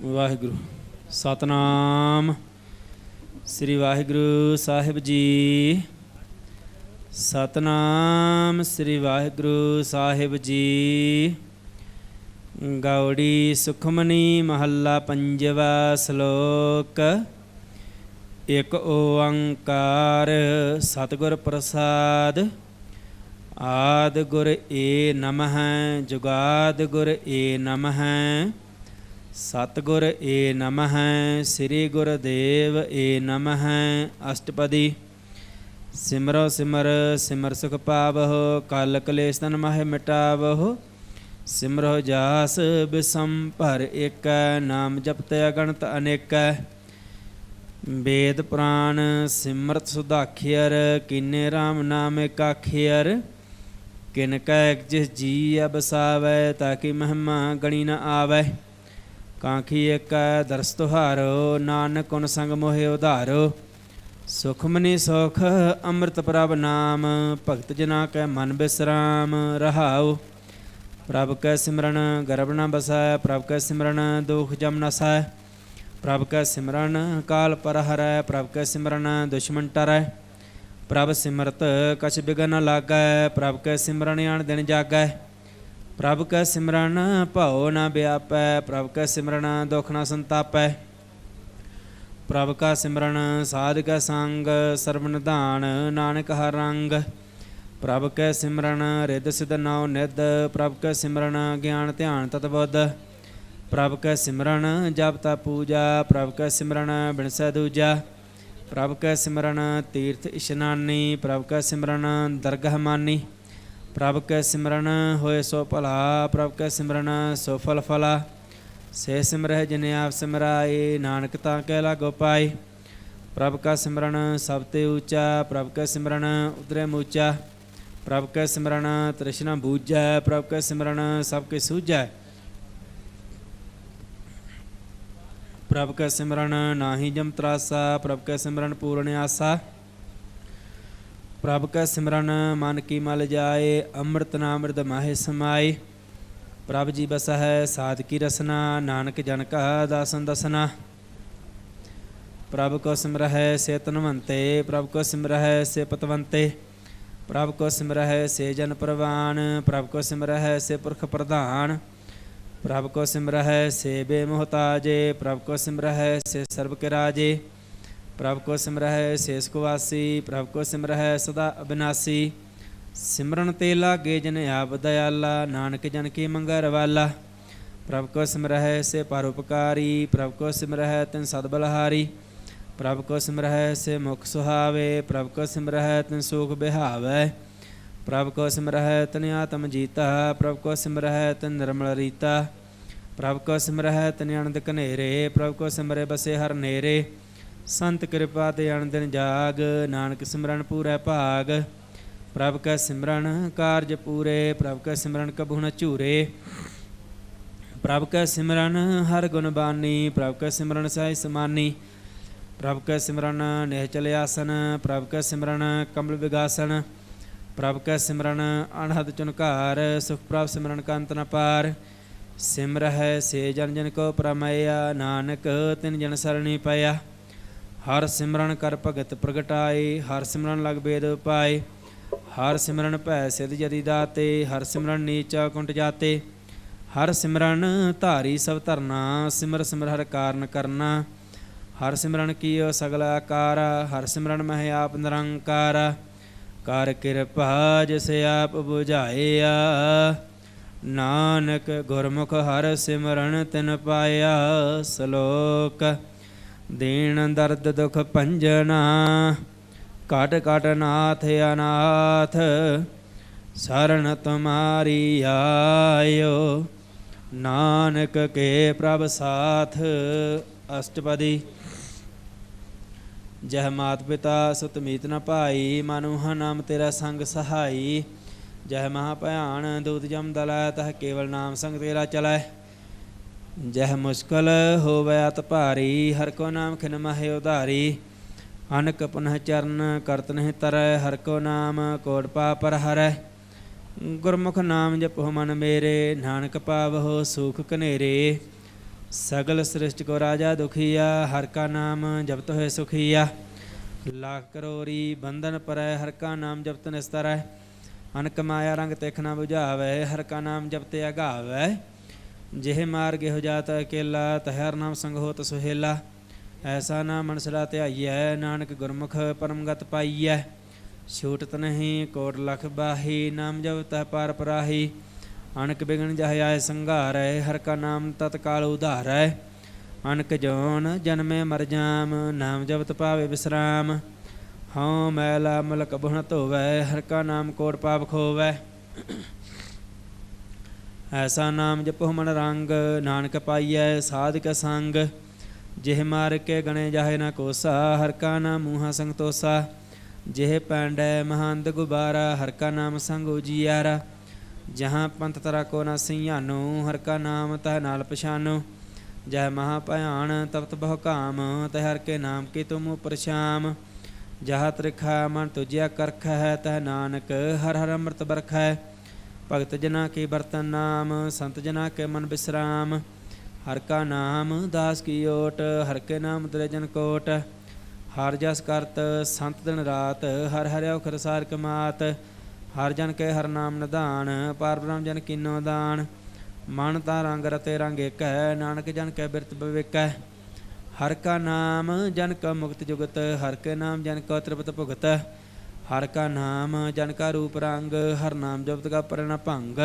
ਵਾਹਿਗੁਰੂ। ਸਤਨਾਮ ਸ੍ਰੀ ਵਾਹਿਗੁਰੂ ਸਾਹਿਬ ਜੀ। ਸਤਨਾਮ ਸ੍ਰੀ ਵਾਹਿਗੁਰੂ ਸਾਹਿਬ ਜੀ। ਗੌੜੀ ਸੁਖਮਨੀ ਮਹੱਲਾ ਪੰਜਵਾ। ਸ਼ਲੋਕ। ਇਕ ਓੰਕਾਰ ਸਤਿਗੁਰ ਪ੍ਰਸਾਦ। ਆਦ ਗੁਰ ਏ ਨਮః ਜੁਗਾਦ ਗੁਰ ਏ ਨਮః ਸਤਿਗੁਰ ਏ ਨਮః ਸ੍ਰੀ ਗੁਰਦੇਵ ਏ ਨਮঃ। ਅਸ਼ਟਪਦੀ। ਸਿਮਰੋ ਸਿਮਰ ਸਿਮਰ ਸੁਖ ਪਾਵਹੁ ਕਲ ਕਲੇਸ਼ ਤਨ ਮਹਿ ਮਿਟਾਵਹੁ। ਸਿਮਰੋ ਜਾਸ ਬਿਸਮ ਭਰ ਏਕੈ ਨਾਮ ਜਪਤਿ ਅਗਣਤ ਅਨੇਕੈ। ਵੇਦ ਪੁਰਾਣ ਸਿਮਰਤ ਸੁਧਾਖਿਅਰ ਕੀਨੇ ਰਾਮ ਨਾਮ ਏਕਾਖਿਅਰ। ਕਿਨ ਕੈ ਜਿਸ ਜੀ ਬਸਾਵੈ ਤਾਕੀ ਮਹਿਮਾ ਗਣੀ ਨ ਆਵੈ। ਕਾਂਖੀ ਏਕੈ ਦਰਸ ਤੁਹਾਰੋ ਨਾਨਕ ਗੁਣ ਸੰਗ ਮੋਹਿ ਉਧਾਰੋ। ਸੁਖਮਨੀ ਸੁਖ ਅੰਮ੍ਰਿਤ ਪ੍ਰਭ ਨਾਮ ਭਗਤ ਜਨਾ ਕੈ ਮਨ ਬਿਸਰਾਮ ਰਹਾਉ। ਪ੍ਰਭ ਕੈ ਸਿਮਰਨ ਗਰਭ ਨ ਬਸੈ ਪ੍ਰਭ ਕੈ ਸਿਮਰਨ ਦੁਖ ਜਮ ਨਸੈ। ਪ੍ਰਭ ਕੈ ਸਿਮਰਨ ਕਾਲ ਪਰ ਹਰੈ ਪ੍ਰਭ ਕੈ ਸਿਮਰਨ ਦੁਸ਼ਮਨ ਟਰੈ। ਪ੍ਰਭ ਸਿਮਰਤ ਕਛ ਬਿਗਨ ਨ ਲਾਗੈ ਪ੍ਰਭ ਕੈ ਸਿਮਰਨ ਆਣ ਦਿਨ ਜਾਗੈ। ਪ੍ਰਭ ਕੈ ਸਿਮਰਨ ਭਉ ਨ ਵਿਆਪੈ ਪ੍ਰਭ ਕੈ ਸਿਮਰਨ ਦੁਖ ਨ ਸੰਤਾਪੈ। ਪ੍ਰਭ ਕਾ ਸਿਮਰਨ ਸਾਧ ਕੈ ਸੰਗ ਸਰਬ ਨਿਧਾਨ ਨਾਨਕ ਹਰ ਰੰਗ। ਪ੍ਰਭ ਕੈ ਸਿਮਰਨ ਰਿੱਧ ਸਿਧ ਨਉ ਨਿਧ ਪ੍ਰਭ ਕੈ ਸਿਮਰਨ ਗਿਆਨ ਧਿਆਨ ਤਤ ਬੁੱਧ। ਪ੍ਰਭ ਕੈ ਸਿਮਰਨ ਜਪ ਤਪ ਪੂਜਾ ਪ੍ਰਭ ਕੈ ਸਿਮਰਨ ਬਿਨਸੈ ਦੂਜਾ। ਪ੍ਰਭ ਕੈ ਸਿਮਰਨ ਤੀਰਥ ਇਸ਼ਨਾਨੀ ਪ੍ਰਭ ਕੈ ਸਿਮਰਨ ਦਰਗਹ ਮਾਨੀ। ਪ੍ਰਭ ਕੈ ਸਿਮਰਨ ਹੋਏ ਸੋ ਭਲਾ ਪ੍ਰਭ ਕੈ ਸਿਮਰਨ ਸੋ ਫਲ ਫਲਾ। ਸੇ ਸਿਮਰਹਿ ਜਿਨ ਆਪ ਸਿਮਰਾਏ ਨਾਨਕ ਤਾਂ ਕੈ ਲਾਗੋ ਪਾਏ। ਪ੍ਰਭ ਕਾ ਸਿਮਰਨ ਸਭ ਤੇ ਊਚਾ ਪ੍ਰਭ ਕੈ ਸਿਮਰਨ ਉਤਰੈ ਮੂਚਾ। ਪ੍ਰਭ ਕੈ ਸਿਮਰਨ ਤ੍ਰਿਸ਼ਨਾ ਬੂਝੈ ਪ੍ਰਭ ਕੈ ਸਿਮਰਨ ਸਭ ਕੇ ਸੂਝੈ। ਪ੍ਰਭ ਕੈ ਸਿਮਰਨ ਨਾਹੀ ਜਮ ਤਰਾਸਾ ਪ੍ਰਭ ਕੈ ਸਿਮਰਨ ਪੂਰਨ ਆਸਾ। ਪ੍ਰਭ ਕੈ ਸਿਮਰਨ ਮਨ ਕੀ ਮਲ ਜਾਏ ਅੰਮ੍ਰਿਤ ਨਾਮ ਹਿਰਦਿ ਮਾਹਿ ਸਮਾਏ। ਪ੍ਰਭ ਜੀ ਬਸਹਿ ਸਾਧ ਕੀ ਰਸਨਾ ਨਾਨਕ ਜਨ ਕਾ ਦਾਸਨ ਦਸਨਾ। ਪ੍ਰਭ ਕੋ ਸਿਮਰਹਿ ਸੇ ਧਨਵੰਤੇ ਪ੍ਰਭ ਕੋ ਸਿਮਰਹਿ ਸੇ ਪਤਵੰਤੇ। ਪ੍ਰਭ ਕੋ ਸਿਮਰਹਿ ਸੇ ਜਨ ਪ੍ਰਵਾਨ ਪ੍ਰਭ ਕੋ ਸਿਮਰਹਿ ਸੇ ਪੁਰਖ ਪ੍ਰਧਾਨ। ਪ੍ਰਭ ਕੋ ਸਿਮਰਹਿ ਸੇ ਬੇਮੁਹਤਾਜੇ ਪ੍ਰਭ ਕੋ ਸਿਮਰਹਿ ਸੇ ਸਰਬ ਕੇ ਰਾਜੇ। ਪ੍ਰਭ ਕੋ ਸਿਮਰਹਿ ਸੇ ਸੁਖਵਾਸੀ ਪ੍ਰਭ ਕੋ ਸਿਮਰਹਿ ਸਦਾ ਅਬਿਨਾਸੀ। ਸਿਮਰਨ ਤੇ ਲਾਗੇ ਜਨ ਆਪ ਦਇਆਲਾ ਨਾਨਕ ਜਨ ਕੀ ਮੰਗੈ ਰਵਾਲਾ। ਪ੍ਰਭ ਕੋ ਸਿਮਰਹਿ ਸੇ ਪਰਉਪਕਾਰੀ ਪ੍ਰਭ ਕੋ ਸਿਮਰਹਿ ਤਿਨ ਸਦ ਬਲਹਾਰੀ। ਪ੍ਰਭ ਕੋ ਸਿਮਰਹਿ ਸੇ ਮੁਖ ਸੁਹਾਵੇ ਪ੍ਰਭ ਕੋ ਸਿਮਰਹਿ ਤਿਨ ਸੂਖ ਬਿਹਾਵੈ। ਪ੍ਰਭ ਕੋ ਸਿਮਰਹਿ ਤਿਨ ਆਤਮ ਜੀਤਾ ਪ੍ਰਭ ਕੋ ਸਿਮਰਹਿ ਤਿਨ ਨਿਰਮਲ ਰੀਤਾ। ਪ੍ਰਭ ਕੋ ਸਿਮਰਹਿ ਤਿਨ ਅਨੰਦ ਕਨੇਰੇ ਪ੍ਰਭ ਕੋ ਸਿਮਰੈ ਬਸੇ ਹਰ ਨੇਰੇ। ਸੰਤ ਕਿਰਪਾ ਤੇ ਅਣ ਦਿਨ ਜਾਗ ਨਾਨਕ ਸਿਮਰਨ ਪੂਰੈ ਭਾਗ। ਪ੍ਰਭ ਕੈ ਸਿਮਰਨ ਕਾਰਜ ਪੂਰੇ ਪ੍ਰਭ ਕੈ ਸਿਮਰਨ ਕਬਹੁ ਨ ਝੂਰੇ। ਪ੍ਰਭ ਕੈ ਸਿਮਰਨ ਹਰ ਗੁਣ ਬਾਨੀ ਪ੍ਰਭ ਕੈ ਸਿਮਰਨ ਸਹਿਜ ਸਮਾਨੀ। ਪ੍ਰਭ ਕੈ ਸਿਮਰਨ ਨਿਹਚਲ ਆਸਨ ਪ੍ਰਭ ਕੈ ਸਿਮਰਨ ਕਮਲ ਵਿਗਾਸਨ। ਪ੍ਰਭ ਕੈ ਸਿਮਰਨ ਅਨਹਦ ਚੁਨਕਾਰ ਸੁਖ ਪ੍ਰਭ ਸਿਮਰਨ ਕੰਤ ਨ ਪਾਰ। ਸਿਮਰਹਿ ਸੇ ਜਨ ਜਨ ਕੋ ਪ੍ਰਮੇਯ ਨਾਨਕ ਤਿਨ ਜਨ ਸਰਣੀ ਪਇਆ। ਹਰ ਸਿਮਰਨ ਕਰ ਭਗਤ ਪ੍ਰਗਟਾਏ ਹਰ ਸਿਮਰਨ ਲਗ ਬੇਦ ਪਾਏ। ਹਰ ਸਿਮਰਨ ਭੈ ਸਿਧ ਜਦੀ ਦਾਤੇ ਹਰ ਸਿਮਰਨ ਨੀਚਾ ਕੁੰਟ ਜਾਤੇ। ਹਰ ਸਿਮਰਨ ਧਾਰੀ ਸਭ ਧਰਨਾ ਸਿਮਰ ਸਿਮਰ ਹਰ ਕਾਰਨ ਕਰਨਾ। ਹਰ ਸਿਮਰਨ ਕੀਓ ਸਗਲ ਆਕਾਰ ਹਰ ਸਿਮਰਨ ਮਹਿ ਆਪ ਨਿਰੰਕਾਰ। ਕਰ ਕਿਰਪਾ ਜਿਸ ਆਪ ਬੁਝਾਇਆ ਨਾਨਕ ਗੁਰਮੁਖ ਹਰ ਸਿਮਰਨ ਤਿਨ ਪਾਇਆ। ਸ਼ਲੋਕ। ਦੀਨ ਦਰਦ ਦੁਖ ਭੰਜਨਾ ਘਟ ਘਟ ਨਾਥ ਅਨਾਥ। ਸਰਣ ਤੁਮਾਰੀ ਆਇਓ ਨਾਨਕ ਕੇ ਪ੍ਰਭ ਸਾਥ। ਅਸ਼ਟਪਦੀ। ਜਹ ਮਾਤ ਪਿਤਾ ਸੁਤ ਮੀਤ ਨ ਭਾਈ ਮਨੁਹ ਨਾਮ ਤੇਰਾ ਸੰਗ ਸਹਾਈ। ਜਹ ਮਹਾ ਭਿਆਨ ਦੂਤ ਜਮ ਦਲੈ ਤਹ ਕੇਵਲ ਨਾਮ ਸੰਗ ਤੇਰਾ ਚਲੈ। ਜਹ ਮੁਸ਼ਕਲ ਹੋਵੈ ਅਤ ਭਾਰੀ ਹਰ ਕੋ ਨਾਮ ਖਿਨ ਮਹਿ ਉਧਾਰੀ। ਅਨਕ ਪੁਨਹ ਚਰਨ ਕਰਤ ਨਹੀਂ ਤਰੈ ਹਰ ਕੋ ਨਾਮ ਕੋਟ ਪਾਪਰ ਹਰੈ। ਗੁਰਮੁਖ ਨਾਮ ਜਪੋ ਮਨ ਮੇਰੇ ਨਾਨਕ ਪਾਵਹੁ ਸੂਖ ਕਨੇਰੇ। सगल सृष्टि को राजा दुखिया, हर का नाम जपत होए सुखिया। लाख करोरी बंधन परੈ, हर का नाम जपत निस्तरै। अनक माया रंग तिख न बुझावै, हर का नाम जपते अगावै। जिह मार्ग हो जात अकेला, तह हर नाम संग होत सुहेला। ऐसा नाम मनसरा ध्याइयै, नानक गुरमुख परमगत पाइयै। छूटत नहीं कोट लख बाही, नाम जप तह पार पराही। अनक बिघन जह आए संघारै, हर का नाम तत्काल उधारै। अनक जौन जन्मे मर जाम, नाम जपत पावे विश्राम। हाँ मैला मलक बुण धोवै, हर का नाम कोट पाप खोवै। ऐसा नाम जपो मन रंग, नानक पाइयै साध का संग। जिह मार के गणे जाहे न कोसा, हर का नाम मूहा संग तोसा। जिह पैंडै महंत गुबारा, हर का नाम संग उजियारा। जहाँ पंथ तरा को न सियानो, हर का नाम तह नाल पछानो। जह महाभयान तपत बहु काम, तह हर के नाम की तुम परछाम। जहाँ त्रिखा मन तुझिया करख है, तह नानक हर हर अमृत बरख है। भगत जना की बर्तन नाम, संत जना के मन विश्राम। हर का नाम दास की ओट, हर के नाम द्रजन कोट। हर जस करत संत दिन रात, हर हर औखर सार कमात। हर जन के हर नाम निधान, पार ब्रह्म जन कीनो दान। मन ता रंग रते रंग एक है, नानक जन के बिरत विवेक है। हर का नाम जन का मुक्त जुगत, हर के नाम जन का त्रिपत भुगत। हर का नाम जन का रूप रंग, हर नाम जपत का परिण भंग।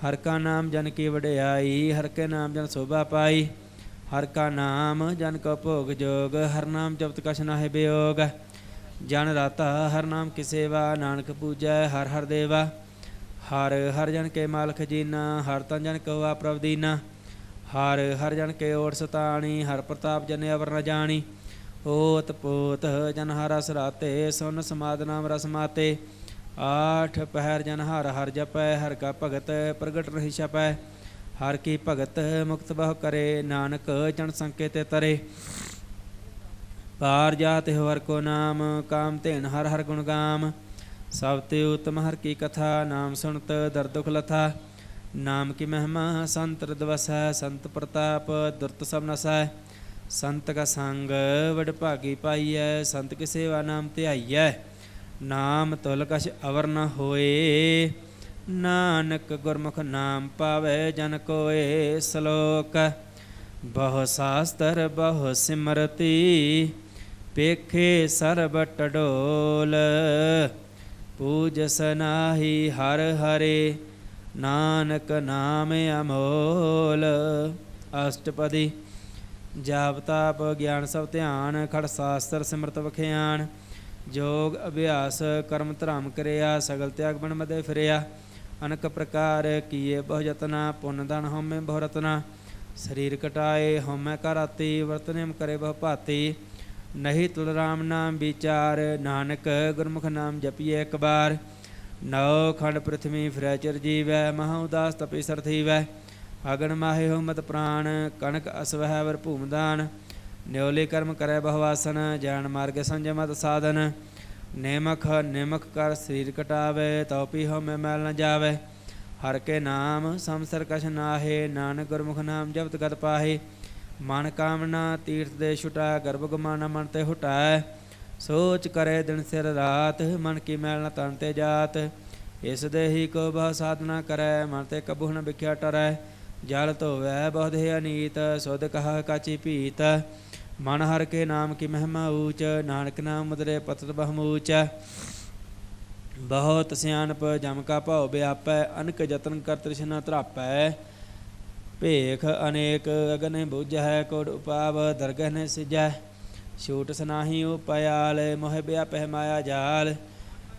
हर का नाम जन की वड्याई, हर के नाम जन शोभा पाई। हर का नाम जन का भोग जोग, हर नाम जपत कछ नाहि वियोग। जन राता हर नाम की सेवा, नानक पूजै हर हर देवा। हर हर जन के माल खजीना, हर तन जन को आप प्रभ दीना। हर हर जन के ओट सताणी, हर प्रताप जन अवर न जानी। ओत पोत जन हर रस राते, सुन समाद नाम रस माते। आठ पहर जन हर हर जपै, हर का भगत प्रगट रही छपै। हर की भगत मुक्त बहु करे, नानक जन संकेत तरे। पार जात हो हर को नाम, काम तेन हर हर गुण गाम। सब ते उत्तम हर की कथा, नाम सुनत दर दुख लथा। नाम की महिमा संत हृदवस है, संत प्रताप दुर्त सब नसै। संत का संग वड भागी पाइयै, संत की सेवा नाम ध्याइयै। नाम तुल कछ अवर न होए, नानक गुरमुख नाम पावै जन कोए। सलोक बहु शास्त्र बहु सिमरती, पेखे सरब टडोल। पूजस नाही हर हरे, नानक नाम अमोल। अष्टपदी जाप ताप ज्ञान सब ध्यान, खड़ शास्त्र सिमरत वखियान। जोग अभ्यास कर्म धर्म करिया, सगल त्याग बन मदे फिरिया। अनक प्रकार किए बहु जतना, पुन धन होमे बहु रतना। शरीर कटाए होमै का राती, वर्त नियम करे बहु भाती। नहीं तुल राम नाम विचार, नानक गुरमुख नाम जपिए एक बार। नौ खंड पृथ्वी फिरै चिर जीवै, महा उदास तपि सर थीवै। अगन माहे हो मत प्राण, कनक असवह वर भूमदान। न्योले कर्म करे बहुवासन, जैन मार्ग संजमत साधन। नेमख निमख कर शरीर कटावे, तो पी हो में मैल न जावे। हर के नाम समसर कछ नाहे, नानक गुरमुख नाम जपत गत पाहे। मन कामना तीर्थ दे छुटा, गर्भ गमाना मन ते हुटाए। सोच करे दिन सिर रात, मन की मैल न तन ते जात। इस देही को बहु साधना करै, मन ते कबू न बिख्या टरै। जल धोवै बहु देह अनीत, सुध कहा काची पीत। मन हर के नाम की महिमा ऊच, नानक नाम मुदरे पतत बहुमूच। बहुत सियानप जम का भाव व्यापै, अनक जतन कर तृष्णा धरापै। भेख अनेक अगन बुझै, कोड उपाव दरगह न सिजै। छूट सनाही उपयाल, मोह व्यापह माया जाल।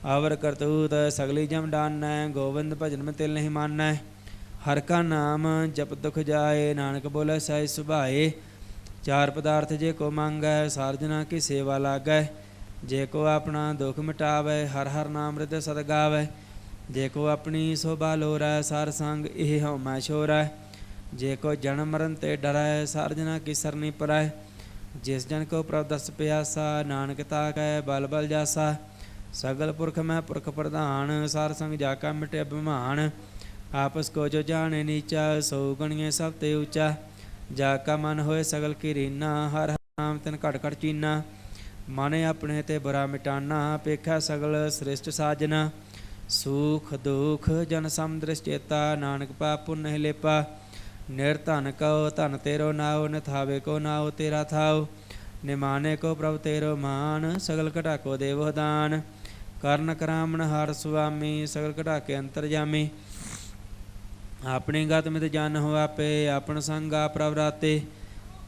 अवर करतूत सगली जम डानै, गोविंद भजन में तिल नहीं मानै। हर का नाम जप दुख जाए, नानक बोले सही सुभाए। चार पदार्थ जे को मांगै, सारजना की सेवा लागै। जे को अपना दुख मिटावै, हर हर नाम हृदय सद गावै। जे को अपनी शोभा लोरै, सार संग इह हਉਮੈ छोरै। जे को जन्म मरण ते डरै, सारजना की सरनी परै। जिस जन को प्रभ दस प्यासा, नानक ताकै बल बल जासा। सगल पुरख मैं पुरख प्रधान, सार संग जाका मिटे अभिमान। आपस को जो जाने नीचा, सो गणिए सब ते ऊंचा। ਜਾ ਕਾ ਮਨ ਹੋਏ ਸਗਲ ਕੀ ਰੀਨਾ, ਹਰ ਨਾਮ ਤਿਨ ਘਟ ਘਟ ਚੀਨਾ। ਮਨ ਆਪਣੇ ਤੇ ਬੁਰਾ ਮਿਟਾਨਾ, ਪੇਖਾ ਸਗਲ ਸ੍ਰਿਸ਼ਟ ਸਾਜਨਾ। ਸੁਖ ਦੁਖ ਜਨ ਸਮ ਦ੍ਰਿਸ਼ ਚੇਤਾ, ਨਾਨਕ ਪਾਪ ਪੁੰਨ ਨਹੀਂ ਲੇਪਾ। ਨਿਰਧਨ ਕਉ ਧਨ ਤੇਰੋ ਨਾਉ, ਨਿਥਾਵੇ ਕੋ ਨਾਉ ਤੇਰਾ ਥਾਉ। ਨਿਮਾਨੇ ਕੋ ਪ੍ਰਭ ਤੇਰੋ ਮਾਨ, ਸਗਲ ਘਟਾ ਕੋ ਦੇਵੋ ਦਾਨ। ਕਰਨ ਕਰਾਮਨ ਹਰ ਸੁਆਮੀ, ਸਗਲ ਘਟਾ ਕੇ ਅੰਤਰਜਾਮੀ। ਆਪਣੀ ਗਤ ਮਿਤ ਜਨ ਹੋ ਆਪੇ, ਆਪਨ ਸੰਗ ਆਪ ਪ੍ਰਭ ਰਾਤੇ।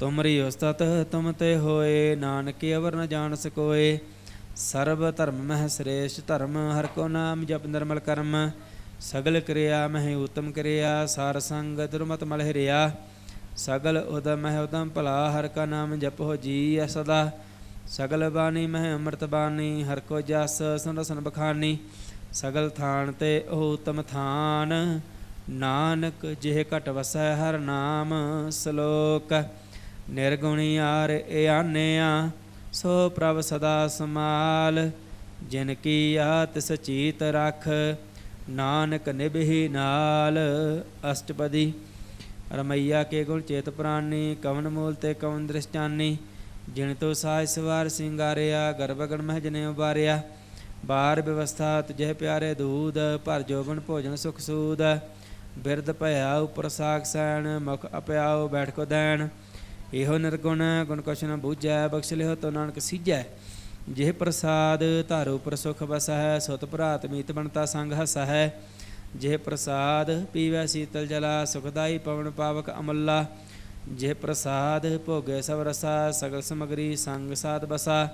ਤੁਮਰੀ ਉਸਤਤ ਤੁਮ ਤੇ ਹੋਏ, ਨਾਨਕ ਅਵਰ ਨ ਜਾਣ ਸਕੋਏ। ਸਰਬ ਧਰਮ ਮਹਿ ਸ੍ਰੇਸ਼ਟ ਧਰਮ, ਹਰ ਕੋ ਨਾਮ ਜਪ ਨਿਰਮਲ ਕਰਮ। ਸਗਲ ਕਿਰਿਆ ਮਹਿ ਉਤਮ ਕਿਰਿਆ, ਸਾਰ ਸੰਗ ਦੁਰਮਤ ਮਲ ਹਿਰਿਆ। ਸਗਲ ਉਦਮ ਮਹਿ ਉਦਮ ਭਲਾ, ਹਰ ਕਾ ਨਾਮ ਜਪੋ ਜੀ ਸਦਾ। ਸਗਲ ਬਾਣੀ ਮਹਿ ਅੰਮ੍ਰਿਤ ਬਾਣੀ, ਹਰ ਕੋ ਜਸ ਸੁਨ ਰਸਨ ਬਖਾਨੀ। ਸਗਲ ਥਾਨ ਤੇ ਉਹ ਉਤਮ ਥਾਨ, ਨਾਨਕ ਜਿਹ ਘਟ ਵਸੈ ਹਰ ਨਾਮ। ਸਲੋਕ ਨਿਰਗੁਣੀ ਆਰ ਏ ਆਨਿਆ, ਸੋ ਪ੍ਰਭ ਸਦਾ ਸਮਾਲ। ਜਿਨ ਕੀ ਆਤ ਸਚੀਤ ਰਖ, ਨਾਨਕ ਨਿਭੀ ਨਾਲ। ਅਸ਼ਟਪਦੀ ਰਮਈਆ ਕੇ ਗੁਣ ਚੇਤ ਪ੍ਰਾਨੀ, ਕਵਨ ਮੂਲ ਤੇ ਕਵਨ ਦ੍ਰਿਸ਼ਟਾਨੀ। ਜਿਨ ਤੋ ਸਾਜ ਸਵਾਰ ਸਿੰਗਾਰਿਆ, ਗਰਭ ਗਣ ਮਹਿ ਜਨੇ ਉਬਾਰਿਆ। ਬਾਰ ਵਿਵਸਥਾ ਤੁਝੇ ਪਿਆਰੇ ਦੂਧ, ਭਰ ਜੋਬਨ ਭੋਜਨ ਸੁਖ ਸੂਦ। ਬਿਰਧ ਭਇਆ ਉਪਰ ਸਾਖ ਸੈਣ, ਮੁਖ ਅਪਿਆਉ ਬੈਠ ਕੋ ਦੈਣ। ਇਹੋ ਨਿਰਗੁਣ ਗੁਣ ਕੁਛ ਨ ਬੂਝੈ, ਬਖਸ਼ ਲਿਓ ਤੋ ਨਾਨਕ ਸੀਜੈ। ਜਿਹ ਪ੍ਰਸਾਦ ਧਾਰੂ ਪਰ ਸੁਖ ਬਸੈ, ਸੁਤ ਭਰਾਤ ਮੀਤ ਬਣਤਾ ਸੰਗ ਹਸੈ। ਜਿਹ ਪ੍ਰਸਾਦ ਪੀਵੈ ਸੀਤਲ ਜਲਾ, ਸੁਖਦਾਈ ਪਵਨ ਪਾਵਕ ਅਮੱਲਾ। ਜਿਹ ਪ੍ਰਸਾਦ ਭੋਗੇ ਸਭ ਰਸਾ, ਸਗਲ ਸਮਗਰੀ ਸੰਗ ਸਾਧ ਬਸਾ।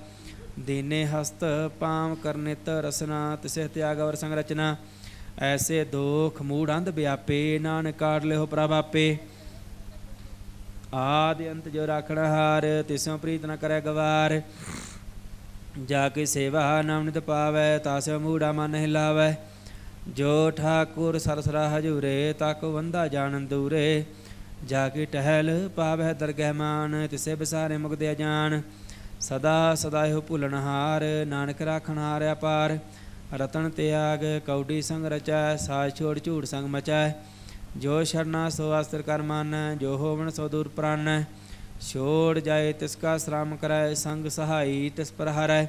ਦੀਨੇ ਹਸਤ ਪਾਮ ਕਰਨਿਤ ਰਸਨਾ, ਤਿਸੇ ਤਿਆਗ ਅਵਰ ਸੰਗ ਰਚਨਾ। ਐਸੇ ਦੋਖ ਮੂੜ ਅੰਧ ਵਿਆਪੇ, ਨਾਨਕ ਕਾਢ ਲਿਓ ਪ੍ਰਭ ਆਪੇ। ਆਦਿ ਅੰਤ ਜੋ ਰਾਖਣ ਹਾਰ, ਤਿਸੋਂ ਪ੍ਰੀਤ ਨ ਕਰੈ ਗਵਾਰ। ਜਾ ਕੇ ਸੇਵਾ ਨਾਮ ਨਿਤ ਪਾਵੈ, ਤਾਸਿਓ ਮੂੜਾ ਮਨ ਨਹੀਂ ਲਾਵੈ। ਜੋ ਠਾਕੁਰ ਸਰਸਰਾ ਹਜੂਰੇ, ਤਾਕੋ ਵੰਦਾ ਜਾਣਨ ਦੂਰੇ। ਜਾ ਕੇ ਟਹਿਲ ਪਾਵੈ ਦਰਗਹਿ ਮਾਨ, ਤਿਸੇ ਬਿਸਾਰੇ ਮੁਕਦੇ ਅਜਾਨ। ਸਦਾ ਸਦਾ ਇਹੋ ਭੁੱਲਣ ਹਾਰ, ਨਾਨਕ ਰਾਖਣ ਹਾਰ ਅਪਾਰ। ਰਤਨ ਤਿਆਗ ਕੌਡੀ ਸੰਗ ਰਚੈ, ਸਾਜ ਛੋੜ ਝੂਠ ਸੰਗ ਮਚੈ। ਜੋ ਸ਼ਰਨਾ ਸੋ ਅਸਤਰ ਕਰ ਮਾਨੈ, ਜੋ ਹੋਵਨ ਸੋ ਦੂਰ ਪ੍ਰਾਨੈ। ਛੋੜ ਜਾਏ ਤਿਸ ਕਾ ਸ਼ਰਮ ਕਰੈ, ਸੰਗ ਸਹਾਈ ਤਿਸ ਪਰ ਹਰੈ।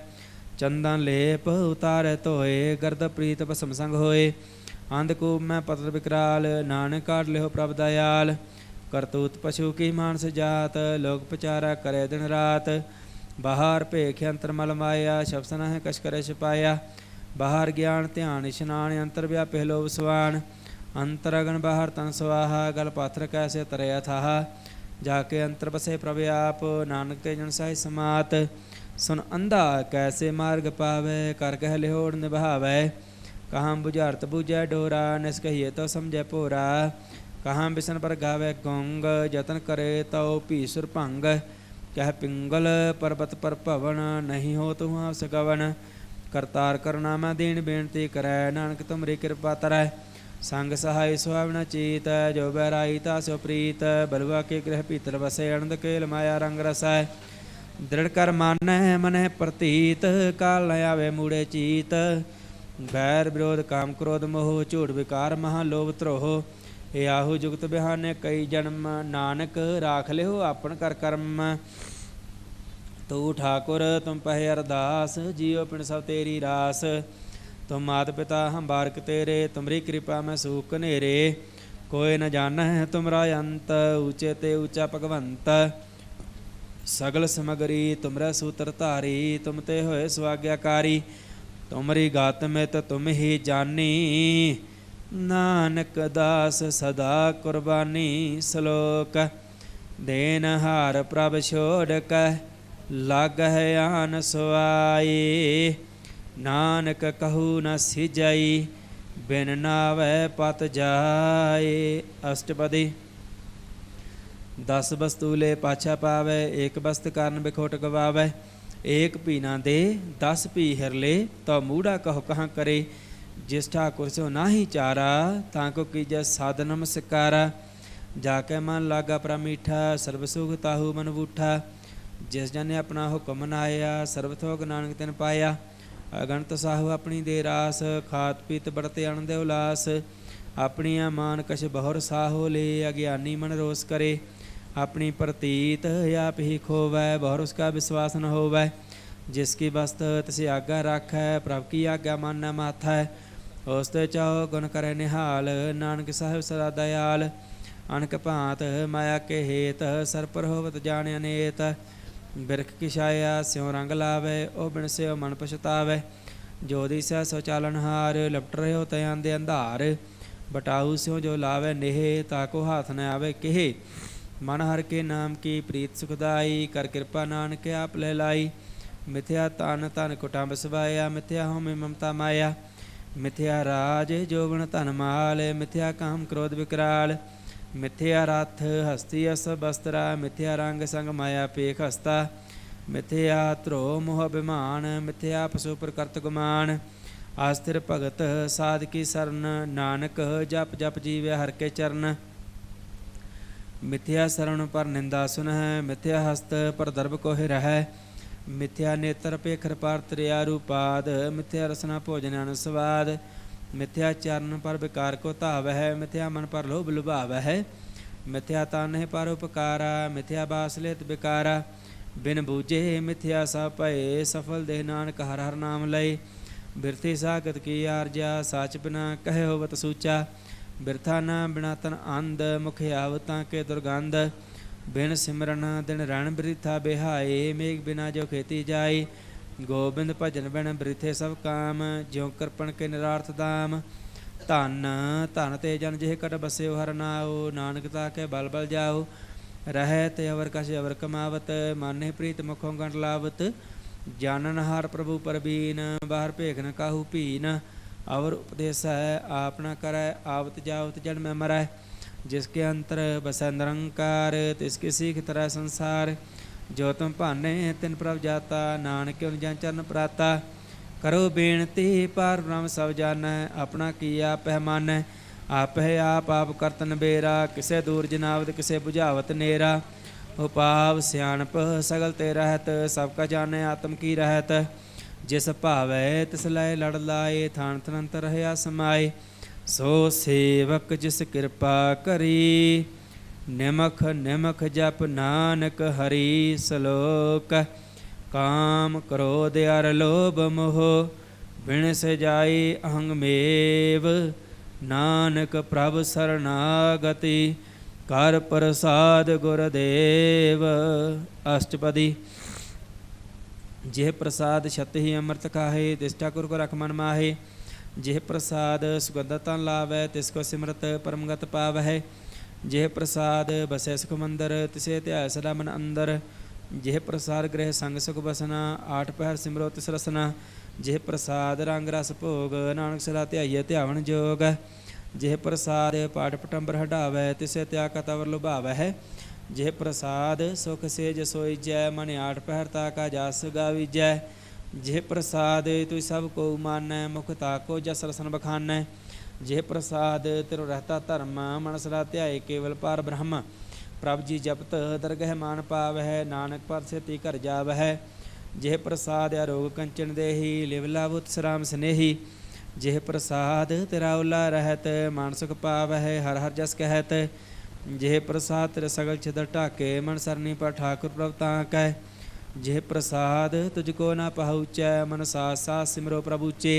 ਚੰਦਨ ਲੇਪ ਉਤਾਰੈ ਧੋਏ, ਗਰਦ ਪ੍ਰੀਤ ਭਸਮ ਸੰਗ ਹੋਏ। ਅੰਧਕੂਪ ਮੈਂ ਪਤਰ ਵਿਕਰਾਲ, ਨਾਨਕ ਕਾਢ ਲਿਓ ਪ੍ਰਭ ਦਇਆਲ। ਕਰਤੂਤ ਪਸ਼ੂ ਕੀ ਮਾਨਸ ਜਾਤ, ਲੋਕ ਪਚਾਰਾ ਕਰੇ ਦਿਨ ਰਾਤ। ਬਾਹਰ ਭੇਖ ਅੰਤਰ ਮਲ ਮਾਇਆ, ਸ਼ਬਦ ਨ ਹੈ ਕਛ ਕਰੇ ਛਪਾਇਆ। ਬਾਹਰ ਗਿਆਨ ਧਿਆਨ ਇਸ਼ਨਾਨ, ਅੰਤਰ ਵਿਆਪੇ ਲੋਭ ਸਵਾਨ। ਅੰਤਰ ਅਗਨ ਬਾਹਰ ਤਨ ਸਵਾਹਾ, ਗਲ ਪਾਥਰ ਕੈਸੇ ਤਰਿਆ ਥਾਹਾ। ਜਾ ਕੇ ਅੰਤਰ ਬਸੇ ਪ੍ਰਭ ਆਪ, ਨਾਨਕ ਤੇ ਜਨ ਸਾਹਿ ਸਮਾਤ। ਸੁਨ ਅੰਧਾ ਕੈਸੇ ਮਾਰਗ ਪਾਵੈ, ਕਰ ਕਹਿ ਲਿਹੋੜ ਨਿਭਾਵੈ। ਕਹਾਂ ਬੁਝਾਰਤ ਬੂਝੈ ਡੋਰਾ, ਨਿਸ ਕਹੀਏ ਤੋ ਸਮਝੈ ਭੋਰਾ। ਕਹਾਂ ਬਿਸਨ ਪਰ ਗਾਵੈ ਗੋਂਗ, ਜਤਨ ਕਰੇ ਤਉ ਭੀਸੁਰ ਭੰਗ। ਕਹਿ ਪਿੰਗਲ ਪਰਬਤ ਪਰ ਭਵਨ, ਨਹੀਂ ਹੋ ਤੂੰ ਆਪ ਸਕਵਨ। ਕਰਤਾਰ ਕਰੁਣਾ ਮੈਂ ਦੀਨ ਬੇਨਤੀ ਕਰੈ, ਨਾਨਕ ਤੁਮਰੀ ਕਿਰਪਾ ਤਰੈ। ਸੰਗ ਸਹਾਈ ਸੁਹਾਵਣਾ ਚੀਤ, ਜੋ ਬਹਿਰਾਈ ਤਾਸਿਓ ਪ੍ਰੀਤ। ਬਲਵਾ ਕੇ ਗ੍ਰਹਿ ਭੀਤਰ ਵਸੈ, ਅਨੰਦ ਕੇਲ ਮਾਇਆ ਰੰਗ ਰਸੈ। ਦ੍ਰਿੜ ਕਰ ਮਾਨੈ ਮਨੈ ਪ੍ਰਤੀਤ, ਕਾਲ ਨ ਆਵੇ ਮੂੜੇ ਚੀਤ। ਬੈਰ ਵਿਰੋਧ ਕਾਮ ਕ੍ਰੋਧ ਮੋਹ, ਝੂਠ ਵਿਕਾਰ ਮਹਾ ਲੋਭ ਧਰੋਹ। ਇਹ ਆਹੂ ਜੁਗਤ ਬਿਹਾਨੇ ਕਈ ਜਨਮ, ਨਾਨਕ ਰਾਖ ਲਿਓ ਆਪਨ ਕਰ ਕਰਮ। ਤੂੰ ਠਾਕੁਰ ਤੁਮ ਪਹਿ ਅਰਦਾਸ, ਜੀਉ ਪਿੰਡ ਸਭ ਤੇਰੀ ਰਾਸ। ਤੁਮ ਮਾਤ ਪਿਤਾ ਹਮ ਬਾਰਕ ਤੇਰੇ, ਤੁਮਰੀ ਕਿਰਪਾ ਮੈਂ ਸੂਖ ਕਨੇਰੇ। ਕੋਈ ਨ ਜਾਣੈ ਤੁਮਰਾ ਅੰਤ, ਊਚੇ ਤੇ ਊਚਾ ਭਗਵੰਤ। ਸਗਲ ਸਮਗਰੀ ਤੁਮਰਾ ਸੂਤਰ ਧਾਰੀ, ਤੁਮ ਤੇ ਹੋਏ ਸੁਆਗਿਆਕਾਰੀ। ਤੁਮਰੀ ਗਾਤ ਮਿਤ ਤੁਮ ਹੀ ਜਾਨੀ, ਨਾਨਕ ਦਾਸ ਸਦਾ ਕੁਰਬਾਨੀ। ਸਲੋਕ ਦੇਨ ਹਾਰ ਪ੍ਰਭ ਛੋੜ ਕੈ, ਲਾਗਹਿ ਆਨ ਸੁਆਈ। ਨਾਨਕ ਕਹੂ ਨ ਸਿਜਈ, ਬਿਨ ਨਾਵੈ ਪਤ ਜਾਏ। ਅਸ਼ਟਪਦੀ ਦਸ ਬਸਤੂਲੇ ਪਾਛਾ ਪਾਵੈ, ਏਕ ਬਸਤ ਕਾਰਨ ਬਿਖੋਟ ਗਵਾਵੈ। ਏਕ ਭੀ ਨਾ ਦੇ 10 ਭੀ ਹਿਰਲੇ, ਤਉ ਮੂੜਾ ਕਹੋ ਕਹਾਂ ਕਰੇ। ਜਿਸ ਠਾਕੁਰ ਸੋ ਨਾਹੀ ਚਾਰਾ, ਤਾਂ ਕੋ ਕੀਜੈ ਸਾਧਨਮ ਸਿਕਾਰਾ। ਜਾ ਕੇ ਮਨ ਲਾਗਾ ਪ੍ਰ ਮੀਠਾ, ਸਰਬ ਸੁਖ ਤਾਹੂ ਮਨ ਬੂਠਾ। ਜਿਸ ਜਨ ਨੇ ਆਪਣਾ ਹੁਕਮ ਮਨਾਇਆ, ਸਰਬ ਥੋਕ ਨਾਨਕ ਤਿਨ ਪਾਇਆ। ਅਗਣਤ ਸਾਹੂ ਆਪਣੀ ਦੇ ਰਾਸ, ਖਾਤ ਪੀਤ ਬੜਤੇ ਆਨੰਦ ਉਲਾਸ। ਆਪਣੀਆਂ ਮਾਨ ਕਛ ਬਹੁਰ ਸਾਹੋ ਲੇ, ਅਗਿਆਨੀ ਮਨ ਰੋਸ ਕਰੇ। अपनी प्रतीत आप ही खोवै, बहुर उसका विश्वास न होवै। जिसकी वस्त तिसे आज्ञा राखै, प्रभ की आज्ञा मानै माथै। उसते चाहो गुण करे निहाल, नानक साहिब सदा दयाल। अनक भांत माया के हेत, सर पर होवत जान अनेत। बिरख की छाया स्यों रंग लावै, ओ बिन स्यों मन पछतावै। जो दिसै सो चालनहार, लपट रहे हो तयां दे अंधार। बटाऊ स्यों जो लावै नेह, ताको हाथ न आवे केहे। मन हर के नाम की प्रीत सुखदाई, कर कृपा नानक आप ले लाई। मिथ्या तन धन कुटुंब सवाया, मिथ्या होमे ममता माया। मिथ्या राज जोबन धन माल, मिथ्या काम क्रोध विकराल। मिथ्या रथ हस्ती अस बस्त्रा, मिथ्या रंग संग माया पेख हस्ता। मिथ्या ध्रोह मोह अभिमान, मिथ्या पशु प्रकृत गुमान। आस्थिर भगत साध की सरन, नानक जप जप जीवै हर के चरण। मिथ्या शरण पर निंदा सुनह, मिथ्या हस्त पर दर्भ को रहै। मिथ्या नेत्र पेखर पर त्रिया रूपाद, मिथ्या रसना भोजन अनुस्वाद। मिथ्या चरण पर विकार को धावै, मिथ्या मन पर लोभ लुभावै। मिथ्या तन पर उपकारा, मिथ्या बास लेत विकारा। बिन बूझे मिथ्या सब भये, सफल देह नानक हर हर नाम लय। बिरथी सागत की आरजा, साच बिना कहे होवत सूचा। बिरथा न बिना तन अंध, मुख आवतां के दुर्गंध। बिन सिमरन दिन रण बिरथा बिहाए, मेघ बिना जो खेती जाए। गोबिंद भजन बिन बिरथे सब काम, ज्यों कृपण के निरार्थ दाम। धन धन ते जन जिह कट बस्यो हर नाओ, नानक ताके बल बल जाओ। रहै ते अवर कछ अवर कमावत, माने प्रीत मुखों गंढ लावत। जानन हार प्रभु परबीन, बाहर भेख न काहू पीन। अवर उपदेश है आप न करै, आवत जावत जड़ में मरै। जिसके अंतर बसै निरंकार, तिसके सीख तरह संसार। जो तुम भाने तिन प्रभ जाता, नानक उन जन चरण प्राता। करो बेनती पार ब्रह्म सब जानै, अपना किया पैमानै। आप है आप करत नबेरा, किसे दूर जनावत किसे बुझावत नेरा। उपाव सियाणप सगल ते रहत, सबका जाने आत्म की रहत। जिस भावै तिस लय लड़ लाए, थान तनंत रहया समाए। सो सेवक जिस कृपा करी, निमख निमख जप नानक हरि सलोक। काम क्रोध अर लोभ मोह, बिन सजाई अहंग मेव। नानक प्रभ शरणागति, कर प्रसाद गुरदेव। अष्टपदी। जिह प्रसाद छत ही अमृत खाहे, दिष्टा कुर को रख मन माहे। जिह प्रसाद सुगंध तन लावै, तिसको सिमरत परमगत पावै। जिह प्रसाद बसै सुख मंदर, तिसे ध्याय सदा मन अंदर। जिह प्रसाद गृह संग सुख बसना, आठ पहर सिमरो तिस रसना। जिह प्रसाद रंग रस भोग, नानक सदा ध्याइयै ध्यावन जोग। जिह प्रसाद पाठ पटंबर हटावै, तिसे त्याग कतवर लुभावै। जिह प्रसाद सुख सेज सोईजै, मन आठ पहर ताका जास गावीजै। जिह प्रसाद तुझ सब को मानै, मुख ताको जस रसन बखानै। जिह प्रसाद तिरु रहता धर्म, मन सदा ध्याय केवल पार ब्रह्म। प्रभ जी जपत दरगह मान पावै, नानक पर सेती घर जावै। जिह प्रसाद अरोग कंचन देही, लिव लाभ उत्सराम स्नेही। जिह प्रसाद तेरा उला रहत, मानसुख पावै हर हर जस कहत। जिह प्रसाद तेरे सगल छिदर ढाके, मन सरनी पर ठाकुर प्रभ ताकै। जिह प्रसाद तुझको ना पहुँचै, मन साथ साथ सिमरो प्रभु चे।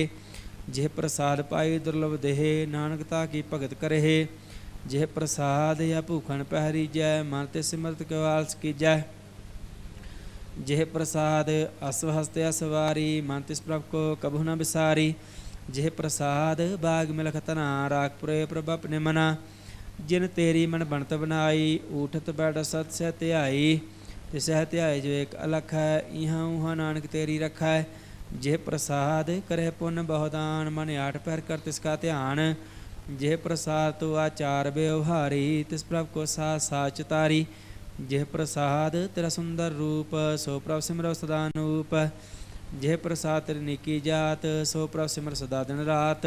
जिह प्रसाद पाई दुर्लभ देह, नानक ताकी भगत करे। जिह प्रसाद या भूखण पहरीजै, मन ते सिमरत क्यों आलस कीजै। जिह प्रसाद अश्व हस्ते असवारी, मन तिस प्रभ को कभू न बिसारी। जिह प्रसाद बाग मिलख तना, राखपुरे प्रभ अपने मना। जिन तेरी मन बनत बनाई, ऊठत बैठ सत सह ध्याई। तिसह ध्याय जो एक अलख है, इहाँ उहाँ नानक तेरी रखै। जिह प्रसाद करे पुन बहुदान, मन आठ पहर कर तिसका ध्यान। जिह प्रसाद तो आचार व्यवहारी, तिस प्रभ को साथ साच तारी। जिह प्रसाद तेरा सुंदर रूप, सो प्रभ सिमरो सदा अनूप। जिह प्रसाद तेरी निकी जात, सो प्रभ सिमर सदा दिन रात।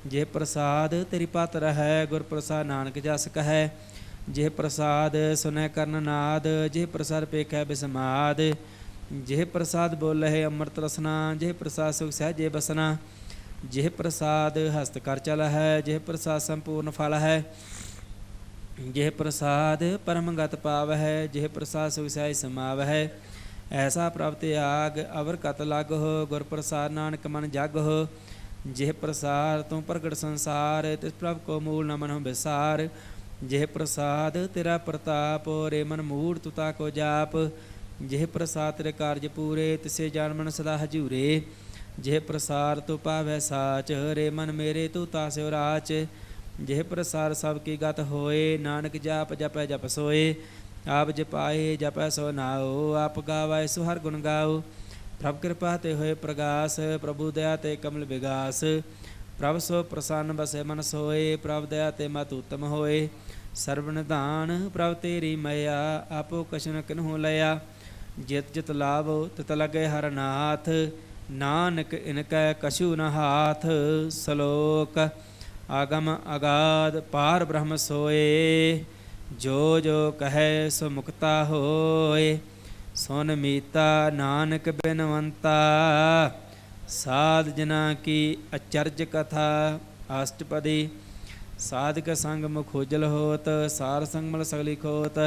जिह प्रसाद तेरी पत रहै, गुर प्रसाद नानक जस कहै। जिह प्रसाद सुनै करन नाद, जिह प्रसाद पेखै बिस्माद। जिह प्रसाद बोले अमृत रसना, जिह प्रसाद सुख सहजे बसना। जिह प्रसाद हस्त कर चल है, जिह प्रसाद संपूर्ण फल है। ਜਿਹ ਪ੍ਰਸਾਦ ਪਰਮ ਗਤ ਪਾਵਹਿ, ਜਿਹ ਪ੍ਰਸਾਦ ਸੁਖ ਸਹਿਜ ਸਮਾਵਹਿ। ਐਸਾ ਪ੍ਰਭ ਤਿਆਗ ਅਵਰ ਕਤ ਲਾਗਹੁ, ਗੁਰ ਪ੍ਰਸਾਦ ਨਾਨਕ ਮਨ ਜਾਗਹੁ। ਜਿਹ ਪ੍ਰਸਾਦ ਤੂੰ ਪ੍ਰਗਟ ਸੰਸਾਰ, ਤਿਸ ਪ੍ਰਭ ਕੋ ਮੂਲ ਨ ਮਨਹੁ ਵਿਸਾਰ। ਜਿਹ ਪ੍ਰਸਾਦ ਤੇਰਾ ਪ੍ਰਤਾਪ, ਰੇ ਮਨ ਮੂੜ ਤੂ ਤਾ ਕੋ ਜਾਪ। ਜਿਹ ਪ੍ਰਸਾਦ ਤੇਰੇ ਕਾਰਜ ਪੂਰੇ, ਤਿਸੇ ਜਾਨ ਮਨ ਸਦਾ ਹਜੂਰੇ। ਜਿਹ ਪ੍ਰਸਾਦ ਤੂੰ ਪਾਵੈ ਸਾਚ, ਰੇ ਮਨ ਮੇਰੇ ਤੂੰ ਤਾ ਸਿਉ ਰਾਚ। ਜਿਹ ਪ੍ਰਸਾਦ ਸਭ ਕੀ ਗਤ ਹੋਏ, ਨਾਨਕ ਜਾਪ ਜਪੈ ਜਪ ਸੋਏ। ਆਪ ਜਪਾਏ ਜਪੈ ਸੋ ਨਾਉ, ਆਪ ਗਾਵੈ ਸੋ ਹਰ ਗੁਣ ਗਾਉ। ਪ੍ਰਭ ਕਿਰਪਾ ਤੇ ਹੋਏ ਪ੍ਰਗਾਸ, ਪ੍ਰਭੂ ਦਇਆ ਤੇ ਕਮਲ ਵਿਗਾਸ। ਪ੍ਰਭ ਸੋ ਪ੍ਰਸੰਨ ਬਸੇ ਮਨ ਸੋਏ, ਪ੍ਰਭ ਦਇਆ ਤੇ ਮਤ ਉਤਮ ਹੋਏ। ਸਰਬ ਨਿਧਾਨ ਪ੍ਰਭ ਤੇਰੀ ਮਇਆ, ਆਪੋ ਕਛੁ ਕਿਨਹੁ ਲਿਆ। ਜਿਤ ਜਿਤ ਲਾਭੋ ਤਿਤ ਲਗੇ ਹਰ ਨਾਥ, ਨਾਨਕ ਇਨਕੈ ਕਛੂ ਨ ਹਾਥ। ਸਲੋਕ ਆਗਮ ਅਗਾਧ ਪਾਰ ਬ੍ਰਹਮ ਸੋਏ, ਜੋ ਜੋ ਕਹੈ ਸੋ ਮੁਕਤਾ ਹੋਏ। ਸੁਨ ਮੀਤਾ ਨਾਨਕ ਬਿਨਵੰਤਾ, ਸਾਧ ਜਨਾ ਕੀ ਅਚਰਜ ਕਥਾ। ਅਸ਼ਟਪਦੀ ਸਾਧਕ ਸੰਗ ਮੁਖ ਉਜਲ ਹੋਤ, ਸਾਰ ਸੰਗ ਮਲ ਸਗਲੀ ਖੋਤ।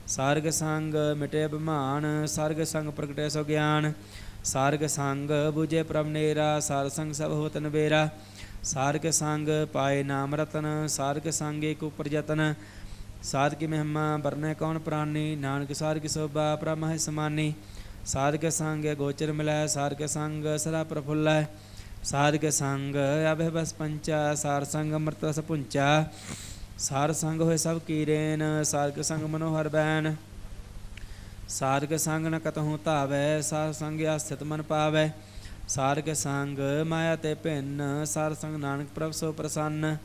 ਸਾਰਗ ਸੰਗ ਮਿਟੇ ਅਭਿਮਾਨ, ਸਾਰਗ ਸੰਗ ਪ੍ਰਗਟੇ ਸੋ ਗਿਆਨ। ਸਾਰਗ ਸੰਗ ਬੁਝੇ ਪ੍ਰਭ ਨੇਰਾ, ਸਾਰ ਸੰਗ ਸਭ ਹੋਤ ਨਬੇਰਾ। ਸਾਰਗ ਸੰਗ ਪਾਏ ਨਾਮ ਰਤਨ, ਸਾਰਗ ਸੰਗ ਏਕ ਉਪਰ ਯਤਨ। ਸਾਧ ਕੀ ਮਹਿਮਾ ਬਰਨੈ ਕੌਣ ਪ੍ਰਾਨੀ, ਨਾਨਕ ਸਾਰਗ ਸੋਭਾ ਪ੍ਰਭ ਮਹਿ ਸਮਾਨੀ। ਸਾਧਕ ਸੰਗ ਗੋਚਰ ਮਿਲੈ, ਸਾਰਗ ਸੰਗ ਸਦਾ ਪ੍ਰਫੁੱਲੈ। ਸਾਧਕ ਸੰਗ ਅਭੈ ਬਸ ਪੰਚਾ, ਸਾਰ ਸੰਗ ਅੰਮ੍ਰਿਤ ਰਸ ਪੁੰਚਾ। ਸਾਰ ਸੰਗ ਹੋਏ ਸਭ ਕੀਰੇਨ, ਸਾਰਗ ਸੰਗ ਮਨੋਹਰ ਬੈਨ। ਸਾਰਗ ਸੰਗ ਨ ਕਤਹੁ ਧਾਵੈ, ਸਾਰ ਸੰਗ ਆਸਥਿਤ ਮਨ ਪਾਵੈ। ਸਾਰਗ ਸੰਗ ਮਾਇਆ ਤੇ ਭਿੰਨ, ਸਾਰ ਸੰਗ ਨਾਨਕ ਪ੍ਰਭ ਸੋ ਪ੍ਰਸੰਨ।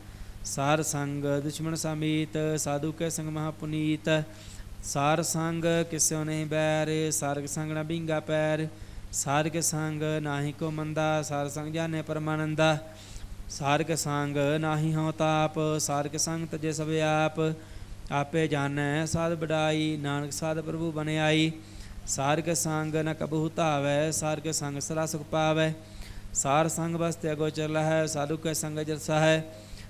ਸਾਰ ਸੰਗ ਦੁਸ਼ਮਨ ਸਮੀਤ, ਸਾਧੂ ਕੇ ਸੰਗ ਮਹਾ ਪੁਨੀਤ। ਸਾਰ ਸੰਗ ਕਿਸਿਓ ਨਹੀਂ ਬੈਰ, ਸਾਰਗ ਸੰਗ ਨ ਬੀਂਗਾ ਪੈਰ। ਸਾਰਗ ਸੰਗ ਨਾਹੀ ਕੋ ਮੰਦਾ, ਸਾਰ ਸੰਗ ਜਾਣੇ ਪਰਮਾਨੰਦਾ। ਸਾਰਗ ਸੰਗ ਨਾਹੀ ਹਉ ਤਾਪ, ਸਾਰਗ ਸੰਗ ਤਜੇ ਸਭ ਆਪ। ਆਪੇ ਜਾਣੈ ਸਾਧ ਬਡਾਈ, ਨਾਨਕ ਸਾਧ ਪ੍ਰਭੂ ਬਨ ਆਈ। ਸਾਰਗ ਸੰਗ ਨ ਕਬਹੂ ਧਾਵੈ, ਸਾਰਗ ਸੰਗ ਸਦਾ ਸੁਖ ਪਾਵੈ। ਸਾਰ ਸੰਗ ਬਸਤਿ ਅਗੋਚਰ ਲਹੈ, ਸਾਧੂ ਕੈ ਸੰਗ ਜਰਸਾ ਹੈ।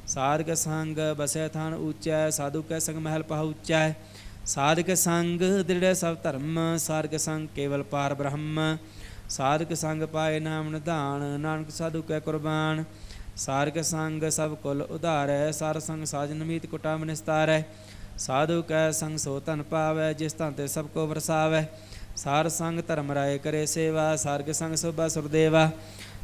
ਸਾਰਗ ਸੰਗ ਬਸੈ ਥਾਨ ਊਚੈ, ਸਾਧੂ ਕੈ ਸੰਗ ਮਹਿਲ ਪਹੁੰਚੈ। ਸਾਧਕ ਸੰਗ ਦ੍ਰਿੜੈ ਸਭ ਧਰਮ, ਸਾਰਗ ਸੰਗ ਕੇਵਲ ਪਾਰ ਬ੍ਰਹਮ। ਸਾਧਕ ਸੰਗ ਪਾਏ ਨਾਮ ਨਿਧਾਨ, ਨਾਨਕ ਸਾਧੂ ਕੈ ਕੁਰਬਾਨ। ਸਾਰਗ ਸੰਗ ਸਭ ਕੁਲ ਉਧਾਰੈ, ਸਾਰ ਸੰਗ ਸਾਜਨ ਮੀਤ ਕੁਟਾਮ ਨਿਸਤਾਰੈ। ਸਾਧੂ ਕੈ ਸੰਗ ਸੋ ਧਨ ਪਾਵੈ, ਜਿਸ ਧਨ ਤੇ ਸਭ ਕੋ ਵਰਸਾਵੈ। ਸਾਰ ਸੰਗ ਧਰਮ ਰਾਏ ਕਰੇ ਸੇਵਾ, ਸਾਰਗ ਸੰਗ ਸੋਭਾ ਸੁਰਦੇਵਾ।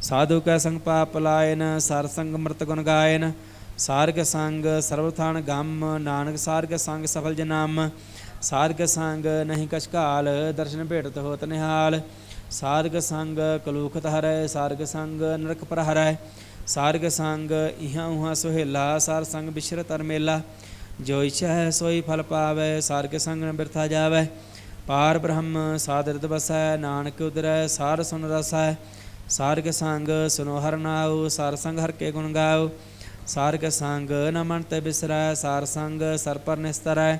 ਸਾਧੂ ਕੈ ਸੰਗ ਪਾਪ ਲਾਇਨ, ਸਾਰ ਸੰਗ ਅੰਮ੍ਰਿਤ ਗੁਣ ਗਾਇਨ। ਸਾਰਗ ਸੰਗ ਸਰਬ ਥਾਨ ਗਮ, ਨਾਨਕ ਸਾਰਗ ਸੰਗ ਸਫਲ ਜਨਮ। ਸਾਰਗ ਸੰਗ ਨਹੀਂ ਕਛ ਘਾਲ, ਦਰਸ਼ਨ ਭੇਟਤ ਹੋਤ ਨਿਹਾਲ। ਸਾਰਗ ਸੰਗ ਕਲੂਖਤ ਹਰੈ, ਸਾਰਗ ਸੰਗ ਨਰਕ ਪਰ ਹਰੈ। ਸਾਰਗ ਸੰਗ ਇਹਾਂ ਉਹਾਂ ਸੁਹੇਲਾ, ਸਾਰ ਸੰਗ ਬਿਸ਼ਰ ਤਰ ਮੇਲਾ। ਜੋ ਇਛੈ ਸੋਈ ਫਲ ਪਾਵੈ, ਸਾਰਗ ਸੰਗ ਨ ਬਿਰਥਾ ਜਾਵੈ। ਪਾਰ ਬ੍ਰਹਮ ਸਾਧ ਹਿਰਦਿ ਵਸੈ, ਨਾਨਕ ਉਦਰੈ ਸਾਰ ਸੁਨ ਰਸੈ। ਸਾਰਗ ਸੰਗ ਸੁਨੋ ਹਰਿ ਨਾਉ, ਸਾਰ ਸੰਗ ਹਰਿ ਕੇ ਗੁਣ ਗਾਉ। ਸਾਰਗ ਸੰਗ ਨ ਮਨ ਤੇ ਬਿਸਰੈ, ਸਾਰ ਸੰਗ ਸਰ ਪਰ ਨਿਸਤਰੈ।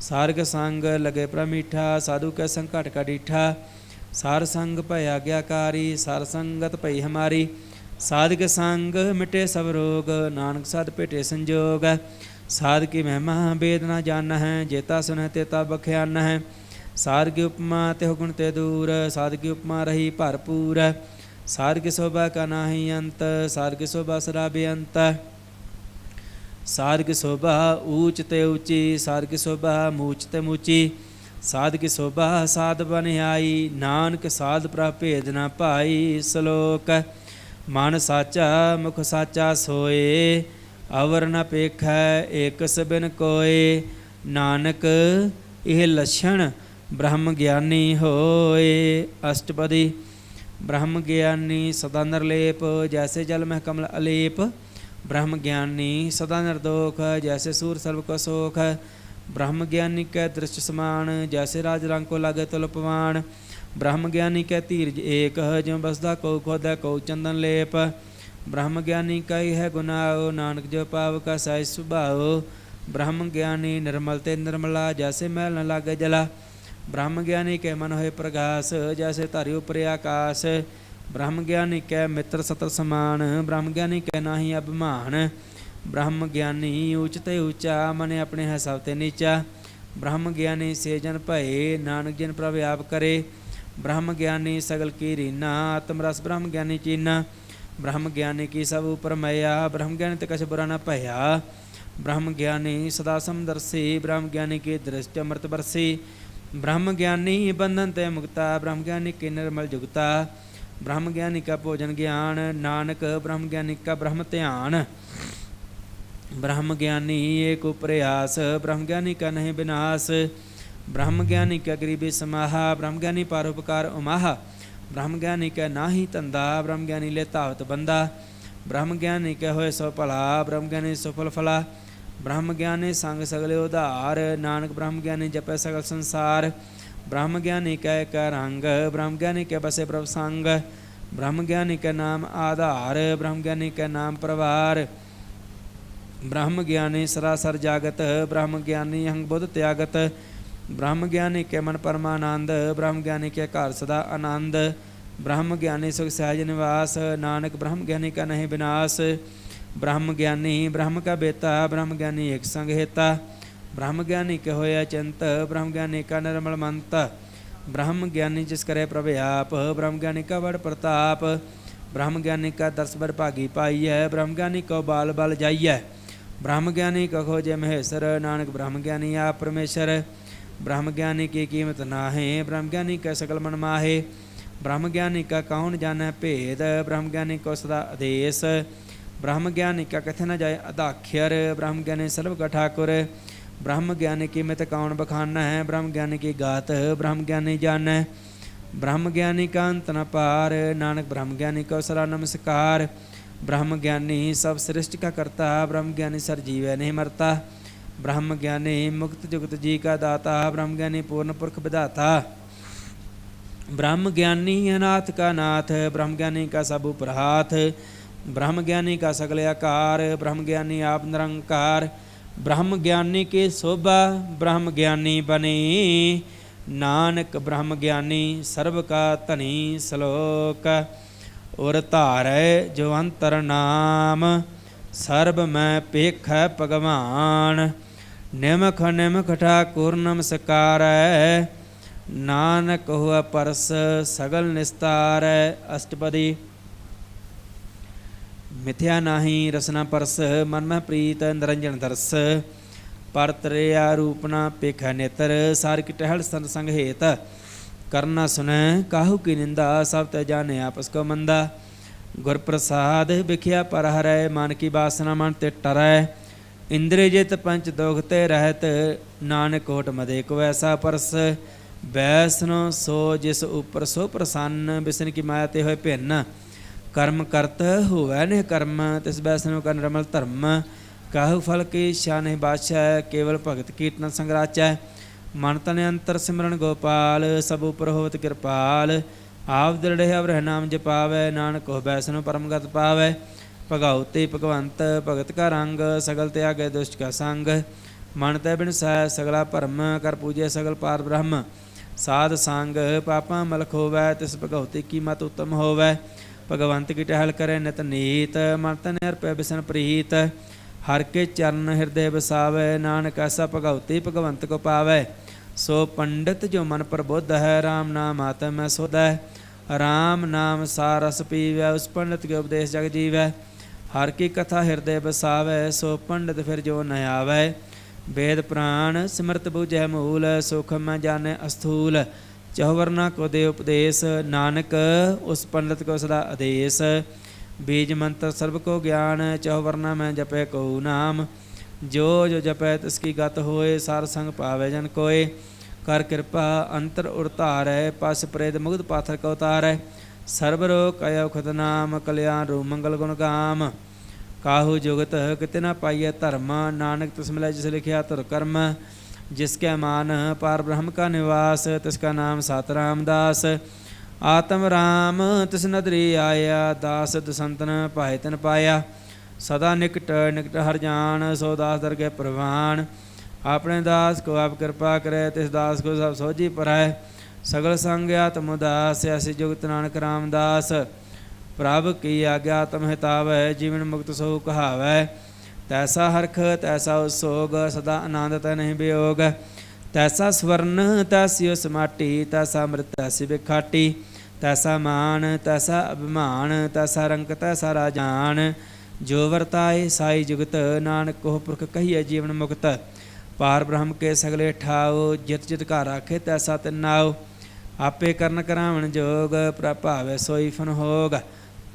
ਸਾਰਗ ਸੰਗ ਲਗੇ ਪ੍ਰਭ ਮੀਠਾ, ਸਾਧੂ ਕੈ ਸੰਗ ਘਟ ਕਾ ਡੀਠਾ। ਸਾਰ ਸੰਗ ਭਇ ਆਗਿਆਕਾਰੀ, ਸਾਰ ਸੰਗਤ ਭਈ ਹਮਾਰੀ। ਸਾਧਕ ਸੰਗ ਮਿਟੇ ਸਭ ਰੋਗ, ਨਾਨਕ ਸਾਧ ਭੇਟੇ ਸੰਜੋਗ। ਸਾਧ ਕੀ ਮਹਿਮਾ ਬੇਦ ਨ ਜਾਣਹਿ, ਜੇਤਾ ਸੁਨਹਿ ਤੇਤਾ ਬਖਿਆਨਹਿ। ਸਾਧ ਕੀ ਉਪਮਾ ਤਿਹੁ ਗੁਣ ਤੇ ਦੂਰ, ਸਾਧ ਕੀ ਉਪਮਾ ਰਹੀ ਭਰਪੂਰ। ਸਾਧ ਕੀ ਸੋਭਾ ਕਾ ਨਾਹੀ ਅੰਤ, ਸਾਧ ਕੀ ਸੋਭਾ ਸਦਾ ਬੇਅੰਤ। ਸਾਧ ਕੀ ਸੋਭਾ ਊਚ ਤੇ ਊਚੀ, ਸਾਧ ਕੀ ਸੋਭਾ ਮੂਚ ਤੇ ਮੂਚੀ। ਸਾਧ ਕੀ ਸੋਭਾ ਸਾਧ ਬਨ ਆਈ, ਨਾਨਕ ਸਾਧ ਪ੍ਰਭ ਭੇਦ ਨ ਭਾਈ। ਸਲੋਕ ਮਨ ਸਾਚਾ ਮੁਖ ਸਾਚਾ ਸੋਏ, ਅਵਰ ਨ ਪੇਖੈ ਏਕਸ ਬਿਨ ਕੋਏ। ਨਾਨਕ ਇਹ ਲੱਛਣ ਬ੍ਰਹਮ ਗਿਆਨੀ ਹੋਏ। ਅਸ਼ਟਪਦੀ ਬ੍ਰਹਮ ਗਿਆਨੀ ਸਦਾ ਨਿਰਲੇਪ, ਜੈਸੇ ਜਲ ਮਹਿ ਕਮਲ ਅਲੇਪ। ਬ੍ਰਹਮ ਗਿਆਨੀ ਸਦਾ ਨਿਰਦੋਖ, ਜੈਸੇ ਸੂਰ ਸਰਬ ਕੋ ਸੋਖ। ਬ੍ਰਹਮ ਗਿਆਨੀ ਕੈ ਦ੍ਰਿਸ਼ਟ ਸਮਾਨ, ਜੈਸੇ ਰਾਜ ਰੰਗ ਕੋ ਲਾਗੇ ਤੁਲ ਪਵਾਨ। ਬ੍ਰਹਮ ਗਿਆਨੀ ਕੈ ਧੀਰਜ ਏਕ, ਜਿਉ ਬਸਦਾ ਕਉ ਖੋਦੈ ਕਉ ਚੰਦਨ ਲੇਪ। ਬ੍ਰਹਮ ਗਿਆਨੀ ਕਈ ਹੈ ਗੁਨਾਉ, ਨਾਨਕ ਜੋ ਪਾਵ ਕਾ ਸਹਿਜ ਸੁਭਾਉ। ਬ੍ਰਹਮ ਗਿਆਨੀ ਨਿਰਮਲ ਤੇ ਨਿਰਮਲਾ, ਜੈਸੇ ਮੈਲ ਨ ਲਾਗੇ ਜਲਾ। ਬ੍ਰਹਮ ਗਿਆਨੀ ਕੈ ਮਨ ਹੋਏ ਪ੍ਰਗਾਸ, ਜੈਸੇ ਧਾਰਿ ਉਪਰਿ ਆਕਾਸ। ਬ੍ਰਹਮ ਗਿਆਨੀ ਕੈ ਮਿੱਤਰ ਸਤਰ ਸਮਾਨ, ਬ੍ਰਹਮ ਗਿਆਨੀ ਕੈ ਨਾਹੀ ਅਭਿਮਾਨ। ਬ੍ਰਹਮ ਗਿਆਨੀ ਊਚ ਤੇ ਊਚਾ, ਮਨ ਆਪਣੇ ਹੈ ਸਭ ਤੇ ਨੀਚਾ। ਬ੍ਰਹਮ ਗਿਆਨੀ ਸੇ ਜਨ ਭਏ, ਨਾਨਕ ਜਿਨ ਪ੍ਰਭ ਆਪ ਕਰੇ। ਬ੍ਰਹਮ ਗਿਆਨੀ ਸਗਲ ਕੀ ਰੀਨਾ, ਆਤਮ ਰਸ ਬ੍ਰਹਮ ਗਿਆਨੀ ਚੀਨਾ। ਬ੍ਰਹਮ ਗਿਆਨੀ ਕੀ ਸਭ ਉਪਰ ਮਇਆ, ਬ੍ਰਹਮ ਗਿਆਨੀ ਤੇ ਕਛ ਬੁਰਾ ਨ ਭਇਆ। ਬ੍ਰਹਮ ਗਿਆਨੀ ਸਦਾ ਸਮਦਰਸੀ, ਬ੍ਰਹਮ ਗਿਆਨੀ ਕੀ ਦ੍ਰਿਸ਼ਟ ਅੰਮ੍ਰਿਤ ਬਰਸੀ। ਬ੍ਰਹਮ ਗਿਆਨੀ ਬੰਧਨ ਤੇ ਮੁਕਤਾ, ਬ੍ਰਹਮ ਗਿਆਨੀ ਕੀ ਨਿਰਮਲ ਜੁਗਤਾ। ਬ੍ਰਹਮ ਗਿਆਨੀ ਕਾ ਭੋਜਨ ਗਿਆਨ, ਨਾਨਕ ਬ੍ਰਹਮ ਗਿਆਨੀ ਕਾ ਬ੍ਰਹਮ ਧਿਆਨ। ਬ੍ਰਹਮ ਗਿਆਨੀ ਏਕ ਉਪਰਿਆਸ, ਬ੍ਰਹਮ ਗਿਆਨੀ ਕਾ ਨਹੀਂ ਵਿਨਾਸ਼। ਬ੍ਰਹਮ ਗਿਆਨੀ ਕਾ ਗਰੀਬੀ ਸਮਾਹਾ, ਬ੍ਰਹਮ ਗਿਆਨੀ ਪਰਉਪਕਾਰ ਉਮਾਹਾ। ਬ੍ਰਹਮ ਗਿਆਨੀ ਕੈ ਨਾਹੀ ਧੰਦਾ, ਬ੍ਰਹਮ ਗਿਆਨੀ ਲੈ ਧਾਵਤ ਬੰਦਾ। ਬ੍ਰਹਮ ਗਿਆਨੀ ਕੈ ਹੋਏ ਸੋ ਭਲਾ, ਬ੍ਰਹਮ ਗਿਆਨੀ ਸੁਫਲ ਫਲਾ। ਬ੍ਰਹਮ ਗਿਆਨੀ ਸੰਗ ਸਗਲੇ ਉਧਾਰ, ਨਾਨਕ ਬ੍ਰਹਮ ਗਿਆਨੀ ਜਪੈ ਸਗਲ ਸੰਸਾਰ। ਬ੍ਰਹਮ ਗਿਆਨੀ ਕੈ ਕੈ ਰੰਗ, ਬ੍ਰਹਮ ਗਿਆਨੀ ਕੈ ਬਸੇ ਪ੍ਰਭ ਸੰਗ। ਬ੍ਰਹਮ ਗਿਆਨੀ ਕੈ ਨਾਮ ਆਧਾਰ, ਬ੍ਰਹਮ ਗਿਆਨੀ ਕੈ ਨਾਮ ਪਰਵਾਰ। ਬ੍ਰਹਮ ਗਿਆਨੀ ਸਰਾਸਰ ਜਾਗਤ, ਬ੍ਰਹਮ ਗਿਆਨੀ ਅਹੰਗ ਬੁੱਧ ਤਿਆਗਤ। ਬ੍ਰਹਮ ਗਿਆਨੀ ਕੇ ਮਨ ਪਰਮਾਨੰਦ, ਬ੍ਰਹਮ ਗਿਆਨੀ ਕੇ ਘਰ ਸਦਾ ਆਨੰਦ। ਬ੍ਰਹਮ ਗਿਆਨੀ ਸੁਖ ਸਹਿਜ ਨਿਵਾਸ, ਨਾਨਕ ਬ੍ਰਹਮ ਗਿਆਨੀ ਕਾ ਨਹੀਂ ਵਿਨਾਸ਼। ਬ੍ਰਹਮ ਗਿਆਨੀ ਬ੍ਰਹਮ ਕਾ ਬੇਤਾ, ਬ੍ਰਹਮ ਗਿਆਨੀ ਏਕ ਸੰਗ ਹੇਤਾ। ਬ੍ਰਹਮ ਗਿਆਨੀ ਕੇ ਹੋਇਆ ਚਿੰਤ, ਬ੍ਰਹਮ ਗਿਆਨੀ ਕਾ ਨਿਰਮਲ ਮੰਤ। ਬ੍ਰਹਮ ਗਿਆਨੀ ਜਿਸ ਕਰੇ ਪ੍ਰਭ ਆਪ, ਬ੍ਰਹਮ ਗਿਆਨੀ ਕਾ ਬੜ ਪ੍ਰਤਾਪ। ਬ੍ਰਹਮ ਗਿਆਨੀ ਕਾ ਦਰਸ ਬੜ ਭਾਗੀ ਪਾਈਐ, ਬ੍ਰਹਮ ਗਿਆਨੀ ਕੋ ਬਾਲ ਬਲ ਜਾਈਐ। ਬ੍ਰਹਮ ਗਿਆਨੀ ਕਾ ਖੋਜੈ ਮਹੇਸਰ, ਨਾਨਕ ਬ੍ਰਹਮ ਗਿਆਨੀ ਆਪ ਪਰਮੇਸ਼ਰ। ਬ੍ਰਹਮ ਗਿਆਨੀ ਕੀ ਕੀਮਤ ਨਾਹੀਂ, ਬ੍ਰਹਮ ਗਿਆਨੀ ਕੈ ਸਕਲ ਮਨ ਮਾਹੇ। ਬ੍ਰਹਮ ਗਿਆਨੀ ਕਾ ਕੌਣ ਜਾਣੈ ਭੇਦ, ਬ੍ਰਹਮ ਗਿਆਨੀ ਕੋ ਸਦਾ ਆਦੇਸ। ਬ੍ਰਹਮ ਗਿਆਨੀ ਕਾ ਕਿਥੇ ਨ ਜਾਏ ਅਦਾਖਿਅਰ, ਬ੍ਰਹਮ ਗਿਆਨੀ ਸਰਬ ਕਾ ਠਾਕੁਰ। ਬ੍ਰਹਮ ਗਿਆਨੀ ਕੀ ਮਿਤ ਕੌਣ ਬਖਾਨੈ, ਬ੍ਰਹਮ ਗਿਆਨੀ ਕੀ ਗਾਤ ਬ੍ਰਹਮ ਗਿਆਨੀ ਜਾਣੈ। ਬ੍ਰਹਮ ਗਿਆਨੀ ਕਾ ਅੰਤ ਨ ਪਾਰ, ਨਾਨਕ ਬ੍ਰਹਮ ਗਿਆਨੀ ਕੋ ਸਦਾ ਨਮਸਕਾਰ। ਬ੍ਰਹਮ ਗਿਆਨੀ ਸਭ ਸ੍ਰਿਸ਼ਟ ਕਾ ਕਰਤਾ, ਬ੍ਰਹਮ ਗਿਆਨੀ ਸਰ ਜੀਵੈ ਨਹੀਂ ਮਰਤਾ। ਬ੍ਰਹਮ ਗਿਆਨੀ ਮੁਕਤ ਜੁਗਤ ਜੀ ਕਾ ਦਾਤਾ, ਬ੍ਰਹਮ ਗਿਆਨੀ ਪੂਰਨ ਪੁਰਖ ਵਿਧਾਤਾ। ਬ੍ਰਹਮ ਗਿਆਨੀ ਅਨਾਥ ਕਾ ਨਾਥ, ਬ੍ਰਹਮ ਗਿਆਨੀ ਕਾ ਸਭ ਉਪਰ ਹਾਥ। ਬ੍ਰਹਮ ਗਿਆਨੀ ਕਾ ਸਗਲ ਆਕਾਰ, ਬ੍ਰਹਮ ਗਿਆਨੀ ਆਪ ਨਿਰੰਕਾਰ। ਬ੍ਰਹਮ ਗਿਆਨੀ ਕੀ ਸੋਭਾ, ਬ੍ਰਹਮ ਗਿਆਨੀ ਬਨੀ। ਨਾਨਕ ਬ੍ਰਹਮ ਗਿਆਨੀ ਸਰਬ ਕਾ ਧਨੀ। ਸਲੋਕ ਉਰ ਧਾਰੈ ਜੋ ਅੰਤਰ ਨਾਮ, ਸਰਬ ਮੈਂ ਪੇਖੈ ਭਗਵਾਨ। ਨਿਮਖ ਨਿਮਖ ਠਾਕੁਰ ਨਮਸਕਾਰੈ, ਨਾਨਕ ਹੋਆ ਪਰਸ ਸਗਲ ਨਿਸਤਾਰੈ। ਅਸ਼ਟਪਦੀ। ਮਿਥਿਆ ਨਾਹੀ ਰਸਨਾ ਪਰਸ, ਮਨ ਮਹਿ ਪ੍ਰੀਤ ਨਿਰੰਜਨ ਦਰਸ। ਪਰਤ ਰਿਆ ਰੂਪਨਾ ਪੇਖੈ ਨੇਤਰ, ਸਾਰ ਕੀ ਟਹਿਲ ਸੰਤ ਸੰਗ ਹੇਤ। ਕਰਨਾ ਸੁਨੈ ਕਾਹੂ ਕੀ ਨਿੰਦਾ, ਸਭ ਤੇ ਜਾਣੇ ਆਪਸ ਕੋ ਮੰਦਾ। ਗੁਰ ਪ੍ਰਸਾਦ ਵਿਖਿਆ ਪਰ ਹਰੈ, ਮਨ ਕੀ ਬਾਸਨਾ ਮਨ ਤੇ ਟਰੈ। ਇੰਦਰੀ ਜਿਤ ਪੰਚ ਦੋਖ ਤੇ ਰਹਿਤ, ਨਾਨਕ ਹੋਟ ਮਦੇ ਕੋ ਐਸਾ ਪਰਸ। ਬੈਸਨੋ ਸੋ ਜਿਸ ਉਪਰ ਸੋ ਪ੍ਰਸੰਨ, ਬਿਸਨ ਕੀ ਮਾਇਆ ਤੇ ਹੋਏ ਭਿੰਨ। ਕਰਮ ਕਰਤ ਹੋਵੈ ਨਿਹ ਕਰਮ, ਤਿਸ ਬੈਸਨੋ ਕਰ ਨਿਰਮਲ ਧਰਮ। ਕਾਹੂ ਫਲ ਕੀ ਇੱਛਾ ਨਹੀਂ ਬਾਛੈ, ਕੇਵਲ ਭਗਤ ਕੀਰਤਨ ਸੰਗ ਰਾਚੈ। ਮਨ ਤਨ ਅੰਤਰ ਸਿਮਰਨ ਗੋਪਾਲ, ਸਭ ਉਪਰ ਹੋਵਤ ਕਿਰਪਾਲ। ਆਪ ਦ੍ਰਿੜਿ ਅਵਰਹਿ ਨਾਮ ਜਪਾਵੈ, ਨਾਨਕ ਹੋ ਬੈਸਨੋ ਪਰਮਗਤ ਪਾਵੈ। ਭਗਉਤੀ ਭਗਵੰਤ ਭਗਤ ਕਾ ਰੰਗ, ਸਗਲ ਤਿਆਗੈ ਦੁਸ਼ਟ ਕਾ ਸੰਗ। ਮਨ ਤੈ ਬਿਨਸੈ ਸਗਲਾ ਭਰਮ, ਕਰ ਪੂਜੈ ਸਗਲ ਪਾਰ ਬ੍ਰਹਮ। ਸਾਧ ਸੰਗ ਪਾਪਾਂ ਮਲਖ ਹੋਵੈ, ਤਿਸ ਭਗਉਤੀ ਕੀ ਮਤ ਉਤਮ ਹੋਵੈ। ਭਗਵੰਤ ਕੀ ਟਹਿਲ ਕਰੈ ਨਿਤ ਨੀਤ, ਮਨ ਤਨ ਅਰਪੈ ਬਿਸਨ ਪ੍ਰੀਤ। ਹਰ ਕੇ ਚਰਨ ਹਿਰਦੈ ਵਸਾਵੈ, ਨਾਨਕ ਐਸਾ ਭਗਉਤੀ ਭਗਵੰਤ ਕੋ ਪਾਵੈ। ਸੋ ਪੰਡਿਤ ਜੋ ਮਨ ਪ੍ਰਬੁੱਧ ਹੈ, ਰਾਮ ਨਾਮ ਆਤਮ ਮੈਂ ਸੁਧ ਹੈ। ਰਾਮ ਨਾਮ ਸਾਰ ਰਸ ਪੀਵੈ, ਉਸ ਪੰਡਿਤ ਕੇ ਉਪਦੇਸ਼ ਜਗ ਜੀਵੈ। ਹਰ ਕੀ ਕਥਾ ਹਿਰਦੈ ਵਸਾਵੈ, ਸੋ ਪੰਡਿਤ ਫਿਰ ਜੋ ਨ ਆਵੈ। ਵੇਦ ਪ੍ਰਾਣ ਸਿਮਰਤ ਬੂਝੈ ਮੂਲ, ਸੁਖ ਮੈਂ ਜਾਣੈ ਅਸਥੂਲ। ਚਹੁਵਰਨਾ ਕੋ ਦੇ ਉਪਦੇਸ਼, ਨਾਨਕ ਉਸ ਪੰਡਿਤ ਕੋ ਸਦਾ ਆਦੇਸ਼। ਬੀਜ ਮੰਤਰ ਸਰਬ ਕੋ ਗਿਆਨ, ਚਹੁਵਰਨਾ ਮੈਂ ਜਪੈ ਕਉ ਨਾਮ। ਜੋ ਜੋ ਜਪੈ ਤਿਸ ਕੀ ਗਤ ਹੋਏ, ਸਾਰ ਸੰਗ ਪਾਵੈ ਜਨ ਕੋਏ। ਕਰ ਕਿਰਪਾ ਅੰਤਰ ਉਰ ਧਾਰੈ, ਪਸ ਪ੍ਰੇਦ ਮੁਗਧ ਪਾਥਰ ਕਉ ਤਾਰੈ। ਸਰਬ ਰੋਗ ਕਯ ਉਖਤ ਨਾਮ, ਕਲਿਆਣ ਰੂਪ ਮੰਗਲ ਗੁਣ ਗਾਮ। ਕਾਹੂ ਜੁਗਤ ਕਿਤੇ ਨਾ ਪਾਈਐ ਧਰਮ, ਨਾਨਕ ਤਿਸ ਮਿਲੈ ਜਿਸ ਲਿਖਿਆ ਧੁਰ ਕਰਮ। ਜਿਸ ਕੈ ਮਾਨ ਪਾਰ ਬ੍ਰਹਮ ਕਾ ਨਿਵਾਸ, ਤਿਸ ਕਾ ਨਾਮ ਸਤ ਰਾਮਦਾਸ। ਆਤਮ ਰਾਮ ਤਿਸ ਨਦਰੀ ਆਇਆ, ਦਾਸ ਦਸੰਤਨ ਭਾਏ ਤਿਨ ਪਾਇਆ। ਸਦਾ ਨਿਕਟ ਨਿਕਟ ਹਰ ਜਾਨ, ਸੋ ਦਾਸ ਦਰਗਹਿ ਪ੍ਰਵਾਨ। ਆਪਣੇ ਦਾਸ ਕੋ ਆਪ ਕਿਰਪਾ ਕਰੈ, ਤਿਸ ਦਾਸ ਕੋ ਸਭ ਸੋਝੀ ਪਰੈ। ਸਗਲ ਸੰਗ ਆਤਮ ਉਦਾਸ, ਐਸੀ ਜੁਗਤ ਨਾਨਕ ਰਾਮਦਾਸ। ਪ੍ਰਭ ਕੀ ਆਗਿਆ ਤਮ ਹਿਤਾਵੈ, ਜੀਵਨ ਮੁਕਤ ਸੋ ਕਹਾਵੈ। ਤੈਸਾ ਹਰਖ ਤੈਸਾ ਉਸੋਗ, ਸਦਾ ਆਨੰਦ ਤੈ ਨਹੀਂ ਵਿਯੋਗ। ਤੈਸਾ ਸਵਰਨ ਤੈਸੀ ਉਸ ਮਾਟੀ, ਤੈਸਾ ਅੰਮ੍ਰਿਤ ਤੈਸੀ ਬਿਖਾਟੀ। ਤੈਸਾ ਮਾਨ ਤੈਸਾ ਅਭਿਮਾਨ, ਤੈਸਾ ਰੰਕ ਤੈਸਾ ਰਾਜਾਨ। ਜੋ ਵਰਤਾਏ ਸਾਈ ਜੁਗਤ, ਨਾਨਕ ਕੋ ਪੁਰਖ ਕਹੀਏ ਜੀਵਨ ਮੁਕਤ। ਪਾਰ ਬ੍ਰਹਮ ਕੇ ਸਗਲੇ ਠਾਓ, ਜਿਤ ਜਿਤ ਘਰ ਰਾਖੇ ਤੈਸਾ ਤਿਨਾਓ। ਆਪੇ ਕਰਨ ਕਰਾਵਣ ਜੋਗ, ਪ੍ਰਭਾਵੈ ਸੋਈ ਫਨ ਹੋਗ।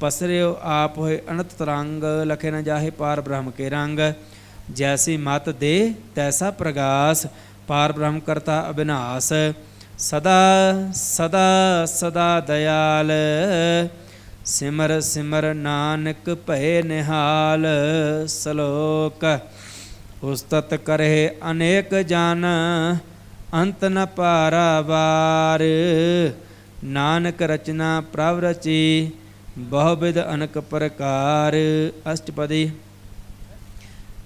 ਪਸਰਿਓ ਆਪ ਹੋਏ ਅਨੰਤ ਤਰੰਗ, ਲਖੇ ਨ ਜਾਹੇ ਪਾਰ ਬ੍ਰਹਮ ਕੇ ਰੰਗ। ਜੈਸੀ ਮਤ ਦੇ ਤੈਸਾ ਪ੍ਰਗਾਸ, ਪਾਰ ਬ੍ਰਹਮ ਕਰਤਾ ਅਬਿਨਾਸ। ਸਦਾ ਸਦਾ ਸਦਾ ਦਇਆਲ, ਸਿਮਰ ਸਿਮਰ ਨਾਨਕ ਭਏ ਨਿਹਾਲ। ਸਲੋਕ। ਉਸਤਤ ਕਰੇ ਅਨੇਕ ਜਨ, ਅੰਤ ਨ ਪਾਰਾਵਾਰ। ਨਾਨਕ ਰਚਨਾ ਪ੍ਰਭ ਰਚੀ, ਬਹੁ-ਬਿਧ ਅਨਕ ਪ੍ਰਕਾਰ। ਅਸ਼ਟਪਦੀ।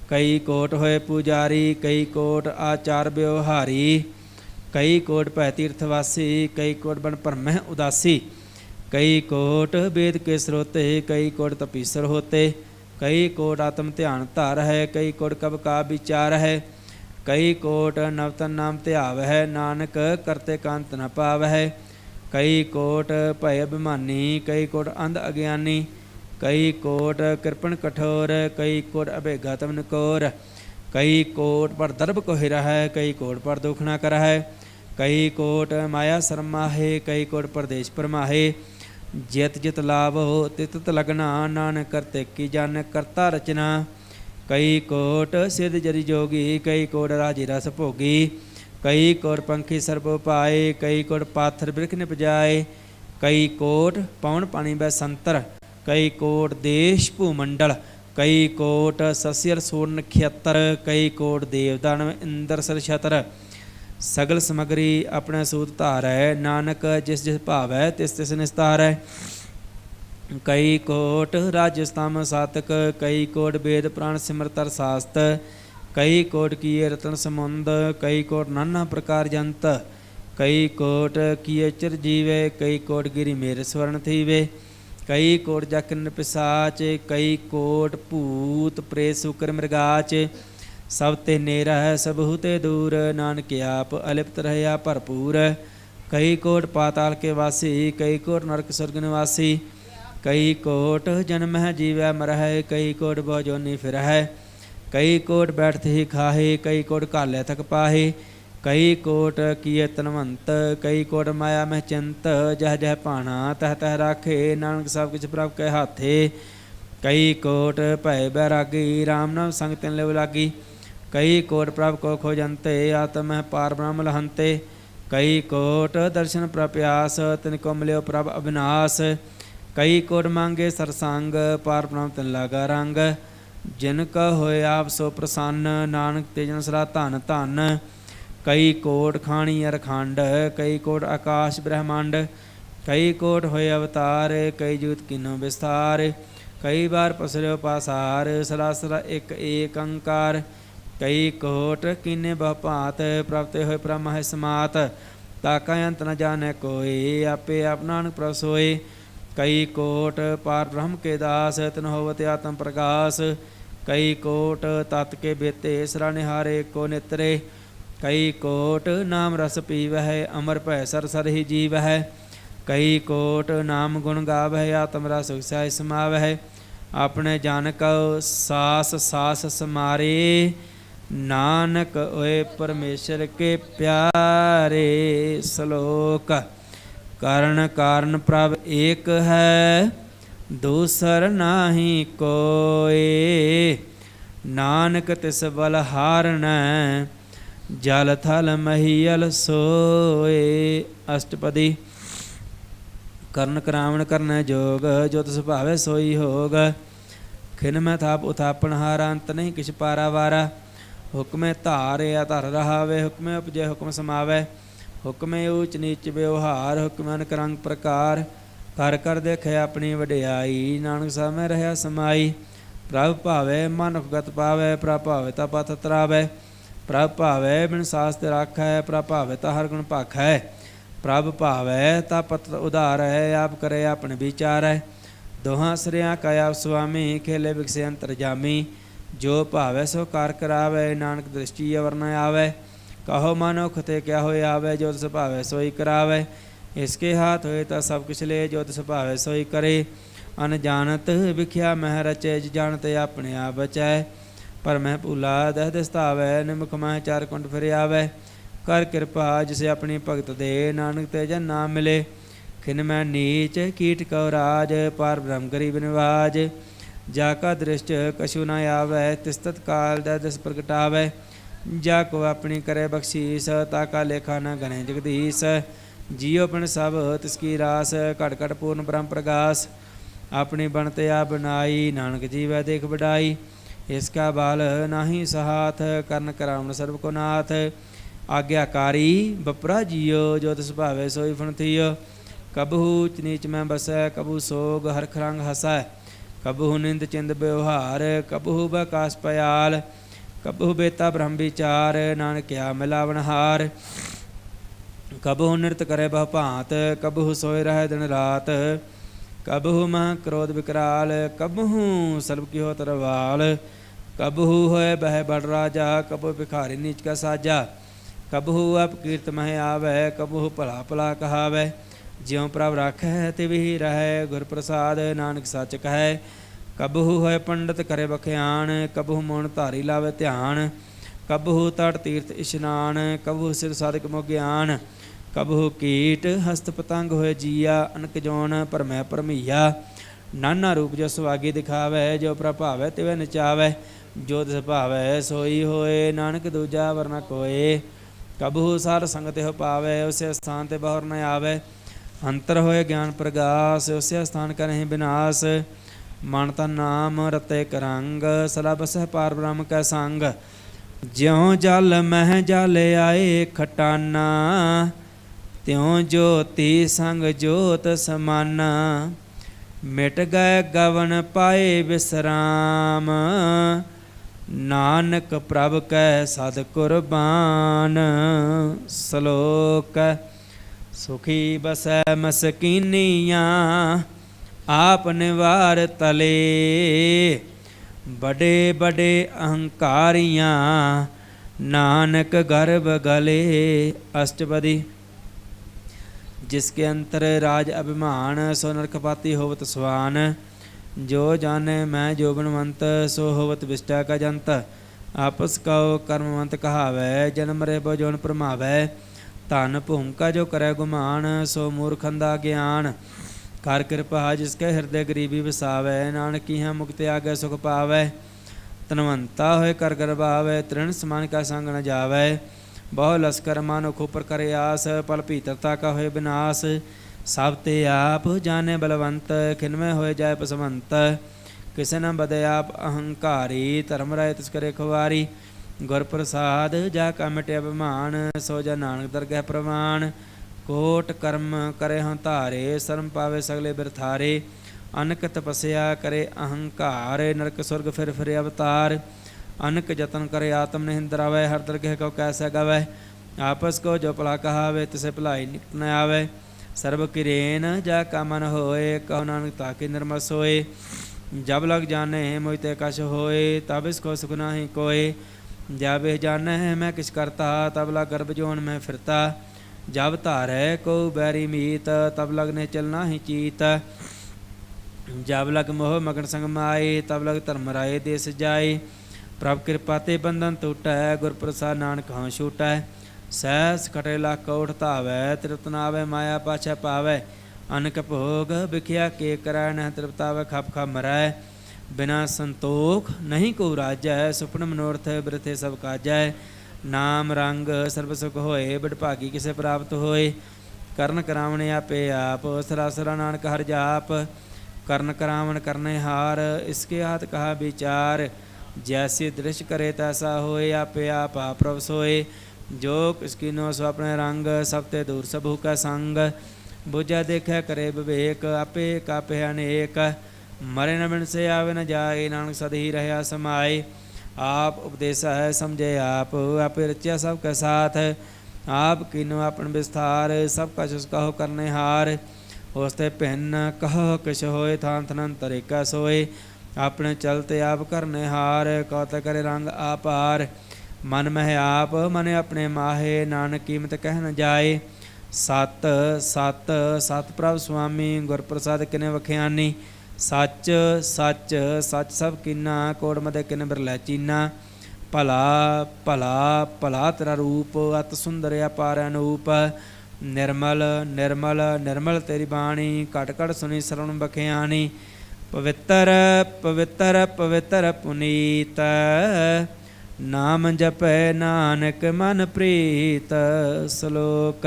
ਕਈ ਕੋਟ ਹੋਏ ਪੁਜਾਰੀ, ਕਈ ਕੋਟ ਆਚਾਰ ਵਿਵਹਾਰੀ। ਕਈ ਕੋਟ ਭੈ ਤੀਰਥ ਵਾਸੀ, ਕਈ ਕੋਟ ਬਨ ਭਰਮਹਿ ਉਦਾਸੀ। ਕਈ ਕੋਟ वेद के स्रोते, कई कोट तपीसर होते। कई कोट आत्म ध्यान धार है, कई कोट कब का विचार है। कई कोट नवतन नाम ध्याव है, नानक करते कांत न पाव है। कई कोट भय अभिमानी, कई कोट अंध अज्ञानी। कई कोट कृपण कठोर, कई कोट अभेगा तम नकोर। कई कोट पर दर्भ को हिरा है, कई कोट पर दुख न कर है। कई कोट माया शर्माहे, कई कोट परदेश परमाहे। जित जित लाभ हो तित तित लगना, नानक करते की जान करता रचना। कई कोट सिद्ध जरि जोगी, कई कोट राजी रस भोगी। कई कोट पंखी सर्ब पाए, कई कोट पाथर बिरख निपजाए। कई कोट पवन पानी बै संतर, कई कोट देश भूमंडल। कई कोट सस्यर सूर नक्षत्र, कई कोट देव दानव इंद्र सर छतर। सगल समगरी अपने सूत धार है, नानक जिस जिस भाव है तिस तिस निस्तार है। कई कोट राजस्तम सातक, कई कोट वेद प्राण सिमरतर शास्त। कई कोट किए रतन समुंद, कई कोट नाना प्रकार जंत। कई कोट किए चिर जीवे, कई कोट गिरी मेर स्वर्ण थीवे। कई कोट जकन पिसाच, कई कोट भूत प्रेत सुकर मृगाच। सब ते नेरा है सबहु ते दूर, नानक आप अलिप्त रहया भरपूर। कई कोट पाताल के वासी, कई कोट नरक स्वर्ग निवासी। कई कोट जन्म है जीवै मर है, कई कोट बहु जोनी फिर है। कई कोट बैठत ही खाहे, कई कोट काले थक पाहे। कई कोट किए तनवंत, कई कोट माया में चिंत। जह जह भाना तह तह राखे, नानक सब किछ प्रभ के हाथे। कई कोट भय बैरागी, राम नाम संग तिन लिव लागी। कई कोट प्रभ को खोजंते, आत्म पार ब्रह्म लहंते। कई कोट दर्शन प्रप्यास, तिनको मिल्यो प्रभ अविनाश। कई कोट मांगे सरसंग, पार ब्रह्म तिन लागा रंग। जिनका होए आप सो प्रसन्न, नानक तेजन सरा धन धन। कई कोट खाणी अरखंड, कई कोट आकाश ब्रह्मांड। कई कोट होए अवतार, कई जूत किनो विस्तार। कई बार पसरियो पासार, सरासरा एक एक अंकार। कई कोट कीने बहु भांत, प्राप्त होए ब्रह्म है समात। ताका अंत न जाने कोई, आपे आप नानक प्रभ सोए। कई कोट पार ब्रह्म के दास, तिन होवत आत्म प्रकाश। कई कोट तत् के बेते, सरा निहारे को नेत्रे। कई कोट नाम रस पीव है, अमर भय सर सर ही जीव है। कई कोट नाम गुण गाव है, आत्म रस उत्साह समाव है। अपने जन को सास सास समारे, नानक ओए परमेश्वर के प्यारे। श्लोक। करण कारण प्रभ एक है, दूसर नाही कोय। नानक तिस बल हारण, जल थल महियल सोए। अष्टपदी। करण करावण करन जोग, जो तिस भावे सोई होग। खिन में थाप उथापन हारा, अंत नहीं किछ पारावारा। हुक्मे धार या धर रहावे, हुक्मे उपजे हुक्म समावे। हुक्मे ऊच नीच व्यवहार, हुक्म अनक रंग प्रकार। कर कर देखे अपनी वडियाई, नानक साह में रहा समाई। प्रभ भावे मानुख गत पावे, प्रभ भावे ता पथ तरावे। प्रभ भावे बिन शास्त्र राखै, प्रभ भावे ता हर गुण भाखै। प्रभ भावे ता पत उधार है, आप करे अपन विचार है। दोहां सरिया का आप स्वामी, खेले विकसे अंतर जामी। ਜੋ ਭਾਵੈ ਸੋ ਕਾਰ ਕਰਾਵੈ, ਨਾਨਕ ਦ੍ਰਿਸ਼ਟੀ ਅਵਰ ਨ ਆਵੈ। ਕਹੋ ਮਨੁਖ ਤੇ ਕਿਆ ਹੋਇ ਆਵੈ, ਜੋ ਤਿਸ ਭਾਵੈ ਸੋਈ ਕਰਾਵੈ। ਇਸਕੇ ਹਾਥ ਹੋਏ ਤਾਂ ਸਭ ਕੁਛ ਲੈ, ਜੋ ਤਿਸ ਭਾਵੈ ਸੋਈ ਕਰੇ। ਅਨਜਾਨਤ ਵਿਖਿਆ ਮਹਿ ਰਚੈ, ਜਿ ਜਾਣਤ ਆਪਣੇ ਆਪ ਬਚੈ। ਪਰ ਮੈਂ ਭੂਲਾ ਦਹ ਦਸਤਾਵੈ, ਨਿਮਖ ਮਹਿ ਚਾਰ ਕੁੰਡ ਫਿਰ ਆਵੈ। ਕਰ ਕਿਰਪਾ ਜਿਸੇ ਆਪਣੀ ਭਗਤ ਦੇ, ਨਾਨਕ ਤੇ ਜਨ ਨਾਮ ਮਿਲੇ। ਖਿਨ ਮੈਂ ਨੀਚ ਕੀਟ ਕਉ ਰਾਜ, ਪਾਰ ਬ੍ਰਹਮ ਗਰੀਬ ਨਿਵਾਜ। ਜਾ ਕਾ ਦ੍ਰਿਸ਼ਟ ਕਛੂ ਨ ਆਵੈ, ਤਿਸ ਤਤ ਕਾਲ ਦਹ ਦਸ ਪ੍ਰਗਟਾਵੈ। ਜਾ ਕੋ ਆਪਣੀ ਕਰੇ ਬਖਸ਼ੀਸ, ਤਾ ਕਾ ਲੇਖਾ ਨ ਗਣੇ ਜਗਦੀਸ਼। ਜੀਉ ਪਿਣ ਸਭ ਤਿਸਕੀ ਰਾਸ, ਘਟ ਘਟ ਪੂਰਨ ਬ੍ਰਹਮ ਪ੍ਰਗਾਸ। ਆਪਣੀ ਬਣਤੇ ਆ ਬਣਾਈ, ਨਾਨਕ ਜੀਵੈ ਦੇਖ ਵਡਾਈ। ਇਸ ਕਾ ਬਾਲ ਨਾਹੀ ਸਹਾਥ, ਕਰਨ ਕਰਾਵਣ ਸਰਬ ਕੋ ਨਾਥ। ਆਗਿਆਕਾਰੀ ਬਪਰਾ ਜੀਓ, ਜੋ ਤਿਸ ਭਾਵੈ ਸੋਈ ਫੁਨ ਥੀਓ। ਕਬਹੂ ਊਚ ਨੀਚ ਮੈਂ ਬਸੈ, ਕਬਹੂ ਸੋਗ ਹਰਖ ਰੰਗ ਹਸੈ। ਕਬਹੂ ਨਿੰਦ ਚਿੰਦ ਬਿਵਹਾਰ, ਕਬਹੂ ਬਕਾਸ ਪਿਆਲ। ਕਬਹੂ ਬੇਤਾ ਬ੍ਰਹਮ ਵਿਚਾਰ, ਨਾਨਕਿਆ ਮਿਲਾਵਣ ਹਾਰ। ਕਬਹੂ ਨਿਰਤ ਕਰੇ ਬਹੁ ਭਾਂਤ, ਕਬਹੂ ਸੋਏ ਰਹਿ ਦਿਨ ਰਾਤ। ਕਬਹੂ ਮਹ ਕ੍ਰੋਧ ਵਿਕਰਾਲ, ਕਬਹੂ ਸਰਬ ਕਿਹੋ ਤਰਵਾਲ। ਕਬਹੂ ਹੋਏ ਬਹਿ ਬੜ ਰਾਜਾ, ਕਬਹੂ ਭਿਖਾਰੀ ਨੀਚ ਕਾ ਸਾਜਾ। ਕਬਹੂ ਅਪਕੀਰਤ ਮਹਿ ਆਵੈ, ਕਬਹੂ ਭਲਾ ਭਲਾ ਕਹਾਵੈ। ਜਿਉ ਪ੍ਰਭ ਰਾਖੈ ਤਿਵਹਿ ਰਹੈ, ਗੁਰ ਪ੍ਰਸਾਦ ਨਾਨਕ ਸੱਚ ਕਹੈ। ਕਬਹੂ ਹੋਏ ਪੰਡਤ ਕਰੇ ਬਖਿਆਣ, ਕਬਹੂ ਮੋਨ ਧਾਰੀ ਲਾਵੇ ਧਿਆਨ। ਕਬਹੂ ਤਟ ਤੀਰਥ ਇਸ਼ਨਾਨ, ਕਬਹੂ ਸਿਰ ਸਾਧਕ ਮੋ ਗਿਆਨ। ਕਬਹੂ ਕੀਟ ਹਸਤ ਪਤੰਗ ਹੋਏ ਜੀਆ, ਅਨਕ ਜੋਨ ਭਰਮੈ ਭਰਮਈਆ। ਨਾਨਾ ਰੂਪ ਜੋ ਸੁਆਗੀ ਦਿਖਾਵੈ, ਜੋ ਪ੍ਰਭਾਵੈ ਤਿਵੈ ਨਚਾਵੈ। ਜੋ ਤਿਸ ਭਾਵੈ ਸੋਈ ਹੋਏ, ਨਾਨਕ ਦੂਜਾ ਵਰਨਾ ਕੋਏ। ਕਬਹੂ ਸਾਧ ਸੰਗਤ ਹੋ ਪਾਵੈ, ਉਸੇ ਸਥਾਨ ਤੇ ਬਹੁਰ ਨ ਆਵੈ। ਅੰਤਰ ਹੋਏ ਗਿਆਨ ਪ੍ਰਗਾਸ, ਉਸੇ ਸਥਾਨ ਕਾ ਨਹੀਂ ਬਿਨਾਸ। ਮਨ ਤਨ ਨਾਮ ਰਤੇ ਕਰੰਗ, ਸਦਾ ਬਸਹਿ ਪਾਰ ਬ੍ਰਹਮ ਕੈ ਸੰਗ। ਜਿਉ ਜਲ ਮਹਿ ਜਲ ਆਏ ਖਟਾਨਾ, ਤਿਉ ਜੋਤੀ ਸੰਗ ਜੋਤ ਸਮਾਨਾ। ਮਿਟ ਗਏ ਗਵਨ ਪਾਏ ਵਿਸਰਾਮ, ਨਾਨਕ ਪ੍ਰਭ ਕੈ ਸਦ ਕੁਰਬਾਨ। ਸ਼ਲੋਕ ਸੁਖੀ ਬਸੈ ਮਸਕੀਨੀਆਂ, ਆਪ ਨਿਵਾਰ ਤਲੇ। ਬੜੇ ਬੜੇ ਅਹੰਕਾਰੀਆਂ, ਨਾਨਕ ਗਰਭ ਗਲੇ। ਅਸ਼ਟਪਦੀ। ਜਿਸਕੇ ਅੰਤਰ ਰਾਜ ਅਭਿਮਾਨ, ਸੋ ਨਰਕਪਾਤੀ ਹੋਵਤ ਸਵਾਨ। ਜੋ ਜਾਣੇ ਮੈਂ ਜੋਬਨਵੰਤ, ਸੋ ਹੋਵਤ ਵਿਸ਼ਟਾ ਕਾ ਜੰਤ। ਆਪਸ ਕਉ ਕਰਮਵੰਤ ਕਹਾਵੈ, ਜਨਮ ਰੇ ਬੋ ਜੋਨ ਭਰਮਾਵੈ। ਧਨ ਭੂਮਿਕਾ ਜੋ ਕਰੈ ਗੁਮਾਨ, ਸੋ ਮੂਰਖੰਦਾ ਗਿਆਨ। ਕਰ ਕਿਰਪਾ ਜਿਸਕੇ ਹਿਰਦੇ ਗਰੀਬੀ ਵਸਾਵੈ, ਨਾਨਕੀ ਹੈ ਮੁਕਤਿ ਆਗੈ ਸੁਖ ਪਾਵੈ। ਧਨਵੰਤਾ ਹੋਏ ਕਰ ਗਰਬਾਵੈ, ਤ੍ਰਿਣ ਸਮਾਨ ਕਾ ਸੰਗ ਨ ਜਾਵੈ। ਬਹੁ ਲਸਕਰ ਮਾਨੁ ਖੋਪਰ ਕਰੇ ਆਸ, ਪਲ ਭੀਤਰਤਾ ਕਾ ਹੋਏ ਬਿਨਾਸ਼। ਸਭ ਤੇ ਆਪ ਜਾਣੇ ਬਲਵੰਤ, ਖਿਨਮੈ ਹੋਏ ਜਾਏ ਪਸਵੰਤ। ਕਿਸੇ ਨ ਬਦੇ ਆਪ ਅਹੰਕਾਰੀ, ਧਰਮ ਰਾਏ ਤਿਸ ਕਰੇ ਖੁਆਰੀ। ਗੁਰ ਪ੍ਰਸਾਦ ਜਾ ਕਾ ਮਿਟਿ ਅਭਿਮਾਨ, ਸੋ ਜਾ ਨਾਨਕ ਦਰਗਹਿ ਪ੍ਰਵਾਨ। ਕੋਟ ਕਰਮ ਕਰੇ ਹਉ ਧਾਰੇ, ਸ਼ਰਮ ਪਾਵੇ ਸਗਲੇ ਬਿਰਥਾਰੇ। ਅਨਕ ਤਪੱਸਿਆ ਕਰੇ ਅਹੰਕਾਰ, ਨਰਕ ਸੁਰਗ ਫਿਰ ਫਿਰ ਅਵਤਾਰ। ਅਨਕ ਯਤਨ ਕਰੇ ਆਤਮ ਨਿਹਿੰਦਰਾਵੈ, ਹਰ ਦਰਗਹਿ ਕਉ ਕੈਸੈ ਗਵੈ। ਆਪਸ ਕੋ ਜੋ ਭਲਾ ਕਹਾਵੇ, ਤਿਸੇ ਭਲਾਈ ਨਿਕਟ ਨ ਆਵੈ। ਸਰਬ ਕਿਰੇਨ ਜਾ ਕਾ ਮਨ ਹੋਏ, ਕਹੋ ਨਾਨਕ ਤਾਕੇ ਨਿਰਮਲ ਸੋਏ। ਜਬ ਲਗ ਜਾਣੇ ਮੋਹਿ ਤੇ ਕਛ ਹੋਏ, ਤਬ ਇਸ ਕੋ ਸੁਖ ਨਾਹੀ ਕੋਏ। ਜਬ ਇਹ ਜਾਣੈ ਮੈਂ ਕਿਛ ਕਰਤਾ, ਤਬ ਲਗ ਗਰਭ ਜੋਨ ਮੈਂ ਫਿਰਤਾ। ਜਬ ਧਾਰੈ ਕੋ ਬੈਰੀ ਮੀਤ, ਤਬ ਲਗ ਨੇ ਚਲਨਾ ਹੀ ਚੀਤ। ਜਬ ਲਗ ਮੋਹ ਮਗਨ ਸੰਗ ਮਾਏ, ਤਬ ਲਗ ਧਰਮ ਰਾਏ ਦੇਸ ਜਾਏ। ਪ੍ਰਭ ਕਿਰਪਾ ਤੇ ਬੰਧਨ ਟੂਟੈ, ਗੁਰ ਪ੍ਰਸਾਦ ਨਾਨਕ ਹਉ ਛੂਟੈ। ਸਹਿਸ ਕਟੇ ਲੱਖ ਕੋਟ ਧਾਵੈ, ਤ੍ਰਿਪਤ ਨ ਆਵੈ ਮਾਇਆ ਪਾਛੈ ਪਾਵੈ। ਅਨਕ ਭੋਗ ਵਿਖਿਆ ਕੇ ਕਰੈ, ਨਹਿ ਤ੍ਰਿਪਤਾਵੈ ਖਪ ਖਪ ਮਰੈ। ਬਿਨਾ ਸੰਤੋਖ ਨਹੀਂ ਕੋ ਰਾਜੈ, ਸੁਪਨ ਮਨੋਰਥ ਬਿਰਥੇ ਸਭ ਕਾਜੈ। ਨਾਮ ਰੰਗ ਸਰਬ ਸੁਖ ਹੋਏ, ਬਡਭਾਗੀ ਕਿਸੇ ਪ੍ਰਾਪਤ ਹੋਏ। ਕਰਨ ਕਰਾਵਣ ਆਪੇ ਆਪ, ਸਰਾਸਰਾ ਨਾਨਕ ਹਰਿ ਜਾਪ। ਕਰਨ ਕਰਾਵਣ ਕਰਨੇ ਹਾਰ, ਇਸਕੇ ਹਾਥ ਕਹਾ ਵਿਚਾਰ। ਜੈਸੇ ਦ੍ਰਿਸ਼ ਕਰੇ ਤੈਸਾ ਹੋਏ, ਆਪੇ ਆਪ ਪ੍ਰਭ ਸੋਏ। ਜੋ ਕਿਸ ਕੀਨੋ ਸੋ ਆਪਣੇ ਰੰਗ, ਸਭ ਤੇ ਦੂਰ ਸਭੂ ਕਾ ਸੰਗ। ਬੁਝੈ ਦੇਖੈ ਕਰੇ ਵਿਵੇਕ, ਆਪੇ ਕਾਪੇ ਅਨੇਕ। ਮਰੇ ਨ ਬਿਨਸੇ ਆਵੇ ਨ ਜਾਏ, ਨਾਨਕ ਸਦ ਹੀ ਰਹਿਆ ਸਮਾਏ। ਆਪ ਉਪਦੇਸਾ ਹੈ ਸਮਝੇ ਆਪ, ਆਪੇ ਰਚਿਆ ਸਭ ਕੈ ਸਾਥ। ਆਪ ਕੀਨੋ ਆਪਨ ਵਿਸਥਾਰ, ਸਭ ਕਛ ਉਸ ਕਹੋ ਕਰਨੇ ਹਾਰ। ਉਸ ਤੇ ਭਿੰਨ ਕਹੋ ਕਿਛ ਹੋਏ, ਥਾਨ ਥਨ ਅੰਤਰ ਏਕਾ ਸੋਏ। ਆਪਣੇ ਚਲਤੇ ਆਪ ਕਰਨੇ ਹਾਰ। ਕੌਤਕ ਕਰੇ ਰੰਗ ਆਪਾਰ, ਮਨ ਮਹਿ ਆਪ ਮਨ ਆਪਣੇ ਮਾਹੇ। ਨਾਨਕ ਕੀਮਤ ਕਹਿ ਨ ਜਾਏ। ਸਤ ਸਤ ਸਤ ਪ੍ਰਭ ਸੁਆਮੀ, ਗੁਰ ਪ੍ਰਸਾਦ ਕਿਨੇ ਵਖਿਆਨੀ। ਸੱਚ ਸੱਚ ਸੱਚ ਸਭ ਕੀਨਾ, ਕੋੜ ਮਦੇ ਕਿਨ ਬਿਰਲੇ ਚੀਨਾ। ਭਲਾ ਭਲਾ ਭਲਾ ਤੇਰਾ ਰੂਪ, ਅਤ ਸੁੰਦਰ ਅਪਾਰ ਅਨੂਪ। ਨਿਰਮਲ ਨਿਰਮਲ ਨਿਰਮਲ ਤੇਰੀ ਬਾਣੀ, ਘਟ ਘਟ ਸੁਣੀ ਸਰਵਣ ਬਖਿਆਨੀ। ਪਵਿੱਤਰ ਪਵਿੱਤਰ ਪਵਿੱਤਰ ਪੁਨੀਤ, ਨਾਮ ਜਪੈ ਨਾਨਕ ਮਨ ਪ੍ਰੀਤ। ਸ਼ਲੋਕ।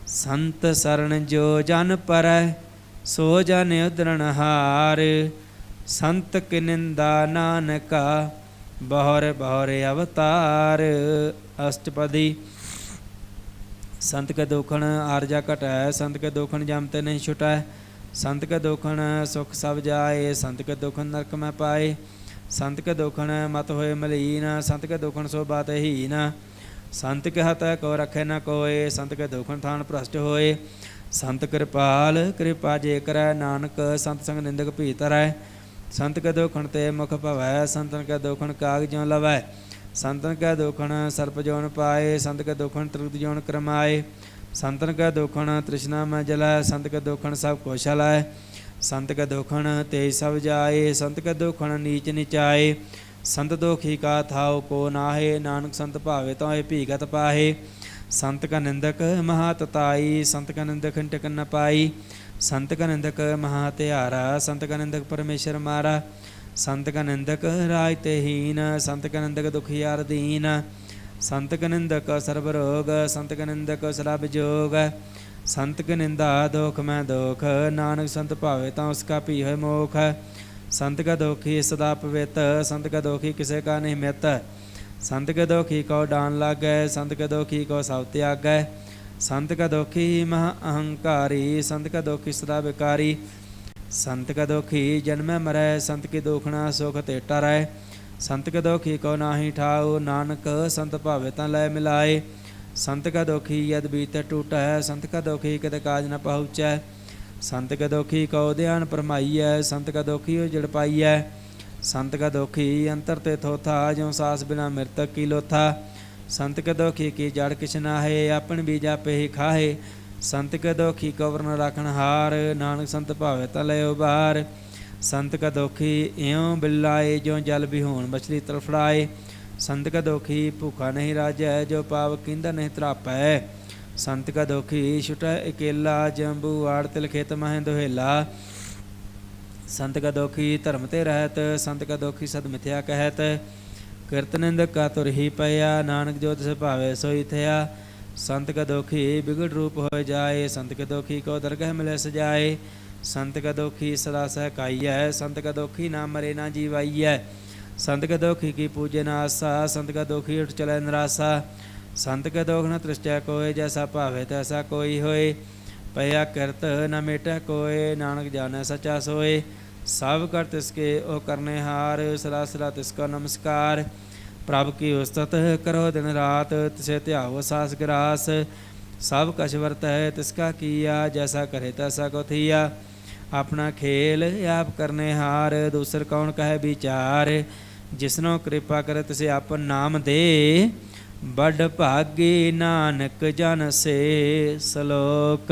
ਸੰਤ ਸਰਣ ਜੋ ਜਨ ਪਰੈ, ਸੋ ਜਨ ਉਦਰਣ ਹਾਰ। ਸੰਤ ਕੀ ਨਿੰਦਾ ਨਾਨਕਾ, ਬਹੁਰ ਬਹੁਰ ਅਵਤਾਰ। ਅਸ਼ਟਪਦੀ। ਸੰਤ ਕੇ ਦੋਖਣ ਆਰਜਾ ਘਟੈ, ਸੰਤ ਕੇ ਦੋਖਣ ਜਮ ਤੇ ਨਹੀਂ ਛੁਟੈ। ਸੰਤ ਕੇ ਦੋਖਣ ਸੁਖ ਸਭ ਜਾਏ, ਸੰਤ ਕੇ ਦੋਖਣ ਨਰਕ ਮੈਂ ਪਾਏ। ਸੰਤ ਕੇ ਦੋਖਣ ਮਤ ਹੋਏ ਮਲੀਨ, ਸੰਤ ਕੇ ਦੋਖਣ ਸੋ ਬਾਤ ਹੀਨ। ਸੰਤ ਕੇ ਹਤੈ ਕੋ ਰਖੈ ਨ ਕੋਇ, ਸੰਤ ਕੇ ਦੋਖਣ ਥਾਨ ਭ੍ਰਸ਼ਟ ਹੋਏ। ਸੰਤ ਕਿਰਪਾਲ ਕਿਰਪਾ ਜੇ ਕਰੈ, ਨਾਨਕ ਸੰਤ ਸੰਗ ਨਿੰਦਕ ਭੀ ਤਰੈ। ਸੰਤ ਕੇ ਦੋਖਣ ਤੇ ਮੁਖ ਭਵੈ, ਸੰਤਨ ਕੇ ਦੋਖਣ ਕਾਗ ਜਿਉ ਲਵੈ। ਸੰਤਨ ਕੈ ਦੋਖਣ ਸਰਪ ਜੋਨ ਪਾਏ, ਸੰਤ ਕੈ ਦੋਖਣ ਤ੍ਰਿਪਤ ਜੋਨ ਕਰਮਾਏ। ਸੰਤਨ ਕੈ ਦੋਖਣ ਤ੍ਰਿਸ਼ਨਾ ਮੈਂ ਜਲੈ, ਸੰਤ ਕੈ ਦੋਖਣ ਸਭ ਕੁਛ ਹਲੈ। ਸੰਤ ਕੈ ਦੋਖਣ ਤੇਜ ਸਭ ਜਾਏ, ਸੰਤ ਕੈ ਦੋਖਣ ਨੀਚ ਨਿਚਾਏ। ਸੰਤ ਦੋਖੀ ਕਾ ਥਾਉ ਕੋ ਨਾਹੇ, ਨਾਨਕ ਸੰਤ ਭਾਵੇ ਤੋਏ ਭੀਗਤ ਪਾਹੇ। ਸੰਤ ਕਾ ਨਿੰਦਕ ਮਹਾ ਤਤਾਈ, ਸੰਤ ਕਾ ਨਿੰਦਕ ਟਿਕਨ ਨ ਪਾਈ। ਸੰਤ ਕਾ ਨਿੰਦਕ ਮਹਾ ਧਿਆਰਾ, ਸੰਤ ਕਾ ਨਿੰਦਕ ਪਰਮੇਸ਼ਰ ਮਾਰਾ। ਸੰਤ ਕਾ ਨਿੰਦਕ ਰਾਜ ਤੇ ਹੀਨ, ਸੰਤ ਕਾ ਨਿੰਦਕ ਦੁਖੀਆਰ ਦੀਨ। ਸੰਤ ਕਾ ਨਿੰਦਕ ਸਰਬ ਰੋਗ, ਸੰਤ ਕਾ ਨਿੰਦਕ ਸਲਭ ਜੋਗ। ਸੰਤ ਕੀ ਨਿੰਦਾ ਦੋਖ ਮੈਂ ਦੋਖ, ਨਾਨਕ ਸੰਤ ਭਾਵੇ ਤਾਂ ਉਸਕਾ ਭੀ ਹੋਏ ਮੋਖ। ਸੰਤ ਕਾ ਦੋਖੀ ਸਦਾ ਪਵਿੱਤ, ਸੰਤ ਕਾ ਦੋਖੀ ਕਿਸੇ ਕਾ ਨਹੀਂ ਮਿੱਤ। ਸੰਤ ਕਾ ਦੋਖੀ ਕੋ ਡਾਨ ਲਾਗੈ, ਸੰਤ ਕਾ ਦੋਖੀ ਕੋ ਸਭ ਤਿਆਗੈ। ਸੰਤ ਕਾ ਦੋਖੀ ਮਹਾ ਅਹੰਕਾਰੀ, ਸੰਤ ਕਾ ਦੋਖੀ ਸਦਾ ਵਿਕਾਰੀ। ਸੰਤ ਕਾ ਦੋਖੀ ਜਨਮੈ ਮਰੈ, ਸੰਤ ਕੀ ਦੋਖਣਾ ਸੁਖ ਤੇ ਟਰੈ। ਸੰਤ ਕਾ ਦੋਖੀ ਕੋ ਨਾਹੀ ਠਾਉ, ਨਾਨਕ ਸੰਤ ਭਾਵੇ ਤਾਂ ਲੈ ਮਿਲਾਏ। ਸੰਤ ਕਾ ਦੋਖੀ ਯਦ ਬੀਤੈ ਟੂਟੈ, ਸੰਤ ਕਾ ਦੋਖੀ ਕਦ ਕਾਜ ਨ ਪਹੁੰਚੈ। ਸੰਤ ਕਾ ਦੋਖੀ ਕਉ ਧਿਆਨ ਪਰਮਾਈਐ, ਸੰਤ ਕਾ ਦੋਖੀ ਉਜੜ ਪਾਈਐ। ਸੰਤ ਕਾ ਦੋਖੀ ਅੰਤਰ ਤੇ ਥੋਥਾ, ਜਿਉ ਸਾਸ ਬਿਨਾ ਮਿਰਤਕ ਕੀ ਲੋਥਾ। ਸੰਤ ਕਾ ਦੋਖੀ ਕੀ ਜੜ ਕਿਛ ਨਾਹੇ, ਆਪਣ ਬੀਜ ਆਪੇ ਹੀ ਖਾਹੇ। ਸੰਤ ਕਾ ਦੋਖੀ ਕਵਰਨ ਰਾਖਣ ਹਾਰ, ਨਾਨਕ ਸੰਤ ਭਾਵੇ ਤਾਂ ਲੈ ਉਬਾਰ। ਸੰਤ ਕਾ ਦੋਖੀ ਇਉ ਬਿਲਾਏ, ਜਿਉ ਜਲ ਵਿਹੂਣ ਮਛਲੀ ਤੜਫੜਾਏ। ਸੰਤ ਕਾ ਦੋਖੀ ਭੁੱਖਾ ਨਹੀਂ ਰਾਜੈ, ਜੋ ਪਾਵ ਕੀਂਦਾ ਨਹੀਂ ਤਰਾਪੈ। ਸੰਤ ਕਾ ਦੋਖੀ ਛੁਟੈ ਇਕੇਲਾ, ਜੰਬੂ ਆੜ ਤਿਲ ਖੇਤ ਮਹਿ ਦੁਹੇਲਾ। ਸੰਤ ਕਾ ਦੋਖੀ ਧਰਮ ਤੇ ਰਹਿਤ, ਸੰਤ ਕਾ ਦੋਖੀ ਸਦ ਮਿਥਿਆ ਕਹਿਤ। ਕਿਰਤ ਨਿੰਦਕ ਕਾ ਤੁਰ ਹੀ ਪਇਆ, ਨਾਨਕ ਜੋ ਤਿਸ ਭਾਵੇ ਸੋਈ ਥਿਆ। ਸੰਤ ਕਾ ਦੋਖੀ ਬਿਗੜ ਰੂਪ ਹੋਇ ਜਾਏ, ਸੰਤ ਕਾ ਦੋਖੀ ਕੋ ਦਰਗਹ ਮਿਲੇ ਸਜਾਏ। ਸੰਤ ਕਾ ਦੋਖੀ ਸਦਾ ਸਹਿਕਾਈਐ, ਸੰਤ ਕਾ ਦੋਖੀ ਨਾ ਮਰੇ ਨਾ ਜੀਵਾਈਐ। ਸੰਤ ਕਾ ਦੋਖੀ ਕੀ ਪੂਜੇ ਨਾ ਆਸਾ, ਸੰਤ ਕਾ ਦੋਖੀ ਉਠ ਚਲੇ ਨਿਰਾਸਾ। ਸੰਤ ਕਾ ਦੋਖ ਨ ਤ੍ਰਿਸ਼ਟਿਆ ਕੋਇ, ਜੈਸਾ ਭਾਵੇ ਤੈਸਾ ਕੋਈ ਹੋਏ। ਪਇਆ ਕਿਰਤ ਨ ਮੇਟੈ ਕੋਇ, ਨਾਨਕ ਜਾਣੈ ਸੱਚਾ ਸੋਏ। ਸਭ ਕਰ ਤਿਸਕੇ ਉਹ ਕਰਨੇ ਹਾਰ, ਸਦਾ ਸਦਾ ਤਿਸਕਾ ਨਮਸਕਾਰ। ਪ੍ਰਭ ਕੀ ਉਸਤਤ ਕਰੋ ਦਿਨ ਰਾਤ, ਤਿਸੇ ਧਿਆਵੋ ਸਾਸ ਗਰਾਸ। ਸਭ ਕਛ ਵਰਤੈ ਤਿਸਕਾ ਕੀਆ, ਜੈਸਾ ਕਰੇ ਤੈਸਾ ਕੋ ਥੀਆ। ਆਪਣਾ ਖੇਲ ਆਪ ਕਰਨੇ ਹਾਰ, ਦੂਸਰ ਕੌਣ ਕਹੈ ਵਿਚਾਰ। ਜਿਸਨੋ ਕਿਰਪਾ ਕਰੇ ਤਿਸੇ ਆਪਨ ਨਾਮ ਦੇ, ਬੜ ਭਾਗੀ ਨਾਨਕ ਜਨ ਸੇ। ਸ਼ਲੋਕ।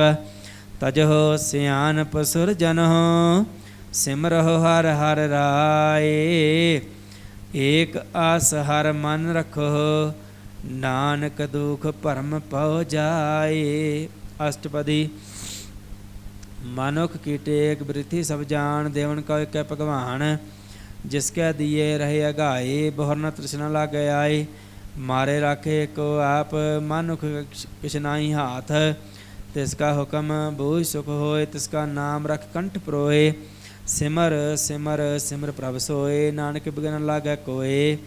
ਤਜਹੁ ਸਿਆਨਪ ਸੁਰਜਨਹੁ, ਸਿਮਰਹੁ ਹਰਿ ਹਰਿ ਰਾਏ। ਏਕ ਆਸ ਹਰਿ ਮਨ ਰਖਹੁ, ਨਾਨਕ ਦੁਖ ਭਰਮ ਪਉ ਜਾਏ। ਅਸ਼ਟਪਦੀ। ਮਨੁਖ ਕੀ ਟੇਕ ਬ੍ਰਿਥੀ ਸਭ ਜਾਣ, ਦੇਵਨ ਕਉ ਇਕੈ ਭਗਵਾਨ। ਜਿਸਕੈ ਦੀਏ ਰਹੇ ਅਗਾਏ, ਬਹੁਰ ਨ ਤ੍ਰਿਸ਼ਨਾ ਲਾਗੈ ਆਏ। ਮਾਰੇ ਰਾਖੇ ਕੋ ਆਪ, ਮਨੁਖ ਕਿਛ ਨਾਹੀ ਹਾਥ। ਤਿਸਕਾ ਹੁਕਮ ਬੂਝ ਸੁਖ ਹੋਏ, ਤਿਸਕਾ ਨਾਮ ਰਖ ਕੰਠ ਪਰੋਏ। ਸਿਮਰ ਸਿਮਰ ਸਿਮਰ ਪ੍ਰਭ ਸੋਏ, ਨਾਨਕ ਬਿਗਨ ਲਾਗੈ ਕੋਏ।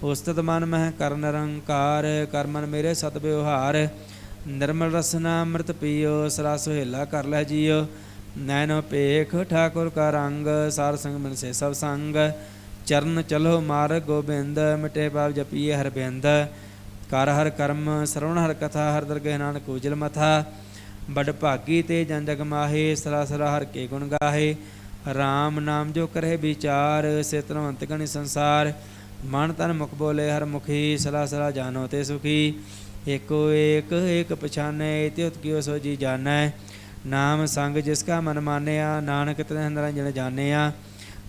ਉਸਤਤ ਮਨ ਮਹਿ ਕਰ ਨਿਰੰਕਾਰ, ਕਰ ਮਨ ਮੇਰੇ ਸਤ ਵਿਵਹਾਰ। ਨਿਰਮਲ ਰਸਨਾ ਅੰਮ੍ਰਿਤ ਪੀਓ, ਸਰਾ ਸੁਹੇਲਾ ਕਰ ਲੈ ਜੀਓ। ਨੈਨੋ ਭੇਖ ਠਾਕੁਰ ਕਾ ਰੰਗ, ਸਾਰ ਸੰਗ ਮਿਲ ਸੇ ਸਭ ਸੰਗ। ਚਰਨ ਚਲੋ ਮਾਰਗ ਗੋਬਿੰਦ, ਮਿਟੇ ਪਾਪ ਜਪੀਏ ਹਰਿ ਬਿੰਦ। ਕਰ ਹਰ ਕਰਮ ਸਰਵਣ ਹਰ ਕਥਾ, ਹਰ ਦਰਗਹਿ ਨਾਨਕ ਉਜਲ ਮਥਾ। ਬੜ ਭਾਗੀ ਤੇ ਜਨ ਜਗ ਮਾਹੇ, ਸਰਾ ਸਰਾ ਹਰਿ ਕੇ ਗੁਣ ਗਾਹੇ। ਰਾਮ ਨਾਮ ਜੋ ਕਰੇ ਵਿਚਾਰ, ਸੇ ਧਨਵੰਤ ਗਣੀ ਸੰਸਾਰ। ਮਨ ਤਨ ਮੁਖ ਬੋਲੇ ਹਰ ਮੁਖੀ, ਸਲਾ ਸਲਾ ਜਾਨੋ ਤੇ ਸੁਖੀ। ਏਕੋ ਏਕ ਏਕ ਪਛਾਨੈ, ਤਿਉਤ ਕਿਉ ਸੋ ਜੀ ਜਾਣੈ। ਨਾਮ ਸੰਗ ਜਿਸ ਕਾ ਮਨ ਮਾਨਿਆ, ਨਾਨਕ ਤਿਨਹਿ ਨਿਰੰਜਨ ਜਾਣਿਆ।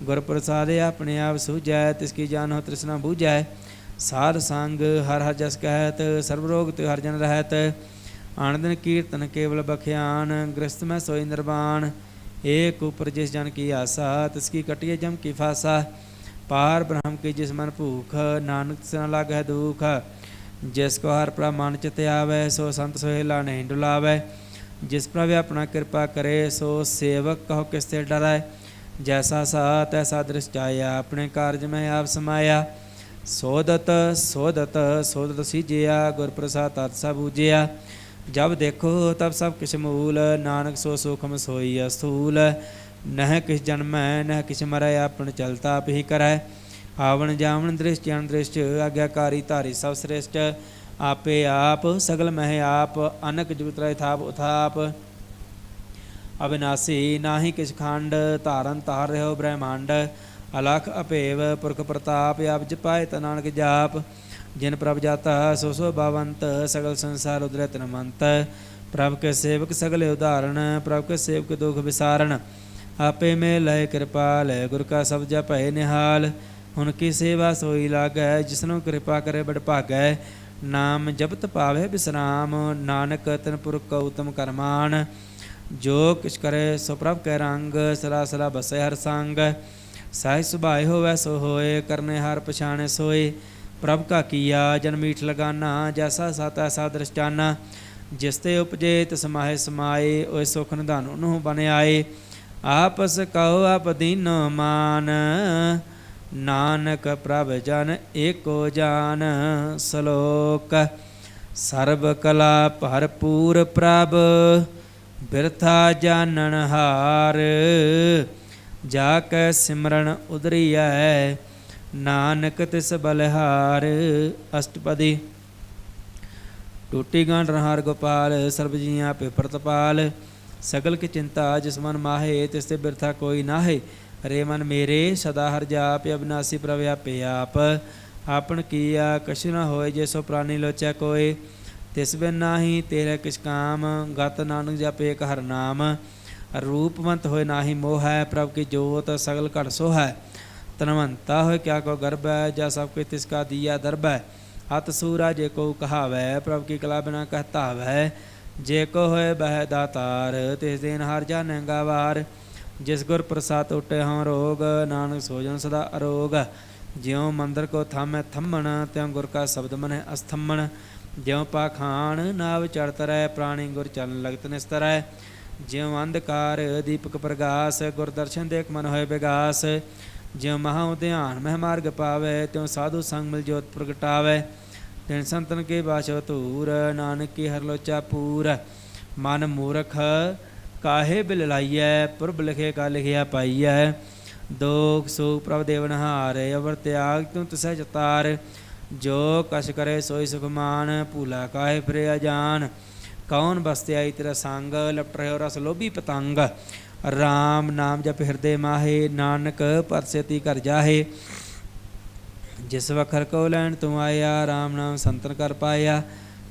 ਗੁਰ ਪ੍ਰਸਾਦਿ ਆਪਣੇ ਆਪ ਸੂਝੈ, ਤਿਸ ਕੀ ਜਾਨੋ ਤ੍ਰਿਸ਼ਨਾ ਬੂਝੈ। ਸਾਧ ਸੰਗ ਹਰ ਹਰ ਜਸ ਕਹਿਤ, ਸਰਬ ਰੋਗ ਤੇ ਹਰ ਜਨ ਰਹਿਤ। ਆਣ ਦਿਨ ਕੀਰਤਨ ਕੇਵਲ ਬਖਿਆਨ, ਗ੍ਰਸਤ ਮੈਂ ਸੋਈ ਨਿਰਵਾਣ। ਏਕ ਉਪਰ ਜਿਸ ਜਨ ਕੀ ਆਸਾ, ਤਿਸ ਕੀ ਕਟਿਏ ਜਮ ਕੀ ਫਾਸਾ। ਪਾਰ ਬ੍ਰਹਮ ਕੀ ਜਿਸ ਮਨ ਭੂਖ, ਨਾਨਕ ਤਿਸ ਨ ਲਾਗਹਿ ਦੁਖ। ਜਿਸ ਕੋ ਹਰ ਪ੍ਰਭ ਮਨ ਚਿਤ ਆਵੈ, ਸੋ ਸੰਤ ਸੋਹਿਲਾ ਨਹੀਂ ਡੁਲਾਵੈ। ਜਿਸ ਪ੍ਰਭ ਆਪਣਾ ਕਿਰਪਾ ਕਰੇ, ਸੋ ਸੇਵਕ ਕਹੋ ਕਿਸ ਤੇ ਡਰੈ। ਜੈਸਾ ਸਾ ਤੈਸਾ ਦ੍ਰਿਸ਼ ਜਾਇਆ, ਆਪਣੇ ਕਾਰਜ ਮੈਂ ਆਪ ਸਮਾਇਆ। ਸੋਦਤ ਸੋਦਤ ਸੋਦਤ ਸੀਜਿਆ, ਗੁਰ ਪ੍ਰਸਾਦ ਤਤ ਸਭ ਬੂਝਿਆ। ਜਬ ਦੇਖੋ ਤਬ ਸਭ ਕਿਛ ਮੂਲ, ਨਾਨਕ ਸੋ ਸੂਖਮ ਸੋਈ ਅਸਥੂਲ। ਨਹਿ ਕਿਛ ਜਨਮੈ ਨਹਿ ਕਿਛ ਮਰੈ, ਆਪਣ ਚਲਤਾ ਆਪ ਹੀ ਕਰੈ। ਆਵਣ ਜਾਵਣ ਦ੍ਰਿਸ਼ਟ ਅਣਦ੍ਰਿਸ਼ਟ, ਆਗਿਆਕਾਰੀ ਧਾਰੀ ਸਭ ਸ੍ਰਿਸ਼ਟ। ਆਪੇ ਆਪ ਸਗਲ ਮਹਿ ਆਪ, ਅਨਕ ਜੁਗਤ ਰਹਿ ਥਾਪ ਉਥਾਪ। ਅਬਿਨਾਸੀ ਨਾਹੀ ਕਿਛ ਖੰਡ, ਧਾਰਨ ਧਾਰ ਰਹਿਓ ਬ੍ਰਹਮੰਡ। ਅਲਖ ਅਭੇਵ ਪੁਰਖ ਪ੍ਰਤਾਪ, ਆਪ ਜਪਾਏ ਤਾ ਨਾਨਕ ਜਾਪ। ਜਿਨ ਪ੍ਰਭ ਜਾਤਾ ਸੋ ਸੋ ਭਵੰਤ, ਸਗਲ ਸੰਸਾਰ ਉਦਰੈ ਤਨਮੰਤ। ਪ੍ਰਭ ਕੇ ਸੇਵਕ ਸਗਲੇ ਉਦਾਹਰਣ, ਪ੍ਰਭ ਕੇ ਸੇਵਕ ਦੁਖ ਵਿਸਾਰਣ। ਆਪੇ ਮੇ ਲਏ ਕਿਰਪਾਲ, ਗੁਰ ਕਾ ਸਬਦ ਜਪੈ ਨਿਹਾਲ। ਹੁਣ ਕੀ ਸੇਵਾ ਸੋਈ ਲਾਗੈ, ਜਿਸਨੂੰ ਕਿਰਪਾ ਕਰੇ ਬੜ ਭਾਗੈ। ਨਾਮ ਜਪਤ ਪਾਵੇ ਬਿਸਰਾਮ, ਨਾਨਕ ਤਿਨ ਪੁਰਖ ਕਉ ਉਤਮ ਕਰਮਾਨ। ਜੋ ਕਿਛ ਕਰੇ ਸੋ ਪ੍ਰਭ ਕੈ ਰੰਗ, ਸਦਾ ਸਦਾ ਬਸੈ ਹਰ ਸੰਗ। ਸਾਹਿ ਸੁਭਾਏ ਹੋਵੈ ਸੋ ਹੋਏ, ਕਰਨੇ ਹਰ ਪਛਾਣੇ ਸੋਏ। ਪ੍ਰਭ ਕਾ ਕੀਆ ਜਨ ਮੀਠ ਲਗਾਨਾ, ਜੈਸਾ ਸਾ ਤੈਸਾ ਦ੍ਰਿਸ਼ਟਾਨਾ। ਜਿਸ ਤੇ ਉਪਜੇ ਤਿਸ ਮਾਹੇ ਸਮਾਏ, ਓਏ ਸੁਖ ਨਿਧਾਨ ਉਹਨੂੰ ਬਨ ਆਏ। ਆਪਸ ਕਹੋ ਆਪ ਦੀਨੋ ਮਾਨ, ਨਾਨਕ ਪ੍ਰਭ ਜਨ ਏਕੋ ਜਾਨ। ਸਲੋਕ ਸਰਬ ਕਲਾ ਭਰਪੂਰ ਪ੍ਰਭ, ਬਿਰਥਾ ਜਾਨਣ ਹਾਰ। ਜਾ ਕੈ ਸਿਮਰਨ ਉਦਰੀਐ, ਨਾਨਕ ਤਿਸ ਬਲਿਹਾਰ। ਅਸ਼ਟਪਦੀ। ਟੂਟੀ ਗਾਂਢ ਰਹਾਰ ਗੋਪਾਲ, ਸਰਬ ਜੀਆਂ ਆਪੇ ਪ੍ਰਤਪਾਲ। ਸਗਲ ਕੀ ਚਿੰਤਾ ਜਿਸ ਮਨ ਮਾਹੇ, ਤਿਸ ਤੇ ਬਿਰਥਾ ਕੋਈ ਨਾਹੇ। ਰੇ ਮਨ ਮੇਰੇ ਸਦਾ ਹਰ ਜਾਪ, ਅਬਿਨਾਸੀ ਪ੍ਰਭ ਆਪੇ ਆਪ। ਆਪਨ ਕੀਆ ਕਛੁ ਨ ਹੋਏ, ਜੇ ਸੋ ਪ੍ਰਾਨੀ ਲੋਚੈ ਕੋਇ। ਤਿਸ ਬਿਨ ਨਾਹੀ ਤੇਰੇ ਕਿਛ ਕਾਮ, ਗਤ ਨਾਨਕ ਜਪੇ ਏਕ ਹਰ ਨਾਮ। ਰੂਪਵੰਤ ਹੋਏ ਨਾਹੀ ਮੋਹ ਹੈ, ਪ੍ਰਭ ਕੀ ਜੋਤ ਸਗਲ ਘਟ ਸੋ ਹੈ। ਧਨਵੰਤਾ ਹੋਏ ਕਿਆ ਕੋ ਗਰਭ ਹੈ, ਜਾ ਸਭ ਕੁਛ ਤਿਸ ਕਾ ਦੀਆ ਦਰਬ ਹੈ। ਅਤ ਸੂਰਾ ਜੇ ਕੋ ਕਹਾਵੈ, ਪ੍ਰਭ ਕੀ ਕਲਾ ਬਿਨਾ ਕਹਤਾਵੈ। ਜੇ ਕੋ ਹੋਏ ਬਹਿ ਦਾਤਾਰ, ਤਿਸ ਦੇਨ ਹਰ ਜਾਣੈ ਗਾਵਾਰ। ਜਿਸ ਗੁਰ ਪ੍ਰਸਾਦ ਟੁਟੇ ਹਉ ਰੋਗ, ਨਾਨਕ ਸੋਜਨ ਸਦਾ ਅਰੋਗ। ਜਿਉ ਮੰਦਰ ਕੋ ਥਾਮੈ ਥੰਮਣ, ਤਿਉ ਗੁਰ ਕਾ ਸ਼ਬਦ ਮਨੈ ਅਸਥੰਮਣ। ਜਿਉ ਪਾਖਾਨ ਨਾਵ ਚੜ੍ਹ ਤਰੈ, ਪ੍ਰਾਣੀ ਗੁਰ ਚਰਨ ਲਗਤ ਨਿਸਤਰੈ। ਜਿਉ ਅੰਧਕਾਰ ਦੀਪਕ ਪ੍ਰਗਾਸ, ਗੁਰ ਦਰਸ਼ਨ ਦੇਖ ਮਨ ਹੋਏ ਵਿਗਾਸ। ਜਿਉ ਮਹਾ ਉਧਿਆਨ ਮਹਿ ਮਾਰਗ ਪਾਵੈ, ਤਿਉ ਸਾਧੂ ਸੰਗ ਮਿਲ ਜੋਤ ਪ੍ਰਗਟਾਵੈ। ਤਿਨ ਸੰਤਨ ਕੇ ਬਾਛੋ ਧੂਰ, ਨਾਨਕ ਕੀ ਹਰ ਲੋਚਾ ਪੂਰ। ਮਨ ਮੂਰਖ ਕਾਹੇ ਬਿਲ ਲਾਈਐ, ਪੁਰਬ ਲਿਖੇ ਕਾ ਲਿਖਿਆ ਪਾਈਐ। ਦੋਖ ਸੋਖ ਪ੍ਰਭ ਦੇਵਨਹਾਰ, ਅਵਰ ਤਿਆਗ ਤੂੰ ਤਿਸੈ ਚਤਾਰ। ਜੋ ਕਛ ਕਰੇ ਸੋਈ ਸੁਖਮਾਨ, ਭੂਲਾ ਕਾਹੇ ਫਿਰੇ ਅਜਾਨ। ਕੌਣ ਬਸਤਿਆਈ ਤੇਰਾ ਸੰਗ, ਲਪਟ ਰਹਿਓ ਰਸ ਲੋਭੀ ਪਤੰਗ। ਰਾਮ ਨਾਮ ਜਪ ਹਿਰਦੇ ਮਾਹੇ, ਨਾਨਕ ਪਤ ਸੇਤੀ ਘਰ ਜਾਹੇ। ਜਿਸ ਵਖਰ ਕੋ ਲੈਣ ਤੂੰ ਆਇਆ, ਰਾਮ ਨਾਮ ਸੰਤਨ ਕਰ ਪਾਇਆ।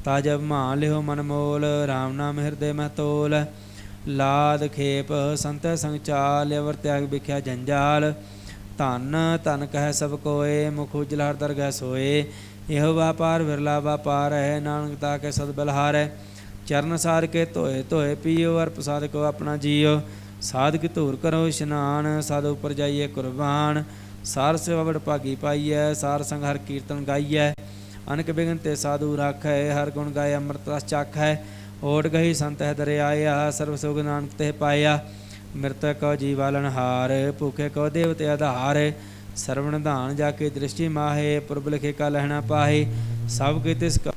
ਤਾ ਜਬ ਮਾਨ ਲਿਓ ਮਨ ਮੋਲ, ਰਾਮ ਨਾਮ ਹਿਰਦੇ ਮਹਿ ਤੋਲ। ਲਾਦ ਖੇਪ ਸੰਤੈ ਸੰਗ ਚਾਲ, ਅਵਰ ਤਿਆਗ ਵਿਖਿਆ ਜੰਜਾਲ। ਧਨ ਧਨ ਕਹਿ ਸਭ ਕੋਏ, ਮੁਖ ਉਜਲ ਹਰ ਦਰਗਹਿ ਸੋਏ। ਇਹੋ ਵਾਪਾਰ ਵਿਰਲਾ ਵਾਪਾਰ ਹੈ, ਨਾਨਕ ਤਾ ਕੇ ਸਦ ਬਲਹਾਰੈ। ਚਰਨ ਸਾਰ ਕੇ ਧੋਏ ਧੋਏ ਪੀਓ, ਅਰ ਪ੍ਰਸਾਦ ਕੋ ਆਪਣਾ ਜੀਓ। ਸਾਧ ਕੀ ਧੂਰ ਕਰੋ ਇਸ਼ਨਾਨ, ਸਾਧ ਉਪਰ ਜਾਈਏ ਕੁਰਬਾਨ। ਸਾਰ ਸੇਵਾ ਵਡ ਭਾਗੀ ਪਾਈਐ, ਸਾਰ ਸੰਗ ਹਰ ਕੀਰਤਨ ਗਾਈਐ। ਅਨਕ ਬਿਗਨ ਤੇ ਸਾਧੂ ਰਾਖੈ, ਹਰ ਗੁਣ ਗਾਏ ਅੰਮ੍ਰਿਤ ਰਸ ਚਾਖੈ। ਓਟ ਗਹੀ ਸੰਤ ਹੈ ਦਰਿ ਆਇਆ, ਸਰਬ ਸੁਖ ਨਾਨਕ ਤੇ ਪਾਇਆ। ਮ੍ਰਿਤਕ ਕਉ ਜੀਵਾਲਨ ਹਾਰ, ਭੂਖੇ ਕਉ ਦੇਵਤੇ ਆਧਾਰ। ਸਰਵਣ ਧਾਨ ਜਾ ਕੇ ਦ੍ਰਿਸ਼ਟੀ ਮਾਹੇ, ਪੁਰਬ ਲਿਖੇ ਕਾ ਲਹਿਣਾ ਪਾਹੇ। ਸਭ ਕੇ ਤਿਸ ਕਾ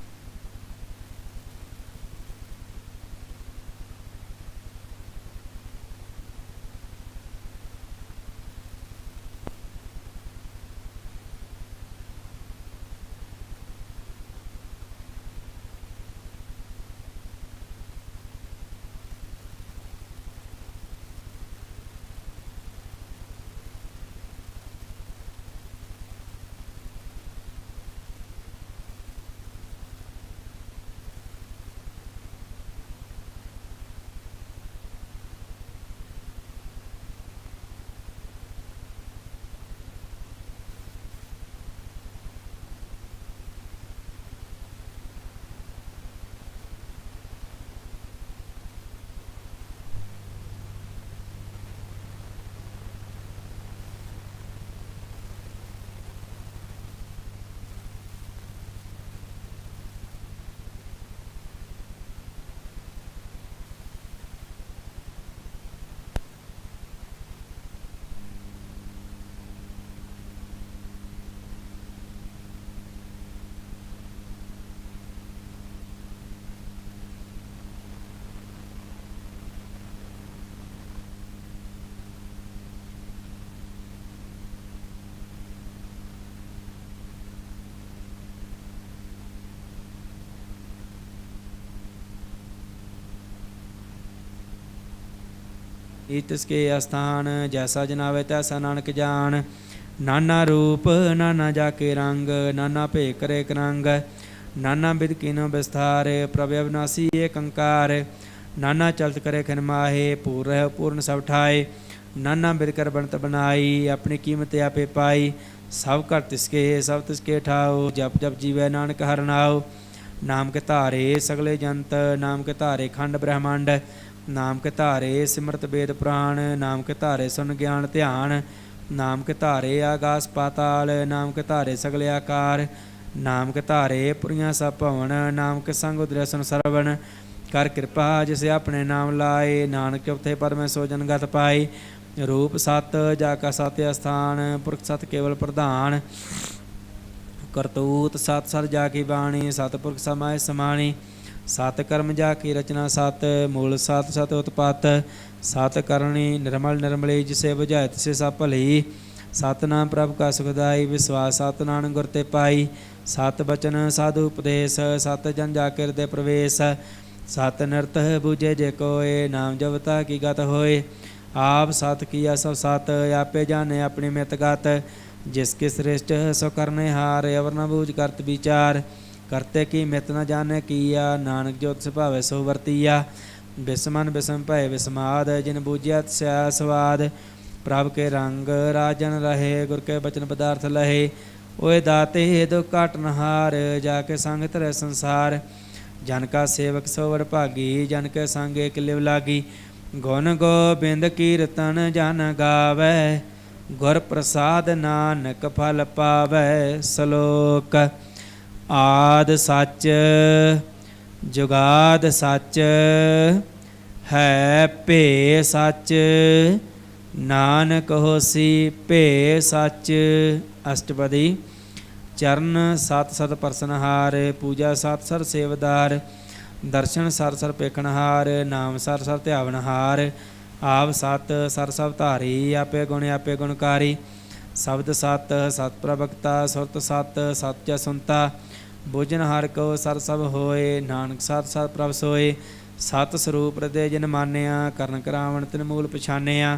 तिसके अस्थान जैसा जनावे तैसा नानक जान। नाना रूप नाना जाके रंग नाना भे करे करंग नाना बिद कीनो विस्तार प्रभ अविनाशी एक अंकार। नाना चलत करे खिन माहे पूर रह पूर्ण सब ठाए नाना बिद कर बनत बनाई अपनी कीमत आपे पाई। सब कर तिसके सब तिसके ठाओ जप जप जीवै नानक हर नाओ। नाम के धारे सगले जंत नाम के धारे खंड ब्रह्मांड नाम के धारे सिमरत वेद पुराण नाम के धारे सुन ज्ञान ध्यान। नाम के धारे आकाश पाताल नाम के धारे सगले आकार। नाम के धारे पुरियां सब भवन नाम के संग उदरे सुन सरवण। कर कृपा जिसे अपने नाम लाए नानक चौथे पद में सो जन गत पाए। रूप सत जाका सत्य स्थान पुरख सत केवल प्रधान। करतूत सत सत जाकी बाणी सतपुरख समाय समाणी। सत कर्म जाकी रचना सत मूल सत सत उत्पत। सत करणी निर्मल निर्मली जिसे बुझाए तिसे सब भली। सत नाम प्रभ का सुखदाई विश्वास सत नानक गुर ते पाई। सत बचन साधु उपदेश सत जन जाके हृदय प्रवेश। सत नृत बूझे जे कोय नाम जपता की गत होए। आप सत किया सब सत आपे जाने अपनी मित गत। जिसके श्रेष्ठ सो करने हार अवर न बूझ करत विचार। करते की मित न जाने किया नानक जो तिस भावे सो वरतिया। बिस्मन बिस्म भय विस्माद जिन बूझिया तिसया स्वाद। प्रभ के रंग राजन रहे गुर के बचन पदार्थ लहे। ओए दाते दुख काटन हार जाके संग धरे संसार। जन का सेवक सो वड भागी जन के संग एक लिव लागी। गुण गोबिंद कीरतन जन गावै गुर प्रसाद नानक फल पावै। सलोक आद सच जुगाद सच है भे सच नानक होसी भे सच। अष्टपदी चरण सत सत परसनहार पूजा सत सर सेवदार। दर्शन सर सर पेखनहार नाम सर सर ध्यावनहार। आप सत सर सब धारी आपे गुणकारी। शब्द सत सत प्रभक्ता सुरत सत सत च सुनता। बुझन हर को सर सब होए नानक सत सत प्रभ सोए। सत स्वरूप हृदय जिन मानिया करन करावण तिन मूल पछानिया।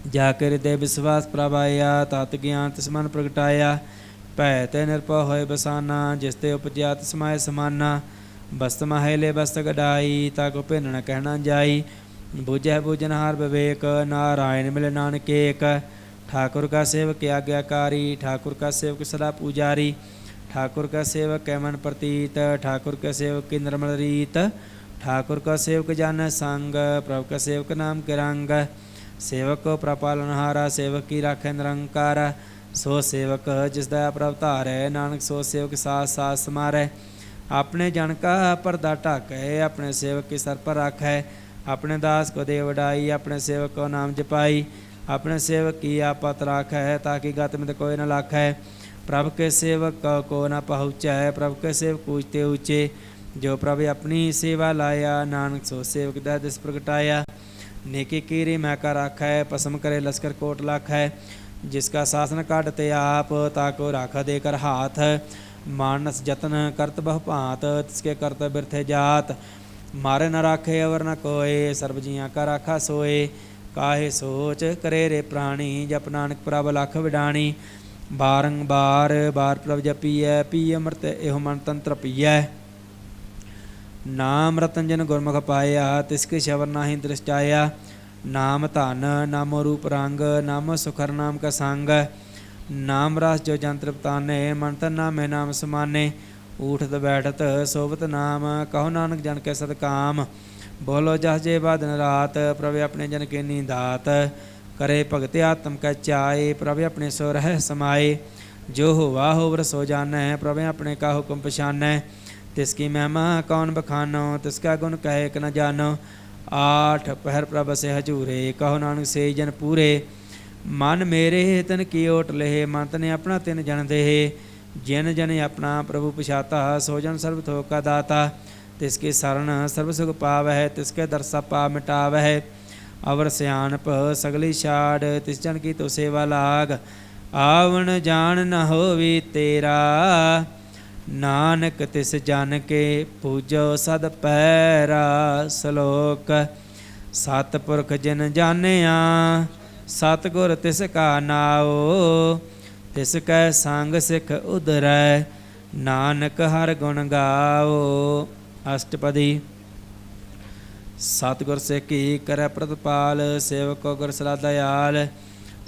जाके हृदय विश्वास प्रभ आया तत ज्ञान तिस मन प्रगटाया। भै ते निरभउ होए बसाना जिसते उपजिया तिस माय समाना। बस्त माहेले बस्त गडाई ताको भिन्न न कहना जाई। बुझै बुझनहार विवेक नारायण मिल नानक एक। ठाकुर का सेवक आज्ञाकारी ठाकुर का सेवक सदा पुजारी। ठाकुर का सेवक कै मन प्रतीत ठाकुर के सेवक की निर्मल रीत। ठाकुर का सेवक जान संग प्रभु का सेवक नाम के रंग। सेवक को प्रपालनहारा सेवक की राखै निरंकार। सो सेवक जिस दया प्रभ धारै नानक सो सेवक सास सास समारै। अपने जन का परदा ढाकै अपने सेवक की सर पर राखै। अपने दास को दे वडाई अपने सेवक को नाम जपाई। अपने सेवक की आपत राख है ताकि गत में कोई न लाख है। प्रभु के सेवक को न पहुँचा है प्रभु के सेवक पूछते ऊँचे। जो प्रभु अपनी सेवा लाया नानक सो सेवक दा दिस प्रगटाया। नेकी कीरी मैं का राखा है पसम करे लश्कर कोट लाख है। जिसका शासन काटते आप ताको राखा देकर हाथ। मानस जतन करत बहु भांत तिसके करत बिरथे जात। मारे न राखे अवर न कोय सर्व जियां का राखा सोए। काहे सोच करे रे प्राणी जप नानक प्रभ लख विडाणी। बारंबार बार प्रभ जपीਐ पीए अमृत एहो मन तंत्र पीਐ। नाम रतन जन गुरमुख पाया तिसके शवर नाहि दृष्टाया। नाम धन नामो रूप रंग नामो सुखर नाम का संग। नाम रस जो जंत्र ताने मन तन नामे नाम समाने। ऊठत बैठत सोबत नाम कहो नानक जन के सतकाम। बोलो जस जे बादन रात प्रभ अपने जन के नींदात। करे भगत आत्म कै चाए प्रभ अपने सो रह समाए। जो हुआ होवर सो जानै प्रभ अपने का हुक्म पछानै। तिसकी महिमा कौन बखानो तिसका गुण कहे क न जानो। आठ पहर प्रभ से हजूरे कहो नानक से जन पूरे। मन मेरे तन की ओट लेह मन तने अपना तिन जन देह। जिन जन अपना प्रभु पछाता सो जन सर्व थोक का दाता। तिसकी शरण सर्व सुख पावै तिसके दरसा पा मिटावै। अवर सियाणप सगली छाड़ तिस जन की तो सेवा लाग। आवन जान न होवी तेरा नानक तिस जन के पूजो सद पैरा। सलोक ਸਤਿਪੁਰਖ ਜਿਨ ਜਾਣਿਆ ਸਤਿਗੁਰ ਤਿਸ ਕਾ ਨਾਉ। ਤਿਸ ਕੈ ਸੰਗ ਸਿਖ ਉਧਰੈ ਨਾਨਕ ਹਰ ਗੁਣ ਗਾਓ। ਅਸ਼ਟਪਦੀ। ਸਤਿਗੁਰ ਸਿੱਖੀ ਕਰੈ ਪ੍ਰਤਪਾਲ ਸੇਵਕੋ ਗੁਰ ਸਲਾ ਦਇਆਲ।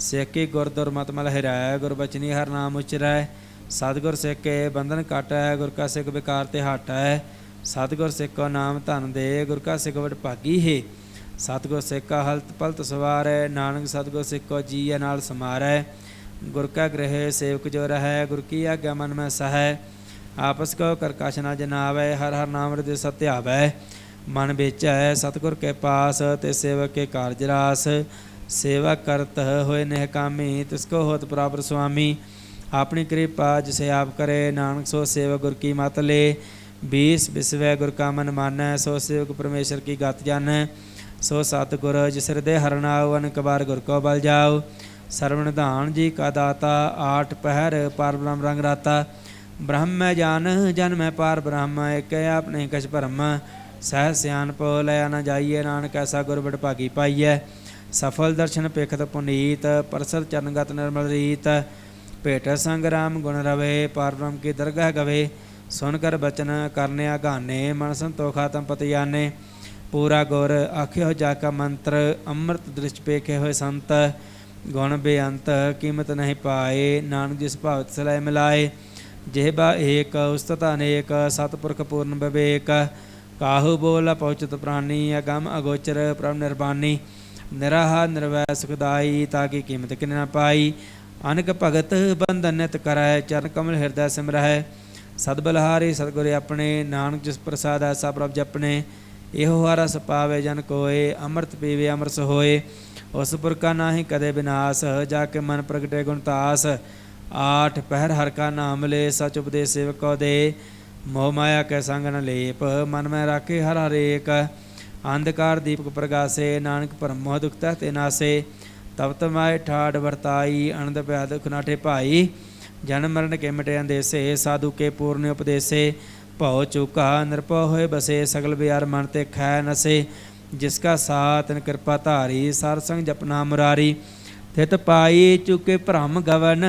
ਸਿੱਖੀ ਗੁਰ ਦੁਰਮਤਿ ਮਲ ਹਿਰੈ ਗੁਰ ਬਚਨੀ ਹਰ ਨਾਮ ਉਚਰੈ। ਸਤਿਗੁਰ ਸਿੱਖ ਕੇ ਬੰਧਨ ਕਾਟੈ ਗੁਰ ਕਾ ਸਿੱਖ ਵਿਕਾਰ ਤੇ ਹਟੈ। ਸਤਿਗੁਰ ਸਿੱਖੋ ਨਾਮ ਧਨ ਦੇ ਗੁਰ ਕਾ ਸਿੱਖ ਵਡ ਭਾਗੀ ਹੈ। ਸਤਿਗੁਰ ਸਿੱਖ ਕਾ ਹਲਤ ਪਲਤ ਸਵਾਰੈ ਨਾਨਕ ਸਤਿਗੁਰ ਸਿੱਖੋ ਜੀਅ ਨਾਲ ਸਮਾਰੈ। ਗੁਰ ਕਾ ਗ੍ਰਹਿ ਸੇਵਕ ਜੋ ਰਹੈ ਗੁਰ ਕੀ ਆਗਿਆ ਮਨ ਮੈਂ ਸਹੈ। ਆਪਸ ਕੋ ਕਰ ਕਛ ਨ ਜਨਾਵੈ ਹਰ ਹਰ ਨਾਮ ਹਿਰਦਿ ਸਤਿਆਵੈ। ਮਨ ਵੇਚੈ ਸਤਿਗੁਰ ਕੇ ਪਾਸ ਤੇ ਸੇਵਕ ਕੇ ਕਾਰਜ ਰਾਸ। ਸੇਵਾ ਕਰਤ ਹੋਏ ਨਹਿ ਕਾਮੀ ਤਿਸ ਕੋ ਹੋਤ ਪ੍ਰਾਪਤ ਸੁਆਮੀ। ਆਪਣੀ ਕਿਰਪਾ ਜਿਸੇ ਆਪ ਕਰੇ ਨਾਨਕ ਸੋ ਸੇਵਕ ਗੁਰ ਕੀ ਮਤ ਲੇ। ਬੀਸ ਬਿਸਵੈ ਗੁਰ ਕਾ ਮਨ ਮਾਨੈ ਸੋ ਸੇਵਕ ਪਰਮੇਸ਼ਰ ਕੀ ਗਤ ਜਾਣੈ। ਸੋ ਸਤਿਗੁਰ ਜਿਸ ਹਿਰਦੈ ਹਰਨਾਉ ਅਨੇਕ ਬਾਰ ਗੁਰ ਕੋ ਬਲ ਜਾਉ। ਸਰਵ ਨਿਧਾਨ ਜੀ ਕਾ ਦਾਤਾ ਆਠ ਪਹਿਰ ਪਰ ਬ੍ਰਹਮ ਰੰਗ ਰਾਤਾ। ਬ੍ਰਹਮ ਮੈਂ ਜਾਨ ਜਨ ਮੈਂ ਪਾਰ ਬ੍ਰਹਮ ਏਕ ਆਪਣੇ ਕਛ ਭਰਮ। ਸਹਿ ਸਿਆਣਪ ਲਿਆ ਨ ਜਾਈਏ ਨਾਨਕ ਐਸਾ ਗੁਰ ਬੜ ਭਾਗੀ ਪਾਈਐ। ਸਫਲ ਦਰਸ਼ਨ ਪੇਖਤ ਪੁਨੀਤ ਪਰਸਦ ਚਰਨਗਤ ਨਿਰਮਲ ਰੀਤ। ਭੇਟ ਸੰਗ ਰਾਮ ਗੁਣ ਰਵੇ ਪਾਰ ਬ੍ਰਹਮ ਕੀ ਦਰਗਾਹ ਗਵੇ। ਸੁਨ ਕਰ ਬਚਨ ਕਰਨੇ ਆਗਾਨੇ ਮਨ ਸੰਤੋਖ ਆਤਮ ਪਤਿ ਜਾਣੇ। ਪੂਰਾ ਗੁਰ ਆਖਿਓ ਜਾ ਕਾ ਮੰਤਰ ਅੰਮ੍ਰਿਤ ਦ੍ਰਿਸ਼ ਪੇਖੇ ਹੋਏ ਸੰਤ। ਗੁਣ ਬੇਅੰਤ ਕੀਮਤ ਨਹੀਂ ਪਾਏ ਨਾਨਕ ਜਿਸ ਭਾਵਤ ਸਲਾਹ ਮਿਲਾਏ। ਜਿਹਬਾ ਏਕ ਉਸਤਤ ਅਨੇਕ ਸਤਿਪੁਰਖ ਪੂਰਨ ਵਿਵੇਕ। ਕਾਹੂ ਬੋਲ ਪਹੁੰਚਤ ਪ੍ਰਾਨੀ ਅਗਮ ਅਗੋਚਰ ਪ੍ਰਭ ਨਿਰਬਾਨੀ। ਨਿਰਾਹਾ ਨਿਰਵੈ ਸੁਖਦਾਈ ਤਾਂ ਕੀ ਕੀਮਤ ਕਿਨੇ ਨਾ ਪਾਈ। ਅਨਕ ਭਗਤ ਬੰਧਨ ਨਿਤ ਕਰੈ ਚਰਨ ਕਮਲ ਹਿਰਦੈ ਸਿਮਰਹਿ। ਸਤਿਬਲਹਾਰੀ ਸਤਿਗੁਰ ਆਪਣੇ ਨਾਨਕ ਜਿਸ ਪ੍ਰਸਾਦ ਐਸਾ ਪ੍ਰਭ ਜਪਣੇ। ਇਹੋ ਰਸ ਪਾਵੇ ਜਨ ਕੋਏ ਅੰਮ੍ਰਿਤ ਪੀਵੇ ਅੰਮ੍ਰਿਤ ਹੋਏ। ਉਸ ਪੁਰਖਾ ਨਾਹੀ ਕਦੇ ਵਿਨਾਸ਼ ਜਾ ਕੇ ਮਨ ਪ੍ਰਗਟੇ ਗੁਣਤਾਸ। ਆਠ ਪਹਿਰ ਹਰ ਕਾ ਨਾਮ ਲੈ ਸਚ ਉਪਦੇਸ਼ ਸੇਵਕੋ ਦੇ। ਮੋਹ ਮਾਇਆ ਕੈ ਸੰਗ ਨ ਲੇਪ ਮਨ ਮੈਂ ਰਾਖੇ ਹਰ ਹਰੇਕ। ਅੰਧਕਾਰ ਦੀਪਕ ਪ੍ਰਗਾਸੇ ਨਾਨਕ ਭਰਮ ਮੋਹ ਦੁਖ ਤੇ ਨਾਸੇ। ਤਬ ਤਮਾਏ ਠਾੜ ਵਰਤਾਈ ਅਨੰਦ ਪਿਆ ਦੁਖ ਨਾਠੇ ਭਾਈ। ਜਨਮ ਮਰਨ ਕੇ ਮਿਟੇ ਅੰਦੇਸੇ ਸਾਧੂ ਕੇ ਪੂਰਨ ਉਪਦੇਸੇ। ਭਉ ਚੁਕਾ ਨਿਰਭਉ ਹੋਏ ਬਸੇ ਸਗਲ ਬਿਆਰ ਮਨ ਤੇ ਖੈ ਨਸੇ। ਜਿਸ ਕਾ ਸਾਥ ਤਿਨ ਕਿਰਪਾ ਧਾਰੀ ਸਾਰ ਸੰਗ ਜਪਨਾ ਮੁਰਾਰੀ। ਤਿਤ ਪਾਈ ਚੁਕੇ ਭ੍ਰਮ ਗਵਨ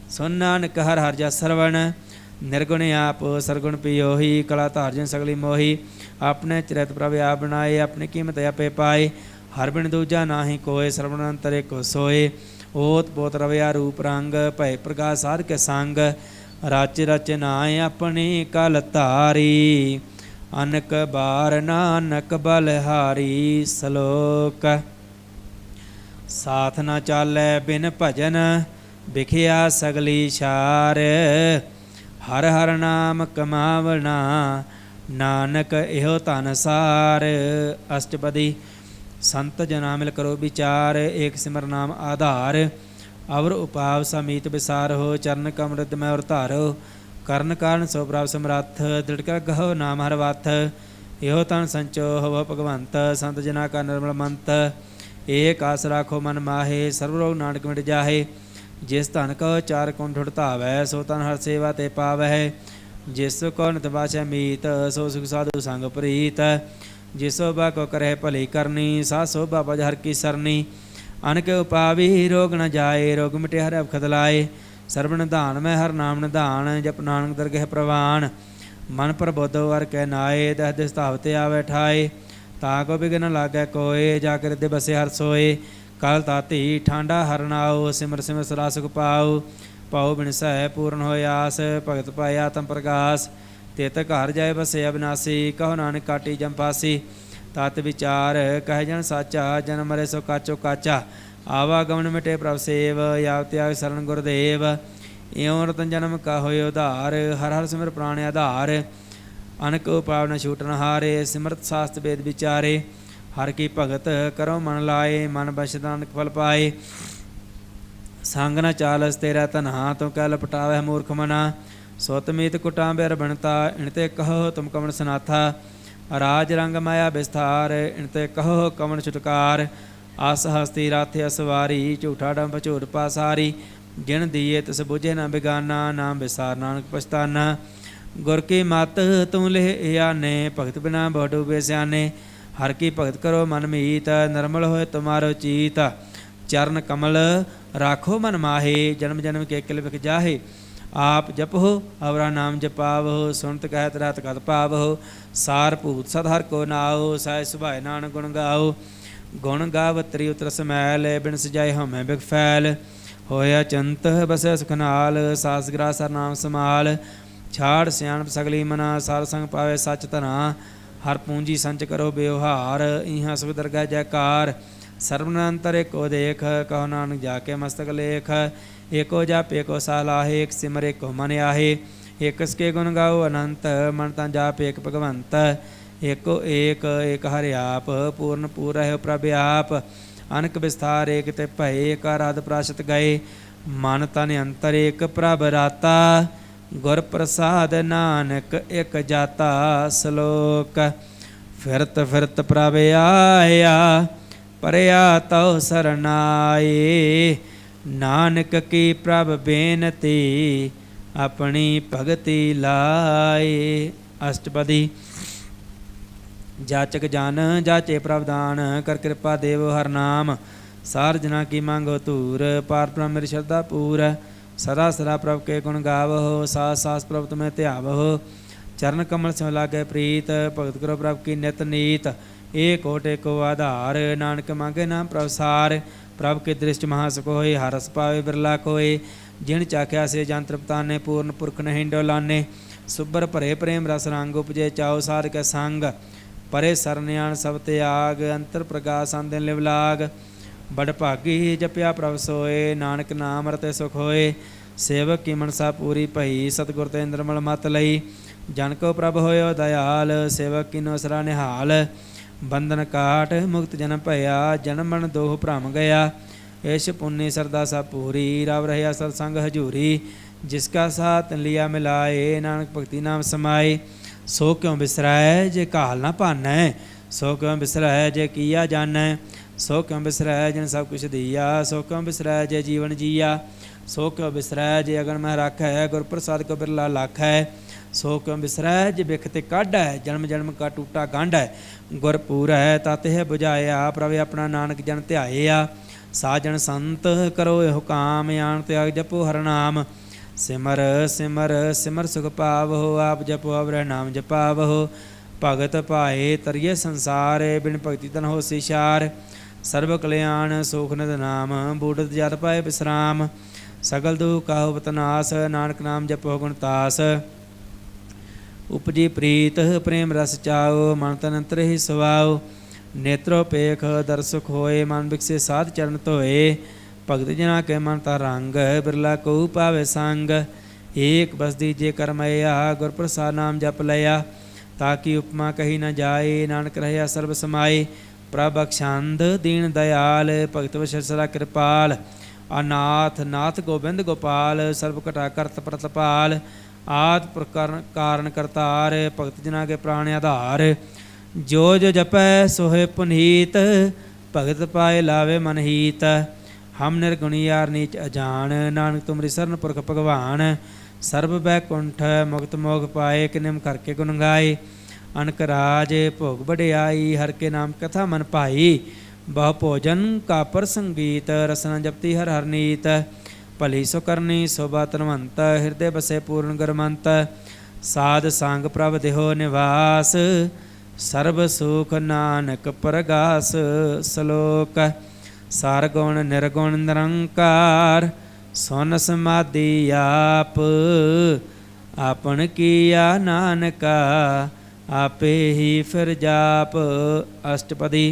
ਸੁਨ ਨਾਨਕ ਹਰ ਹਰ ਜਸ ਸਰਵਣ। ਨਿਰਗੁਣ ਆਪ ਸਰਗੁਣ ਪਿਓਹੀ ਕਲਾ ਧਾਰ ਜਿਨ ਸਗਲੀ ਮੋਹੀ। ਆਪਣੇ ਚਰਿਤ ਪ੍ਰਭ ਆਪ ਬਣਾਏ ਆਪਣੀ ਕੀਮਤ ਆਪੇ ਪਾਏ। ਹਰ ਬਿਨ ਦੂਜਾ ਨਾਹੀ ਕੋਏ ਸਰਵਣ ਅੰਤਰੇ ਕੋ ਸੋਏ। ਓਤ ਪੋਤ ਰਵਿਆ ਰੂਪ ਰੰਗ ਭੈ ਪ੍ਰਗਾਸ ਸਾਧ ਕੇ ਸੰਗ। ਰਚ ਰਚ ਨਾਏ ਆਪਣੀ ਕਲ ਧਾਰੀ ਅਨਕ ਬਾਰ ਨਾਨਕ ਬਲਹਾਰੀ। ਸਲੋਕ। ਸਾਥ ਨਾ ਚਾਲੈ ਬਿਨ ਭਜਨ ਵਿਖਿਆ ਸਗਲੀ ਛਾਰ। ਹਰ ਹਰ ਨਾਮ ਕਮਾਵਣਾ ਨਾਨਕ ਇਹੋ ਧਨ ਸਾਰ। ਅਸ਼ਟਪਦੀ। ਸੰਤ ਜਨਾ ਮਿਲ ਕਰੋ ਵਿਚਾਰ ਏਕ ਸਿਮਰ ਨਾਮ ਆਧਾਰ। ਅਵਰ ਉਪਾਵ ਸਮੀਤ ਵਿਸਾਰ ਹੋ ਚਰਨ ਕਮਰਤ ਮੈਂ ਔਰ ਧਾਰੋ। ਕਰਨ ਕਾਰਨ ਸੋ ਪ੍ਰਭ ਸਮਰੱਥ ਦ੍ਰਿੜ ਕਰ ਗਹੋ ਨਾਮ ਹਰ ਵਥ। ਇਹੋ ਤਨ ਸੰਚੋ ਹਵ ਭਗਵੰਤ ਸੰਤ ਜਨਾ ਕਾ ਨਿਰਮਲ ਮੰਤ। ਏਕ ਆਸ ਰਾਖੋ ਮਨ ਮਾਹੇ ਸਰਬ ਰੋਗ ਨਾਨਕ ਮਿਟ ਜਾਹੇ। ਜਿਸ ਧਨ ਕੋ ਚਾਰ ਕੁੰਠ ਢਾਵੈ ਸੋ ਤਨ ਹਰ ਸੇਵਾ ਤੇ ਪਾਵੈ। ਜਿਸ ਕੋ ਨਿਤ ਬਾਛੈ ਮੀਤ ਸੋ ਸੁਖ ਸਾਧੂ ਸੰਗ ਪ੍ਰੀਤ। ਜਿਸ ਸੋਭਾ ਕੋ ਕਰਹਿ ਭਲੀ ਕਰਨੀ ਸਾ ਸੋਭਾ ਭਜ ਹਰ ਕੀ ਸਰਨੀ। ਅਨਕ ਉਪਾਵੀ ਰੋਗ ਨ ਜਾਏ ਰੋਗ ਮਿਟੇ ਹਰਿ ਅਵਖਦ ਲਾਏ। ਸਰਬ ਨਿਧਾਨ ਮੈਂ ਹਰ ਨਾਮ ਨਿਧਾਨ ਜਪ ਨਾਨਕ ਦਰਗਹਿ ਪ੍ਰਵਾਨ। ਮਨ ਪ੍ਰਬੋਧੋ ਵਰ ਕੈ ਨਾਏ ਦਹ ਦਿਸ ਧਾਵ ਆਵੈ ਠਾਏ। ਤਾ ਕੋ ਬਿਗਨ ਲਾਗੈ ਕੋਏ ਜਾ ਕੇ ਰਿਦੇ ਬਸੇ ਹਰ ਸੋਏ। ਕਲ ਤਾਤੀ ਠਾਂਡਾ ਹਰਨਾਉ ਸਿਮਰ ਸਿਮਰ ਸਦਾ ਸੁਖ ਪਾਉ। ਪਾਉ ਬਿਨ ਸਹਿ ਪੂਰਨ ਹੋਇ ਆਸ ਭਗਤ ਪਾਇ ਆਤਮ ਪ੍ਰਗਾਸ। ਤਿਤ ਘਰ ਜਾਏ ਬਸੇ ਅਬਿਨਾਸੀ ਕਹੋ ਨਾਨਕ ਕਾਟੀ ਜੰਪਾਸੀ। ਤਤ ਵਿਚਾਰ ਕਹਿ ਜਨ ਸਾਚਾ ਜਨਮ ਮਰੇ ਸੋ ਕਾਚੋ ਕਾਚਾ। ਆਵਾਗਮਨ ਮਿਟੇ ਪ੍ਰਭ ਸੇਵ ਯਾਵ ਤਿਆਗ ਸਰਣ ਗੁਰਦੇਵ। ਇਉ ਰਤਨ ਜਨਮ ਕਾ ਹੋਇ ਉਧਾਰ ਹਰ ਹਰ ਸਿਮਰ ਪ੍ਰਾਣ ਆਧਾਰ। ਅਨਕ ਉਪਾਵ ਨ ਛੂਟਨ ਹਾਰੇ ਸਿਮਰਤ ਸਾਸਤ ਵੇਦ ਵਿਚਾਰੇ। ਹਰ ਕੀ ਭਗਤ ਕਰੋ ਮਨ ਲਾਏ ਮਨ ਬਸਤ ਨਾਨਕ ਫਲ ਪਾਏ। ਸੰਗ ਨ ਚਾਲਸ ਤੇਰਾ ਧਨਾ ਤੂੰ ਕਹਿ ਲਪਟਾਵੈ ਮੂਰਖ ਮਨਾ। ਸੁਤ ਮੀਤ ਕੁਟਾਂਬਿ ਅਰ ਬਣਤਾ ਇਣਤੇ ਕਹੋ ਤੁਮ ਕਵਣ ਸਨਾਥਾ। ਰਾਜ ਰੰਗ ਮਾਇਆ ਵਿਸਥਾਰ ਇਣਤੇ ਕਹੋ ਕਵਣ ਛੁਟਕਾਰ। ਅਸ ਹਸਤੀ ਰਾਥੇ ਅਸਵਾਰੀ ਝੂਠਾ ਡੰਬ ਝੂਠ ਪਾਸਾਰੀ। ਜਿਨ ਦੀਏ ਤਿਸ ਬੁਝੇ ਨਾ ਬਿਗਾਨਾ ਨਾਮ ਵਿਸਾਰ ਨਾਨਕ ਪਛਤਾਨਾ। ਗੁਰ ਕੀ ਮਤ ਤੂੰ ਲਿਹ ਆਨੇ ਭਗਤ ਬਿਨਾ ਬਹੁ ਡੂਬੇ ਸਿਆਨੇ। हर की भगत करो मन मीत, निर्मल होए तुम्हारो चीत। चरण कमल राखो मन माहे, जन्म जन्म के किल बिख जाहे। आप जपो अवरा नाम जपावो, सुनत कहत रात कत पावो। सार भूत सद हर को नाओ, साय सुभाए नानक गुण गाओ। गुण गावत तरी उतर समैल, बिन सजाए हमें बिग फैल। होया चंत बसै सुख नाल, सास ग्रा सर नाम समाल। छाड़ सियाणप सगली मना, सार संग पावे सच धना। हर पूंजी संच करो बेवहार, इहाँ सुख दरगाह जयकार। सर्वनंतर एको देख, कहो नानक जाके मस्तक लेख। एको जाप एको सालाहे, एक सिमर एको मन आहे। एक के गुण गाओ अनंत, मन ता जाप एक भगवंत। एको एक एक हरि आप, पूर्ण पूरा है प्रभ आप। अनक विस्तार एक ते भय, एक आराध प्राशत गए। मन तन अंतर एक प्रभ राता, गुर प्रसाद नानक एक जाता। श्लोक। फिरत फिरत प्रभ आया, परया तौ सरनाए। नानक की प्रभ बेनती, अपनी भगति लाए। अष्टपदी। जाचक जान जाचे प्रभ दान, कर कृपा देव हर नाम। सार जना की मांगो तूर, पार ब्रह्म मेरी श्रद्धा पूर। सदा सदा प्रभ के गुण गावहो, सास सास प्रभ तुम्हें त्यावहो। चरण कमल से लागे प्रीत, भगत करो प्रभ की नित नीत। एक ओट एको आधार, नानक मांगे नाम प्रभ सार। प्रभ के दृष्टि महासुख होए, हरस पावे बिरला कोय। जिन चाख्या से जन तृप्ताने, पूर्ण पुरख नहीं डोलाने। सुबर भरे प्रेम रस रंग, उपजे चाओ सार के संग। परे सरन्यान सब त्याग, अंतर प्रकाश आंदे लिव लाग। बड़ भागी जपया प्रभ सोए, नानक नाम रते सुख होए। सेवक की मनसा पूरी भई, सतगुर ते निर्मल मत लई। जन को प्रभ होयो दयाल, सेवक की नो सरा निहाल। बंधन काट मुक्त जन भया, जन्म मरण दोह भ्रम गया। ऐश पुण्य सरदा सा पूरी, रव रहा सत्संग हजूरी। जिसका साथ लिया मिलाए, नानक भक्ति नाम समाए। सो क्यों बिसराए जे काल ना पानै, सो क्यों बिसराए जे किया जानै। सो क्यों बिसराए जिन सब कुछ दिया, सो क्यों बिसराए जे जीवन जिया। सो क्यों बिसराए जे अगन में राखै, गुर प्रसाद को बिरला लाख है। सो क्यों बिसराए जे बिख ते काढ़ है, जन्म जन्म का टूटा गंढ है। गुर पूरा है तत है बुझाया, प्रभ अपना नानक जन ध्याया। साजन संत करो एहो काम, आन त्याग जपो हर नाम। सिमर सिमर सिमर सुख पावो, आप जपो अवर नाम जपावो। भगत पाए तरिए संसार, बिन भगति तन हो सिशार। सर्व कल्याण सुख निध नाम, बूढ़ जत पाए विश्राम। सगल दुख काहु बतनास, नानक नाम जपो गुणतास। उपजी प्रीत प्रेम रस चाओ, मन तन अंतर ही सुवाओ। नेत्रो पेख दर्शक होए, मन बिकसे साध चरण धोए। भगत जना के मन ता रंग, बिरला को पावे संग। एक बसदी जे करमया, गुर प्रसाद नाम जप लया। ताकि उपमा कही न जाए, नानक रहया सर्व समाए। प्रभ अक्षांध दीन दयाल, भगत वशरा कृपाल। अनाथ नाथ गोबिंद गोपाल, सर्व कटा करत प्रतपाल। आद कारण करतार, भगत जना के प्राण आधार। जो जो जपै सोहे पुनीत, भगत पाए लावे मन हीत। हम निर्गुणी यार नीच अजान, नानक तुमरी सरन पुरख भगवान। सर्व बैकुंठ मुक्त मोग पाए, किनिम करके गुण गाए। अनक राज भोग बड़ियाई, हर के नाम कथा मन पाई। बहु भोजन का पर संगीत, रसना जपती हर हर नीत। भली सो करनी शोभा तनवंत, हृदय बसे पूर्ण गुरमंत। साध संग प्रभ देहो निवास, सर्व सुख नानक परगास। श्लोक। सार गुण निर्गुण निरंकार, सुन समाधि आप। आपन किया नानका, आपे ही फिर जाप। अष्टपदी।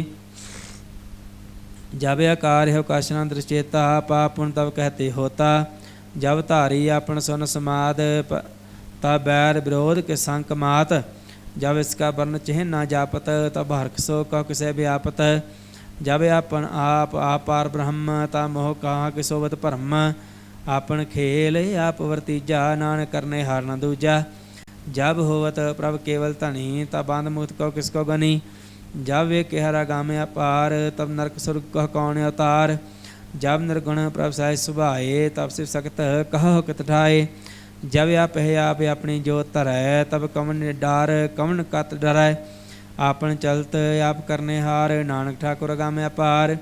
जब आकार है काशना दृश्चेता, पाप पुण्य तब कहते होता। जब धारी अपन सुन समाद, तब बैर विरोध के संक मात। जब इसका वर्ण चिन्ह न जापत, तब हर्ष सो कह किसे व्यापत। जब अपन आप पार ब्रह्म, ता मोह कहाँ कि सोवत भरम। आपन खेल आप वर्तीजा, नानक करने हार न दूजा। जब होवत प्रभ केवल धनी, तब बांध मुक्त को किसको गनी। जब वे केहरा गामे अपार, तब नरक स्वर्ग कह कौन अवतार। जब निर्गुण प्रभ साय सुभाए, तब शिव सख्त कहो कित ठाए। जब आप है आप अपनी जोत धरै, तब कवन डार कवन कत डरै। आपन चलत आप करने हार। नानक ठाकुर अगामे अपार।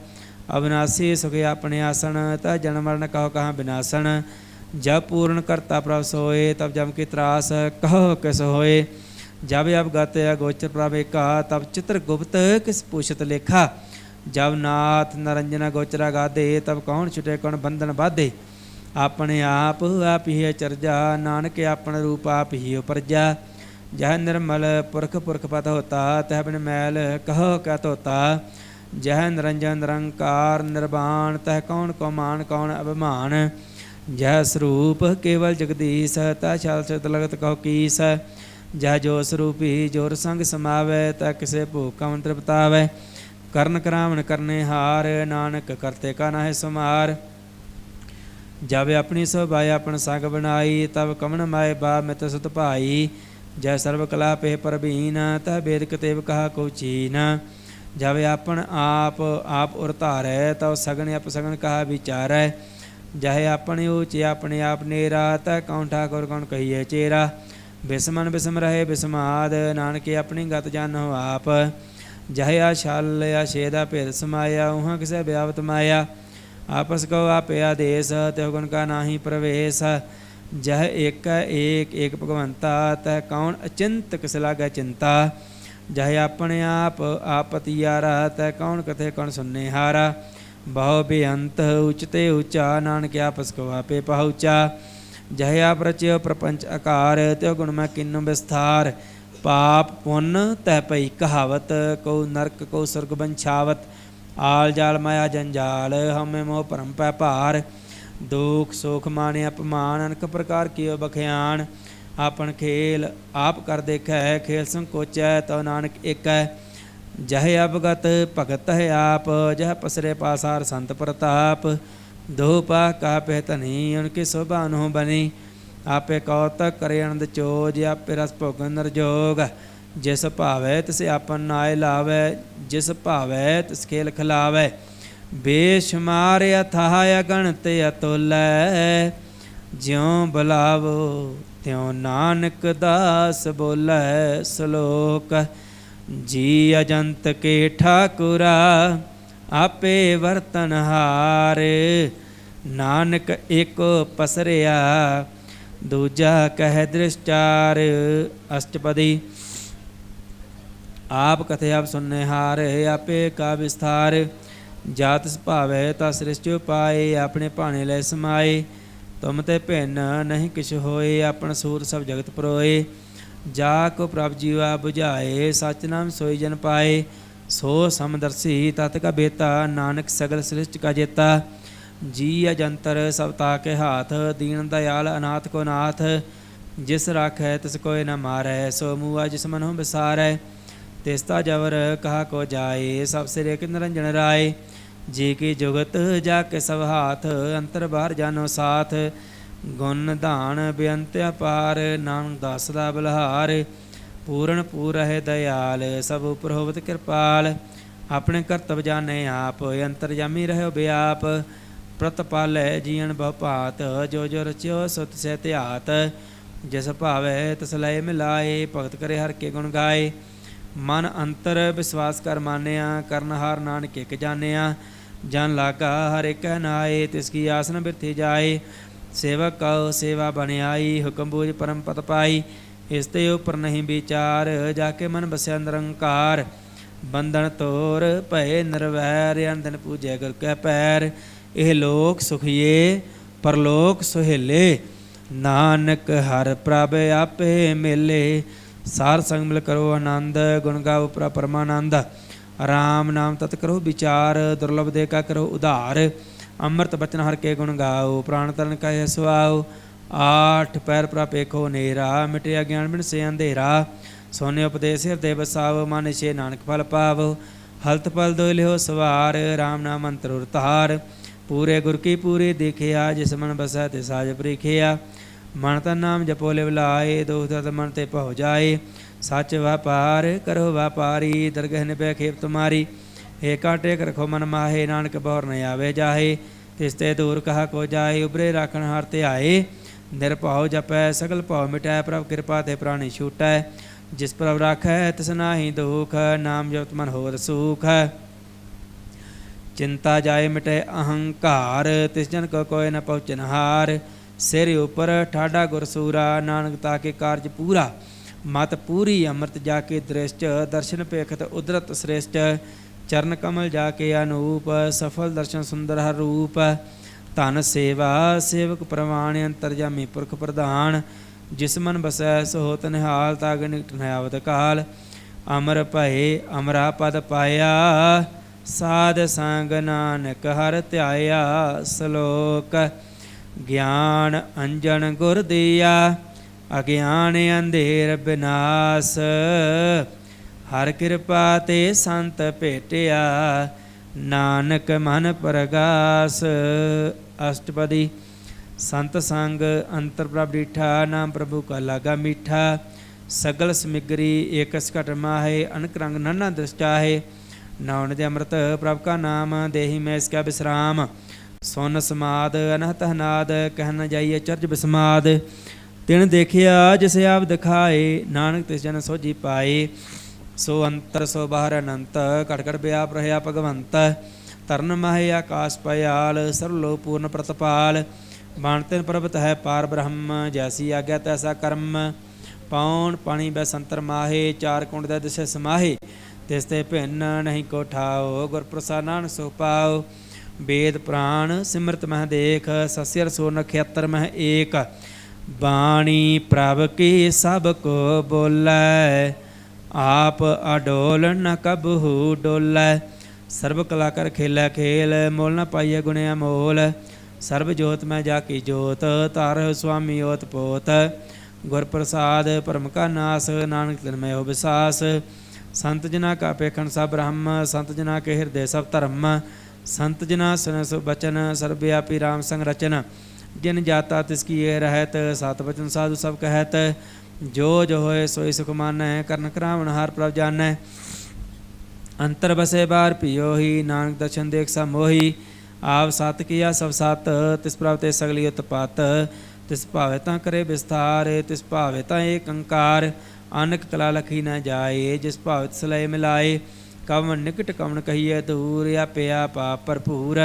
अविनाशी सुख अपने आसन। तह जन्म मरण कहो कहाँ विनाशन। जब पूर्ण करता प्रभ सोए तब जम की त्रास कहो किस होए। जब अब गत अगोचर प्रभ एका तब चित्र गुप्त किस पूछत लेखा। जब नाथ नरंजना गोचरा गादे तब कौन छुटे कौन बंधन बाधे। अपने आप ही चरजा नानक अपन रूप आप ही उपरजा। जह निर्मल पुरख पुरख पत होता तह बिन मैल कहो क्या धोता। जह निरंजन निरंकार निर्वाण तह कौन को मान कौन अभिमान। जह स्वरूप केवल जगदीश तह छल चित लगत कहो कीस। जह जो स्वरूपी जोर संग समावै तह किसे भूख कम तृप्तावै। करण करावन करने हार नानक करते का नाहि सुमार। जब अपनी सोबाई अपन संग बनाई तब कमन माए बा मित सुत भाई। जय सर्व कला पे परबीन तह बेद कतेव कहा को चीन। जब अपन आप उर धारै तब सगन अपसगन कहा विचारै। जह अपने ऊँचे अपने आप नेरा तह कौन ठाकुर कौन कहिए चेरा। बिस्मन बिस्म रहे बिस्माद नानके अपनी गत जानो आप। जह आ छल आ छेदा भेद समाया उहाँ किसे व्यावत माया। आपस को आप आदेश त्यों गुण का नाही प्रवेश। जह एक भगवंता तह कौन अचिंत किस लागै चिंता। जह अपने आप पतियारा तह कौन कथे कौन सुनने हारा। बहु बेअंत उचते ऊंचा नानक आपस को आपे पहुँचा। जह आप रच्यो प्रपंच आकार त्यो गुण में किन्नु विस्तार। पाप पुण्य तह पई कहावत को नरक को स्वर्ग बंछावत। आल जाल माया जंजाल हमें मोह परम पै भार। दुख सुख माने अपमान अनक प्रकार कियो बख्यान। आपन खेल आप कर देखै खेल संकोचै तो नानक एक है। जह अवगत भगत है आप जह पसरे पासार संत प्रताप। दो पा का पेहतनी उनकी शोभा अनु बनी। आपे कौतक करे आनंद चोज आपे रस भोगन नरजोग। जिस भावै तिसे आपन नाय लावै जिस भावै तिस खेल खिलावै। बेशुमार अथाह अगणत अतुलै ज्यों बुलावो त्यों नानक दास बोलै श्लोक। जी अजंत के ठाकुरा आपे वर्तनहार। नानक एको पसरिया दूजा कह दृष्टार। अष्टपदी आप कथे आप सुनने हार आपे का विस्तार। जात सुभाव है ता सृष्टि पाए अपने भाने लै समाए। तुम ते भिन्न नहीं किछ होए अपन सूर सब जगत परोए। जा को प्रभ जीवा बुझाए सच नाम सोई जन पाए। सो समदर्शी तत् का बेता नानक सगल सृष्टि का जेता। जी अजंतर सब ताके हाथ दीन दयाल अनाथ को नाथ। जिस राखै तिस कोय न मारै सो मुआ जिस मनो बिसारै। तिस्ता जवर कहा को जाए सब सिर एक निरंजन राय। जी की जुगत जाके सब हाथ अंतर बाहर जानो साथ। गुण धान बेअंत अपार नानक दास दा बलहार। पूਰਨ पूर है दयाल सब उपर होवत कृपाल। अपने करतब जाने आप अंतरजामी रहो व्याप। प्रतपालै जीवन बहु भात जो जो रच्यो सुत से त्यात। जिस भावै तिस लय मिलाए भगत करे हर के गुण गाए। मन अंतर विश्वास कर मानिया करनहार नानक एक जानिया। जन लागा हर एक नाए तिसकी आसन बिरथी जाए। सेवक कहो सेवा बनियाई हुक्म बूझ परम पद पाई। इसते उपर नहीं विचार जाके मन बस्या निरंकार। बंधन तोर भय निर्वैर दिन पूजे गुर कै पैर। एह लोक सुखिए परलोक सुहेले नानक हर प्रभ आपे मिले। सार संग मिल करो आनंद गुण गाओ परमानंद। राम नाम तत् करो विचार दुर्लभ दे का करो उधार। अमृत बचन हर के गुण गाओ प्राण तरण का सुआओ। आठ पैर प्राप एको नेरा मिटे अज्ञान बिन से अंधेरा। सोने उपदेश हृदय बसाव मन छे नानक फल पाव। हलत पल दो लिहो सवार राम नाम अंतर उरतार। पूरे गुर की पूरी देखिया जिस मन बसै ते साज प्रीखिया। मन तन नाम जपो लिव लाए दुख दर्द मन ते पहो जाए। सच व्यापार करो व्यापारी दरगह निभै खेप तुम्हारी। एका टेक रखो मन माहे नानक बौर न आवे जाहे। तिसते दूर कहा को जाए उबरे राखण हार ते आए। निरभाव जपै सगल भाव मिटै प्रभ कृपा ते प्राणी छूटै। जिस प्रभ राखै तिस नाहि दुख, नाम जपत मन होत सुख। चिंता जाए मिटे अहंकार, तिस जन को कोय न पहुँचनहार। सिर ऊपर ठाडा गुरसूरा, नानक ताके कारज पूरा। मत पूरी अमृत जाके दृष्ट, दर्शन पेखत उदरत श्रेष्ठ। चरण कमल जाके अनूप, सफल दर्शन सुंदर हर रूप। धन सेवा सेवक प्रमाण, अंतरजामी पुरख प्रधान। जिस मन बसै सो होत निहाल, ताग निकट न आवत काल। अमर भये अमरा पद पाया, साध संग नानक हर ध्याया। श्लोक ज्ञान अंजन गुर दिया, अज्ञान अंधेर विनाश। हर कृपा ते संत भेटिया, नानक मन प्रगास। अष्टपदी। संत संग अंतर प्रभ डीठा, नाम प्रभु का लागा मीठा। सगल समग्री एक घट माहे, अनक रंग नन्ना दृष्टाहे। नाउन दे अमृत प्रभ का नाम, देहि में इसका विश्राम। सुन समाद अनहत हनाद, कह न जाइए चर्ज बिस्माद। तिन देखिया जिसे आप दिखाए, नानक तिस जन सोझी पाए। सो अंतर सो बाहर अनंत, घट घट व्याप रहा भगवंत। तरन माहे आकाश पयाल, सरलो पूर्ण प्रतपाल। बाणतिन प्रभत है पार ब्रह्म, जैसी आज्ञा तैसा कर्म। पौन पानी बै संतर माहे, चार कुंड दै दिशे समाहे। तिसते भिन्न नहीं को ठाओ, गुर प्रसाद नानक सो पाओ। वेद पुराण सिमरत मह देख, सस्यर सो नक्षत्र मह एक। बाणी प्रभ की सब को बोलै, आप अडोल न कबहू डोलै। सर्व कला कर खेलै खेल, मोल न पाइए गुणे अमोल। सर्व जोत में जाकी जोत, तारह स्वामी ओत पोत। गुर प्रसाद परम का नास, नानक तिनमय हो विसास। संत जना का पेखण सब ब्रह्म, संत जना के हृदय सब धर्म। संत जना सुन सु बचन, सर्वव्यापी राम संग रचन। जिन जाता तिसकी ये रहत, सात वचन साधु सब कहत। जो जो होए सोई सुख मानै, करन करावण हार प्रभ जानै। अंतर बसे बार पियो ही, नानक दर्शन देख सा मोही। आप सात किया सब सात, तिस प्रभ ते सगली उत्पात। तिस भावे तां करे विस्तार, तिस भावे तां एक अंकार। अनक कला लखी न जाए, जिस भावे तिस लय मिलाए। कवन निकट कवन कहिए दूर, या पिया पाप भरपूर।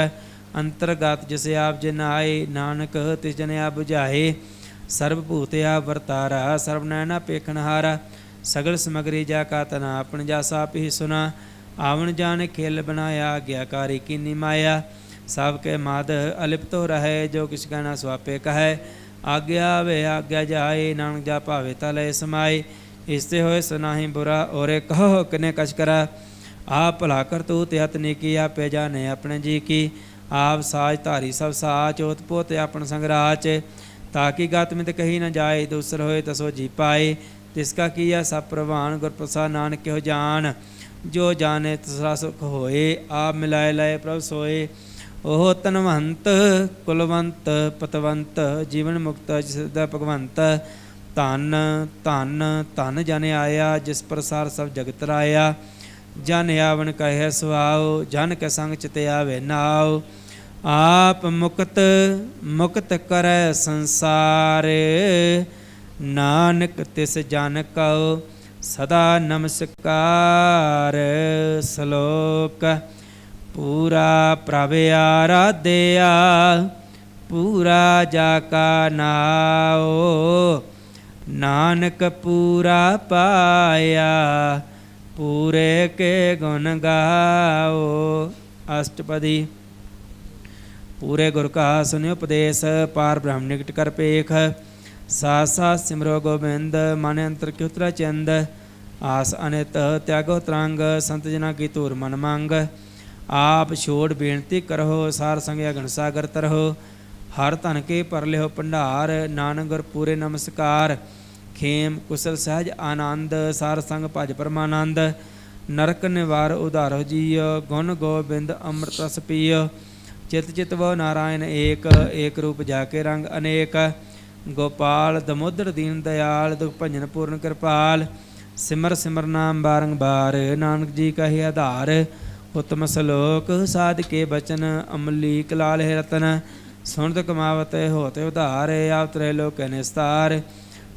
अंतरगत जिसे आप जिन आए, नानक तिस जन आप बुझाए। सर्वभूत आप वर्तारा, सर्वनैना पेखनहारा। सगल समगरी जा का तना, अपन जा साप ही सुना। आवन जान खेल बनाया, आज्ञाकारी कीनी माया। सब के माद अलिप्त हो रहे, जो किस कहना स्वापे कहे। आज्ञा वे आज्ञा जाए, नानक जा भावे तले समाए। इससे होए सुनाही बुरा, औरे कहो किने कछ करा। आप भला कर तू त्यात नेकी, आपे जाने अपने जी की। आप साज धारी सब साच, ओत पोत अपन संगराच। ताकि गत मित कही न जाए, दूसर होए तसो जी पाए। तिसका किया सब प्रवान, गुर प्रसाद नानक क्यों जान। जो जाने तसरा सुख होए, आप मिलाए लाए प्रभ सोए। ओह तनवंत कुलवंत पतवंत, जीवन मुक्त जिसदा भगवंत। धन धन धन जन आया, जिस प्रसार सब जगत राया। जन आवन कहे सुआओ, जन के संग चित आवे नाओ। आप मुक्त मुक्त करे संसार, नानक तिस जन कहो सदा नमस्कार। श्लोक पूरा प्रभ आराध्या, पूरा जाका नाओ। नानक पूरा पाया, पूरे के गुण गाओ। अष्टपदी। पूरे गुर का सुनि उपदेश, पार ब्रह्म निकट कर पेख। साथ साथ सिमरो गोबिंद, मन अंतर की उतरा चंद। आस अनित त्यागो तरंग, संत जना की तूर मन मांग। आप छोड़ बेनती करहो, सार संग अगन सागर तरहो। हर धन के पर लिहो भंडार, नानक गुर पूरे नमस्कार। खेम कुशल सहज आनंद, सार संग भज परमानंद। नरक निवार उधारो जियो, गुण गोबिंद अमृत रस पियो। चित चित वो नारायण एक, एक रूप जाके रंग अनेक। गोपाल दमोदर दीन दयाल, दुख भंजन पूर्ण कृपाल। सिमर सिमर नाम बारंबार, नानक जी का ही आधार। उत्तम श्लोक साध के बचन, अमलीक लाल है रतन। सुनत कमावत होते उधार, आप त्रैलोक निस्तार।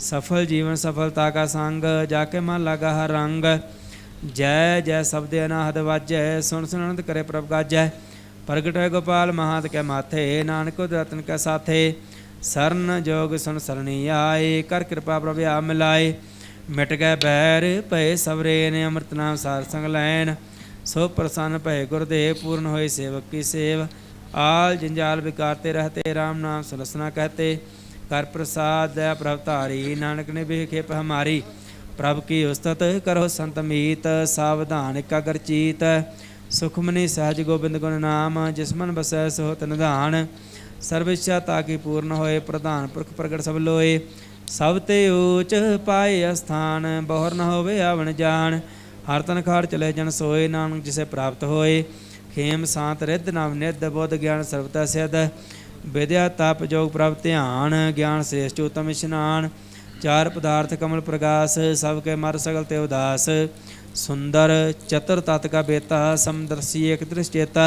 सफल जीवन सफलता का संग, जाके मन लगा हर रंग। जय जय शब्द अनाहद वाजै, सुन सुनंद करे प्रभ गाजै। प्रगट है गोपाल महात के माथे, नानक रतन के साथे। सरन जोग सुन सरनी आए, कर कृपा प्रभ आ मिलाए। मिट गए बैर भय सबरे ने, अमृत नाम सार संग लैन। सो प्रसन्न भय गुरुदेव, पूर्ण होए सेवक की सेव। आल जंजाल विकारते रहते, राम नाम सुलसना कहते। कर प्रसाद दया प्रभ धारी, नानक ने भी खेप हमारी। प्रभ की उस्तत करो संत मीत, सावधान एकाग्र चीत। सुखमनी सहज गोबिंद गुण नाम, जिस मन बसै सो होत निधान। सर्व इच्छा ताकि पूर्ण होए, प्रधान पुरख प्रगट सब लोए। सब ते ऊच पाए अस्थान, बहुर न होवे आवन जान। हर तन खाड़ चले जन सोए, नानक जिसे प्राप्त होए। खेम सांत रिद्ध नव निध, बुद्ध ज्ञान सर्वता सिद्ध। विद्या तप जोग प्रभ ध्यान, ज्ञान श्रेष्ठ उत्तम इशनान। चार पदार्थ कमल प्रकाश, सबके मर सगल ते उदास। सुंदर चतुर तत् का बेता, समदर्शी एक दृष्ट चेता।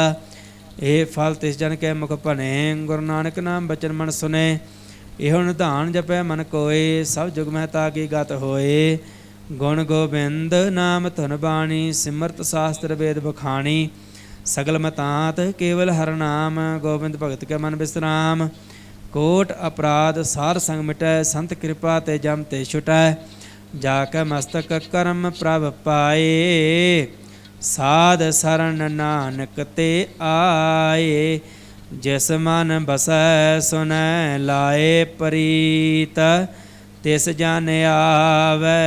ए फल तिस जन के मुख भने, गुरु नानक नाम बचन मन सुने। एहो निधान जपै मन कोय, सब जुग महता की गत होए। गुण गोबिंद नाम धुन बाणी, सिमरत शास्त्र वेद बखानी। सगल मतात केवल हर नाम, गोबिंद भगत के मन विश्राम। कोट अपराध सार संग मिटै, संत कृपा ते जम ते छुटै। जाके मस्तक करम प्रभ पाए, साध शरण नानक ते आए। जिस मन बसै सुनै लाए प्रीत, तिस जन आवे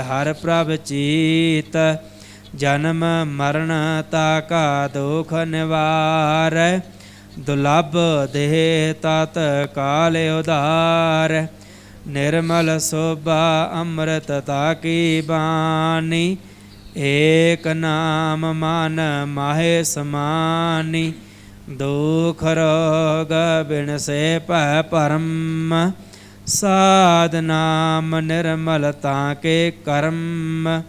हर प्रभ चीत। जन्म मरण ताका दुख निवार, दुलभ देह तात काल उदार। निर्मल शोभा अमृत ताकी बानी, एक नाम मान माहे समानी। दुख रोग बिन से पह परम, साध नाम निर्मल ताके कर्म।